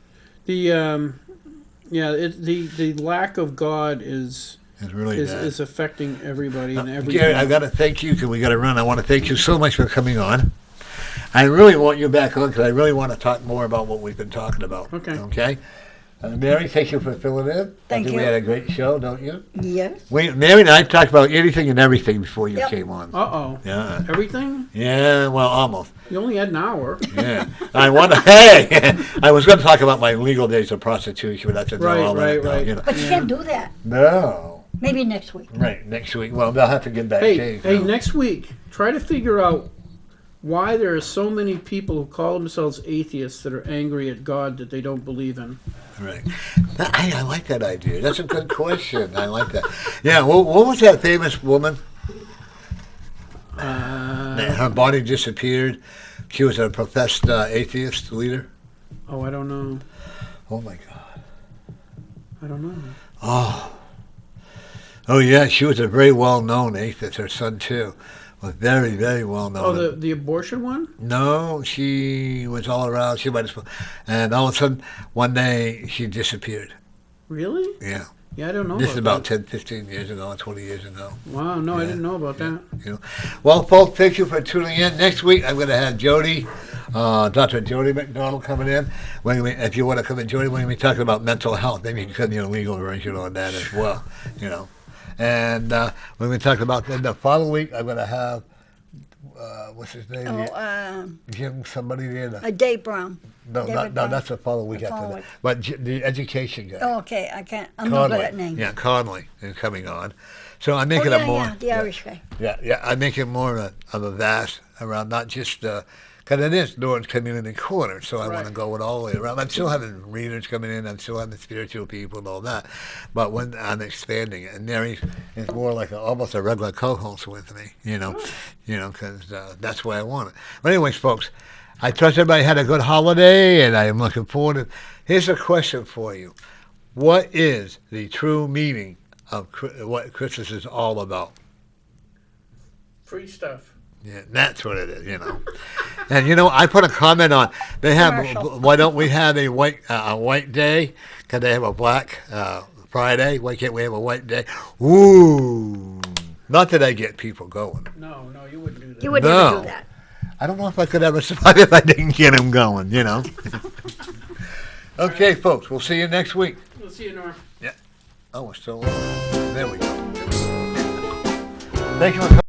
The lack of God is really bad. Is affecting everybody and everything. Gary, I got to thank you because we got to run. I want to thank you so much for coming on. I really want you back on because I really want to talk more about what we've been talking about. Okay. Okay. Mary, thank you for filling in. Thank you. We had a great show, don't you? Yes. Mary and I talked about anything and everything before you came on. Uh-oh. Yeah. Everything? Yeah, well, almost. You only had an hour. Yeah. I was going to talk about my legal days of prostitution, but I said, Right. But you can't do that. No. Maybe next week. Right, next week. Well, they'll have to get back Hey, next week, try to figure out why there are so many people who call themselves atheists that are angry at God that they don't believe in. Right. I like that idea. That's a good question. I like that. Yeah, what was that famous woman? Her body disappeared. She was a professed atheist leader. Oh, I don't know. Oh, my God. I don't know. Oh, yeah, she was a very well-known atheist. Her son, too, was very, very well-known. Oh, the abortion one? No, she was all around. She might have, and all of a sudden, one day, she disappeared. Really? Yeah. Yeah, I don't know. This is about 10, 15 years ago, 20 years ago. Wow, no, I didn't know about that. Well, folks, thank you for tuning in. Next week, I'm going to have Jody, Dr. Jody McDonald coming in. If you want to come in, Jody, we're going to be talking about mental health. Maybe you can come in a legal version on that as well, And we're going to talk about, then the following week, I'm going to have what's his name? Oh, Jim, somebody there. Dave Brown. No, David no, Brown. that's the following week The after following that. week. But the education guy. Oh, okay. I can't. I'm not good at names. Yeah, Conley is coming on. So I'm making Oh, yeah, it more. yeah, the Irish guy. Yeah, I make it more of a vast around, not just because it is Northern Community Corner, so I want to Right. go it all the way around. I'm still having readers coming in, I'm still having spiritual people and all that, but when I'm expanding it, and Mary is more like almost a regular co-host with me, because that's why I want it. But anyways, folks, I trust everybody had a good holiday, and I'm looking forward to. Here's a question for you: what is the true meaning of what Christmas is all about? Free stuff. Yeah, that's what it is, And I put a comment on. They have. Commercial. Why don't we have a white day? Can they have a black Friday? Why can't we have a white day? Ooh, not that I get people going. No, you wouldn't do that. You would No. never do that. I don't know if I could ever survive if I didn't get them going. Okay, folks. We'll see you next week. We'll see you, Norm. Oh, we're still on. There we go. Thank you for coming.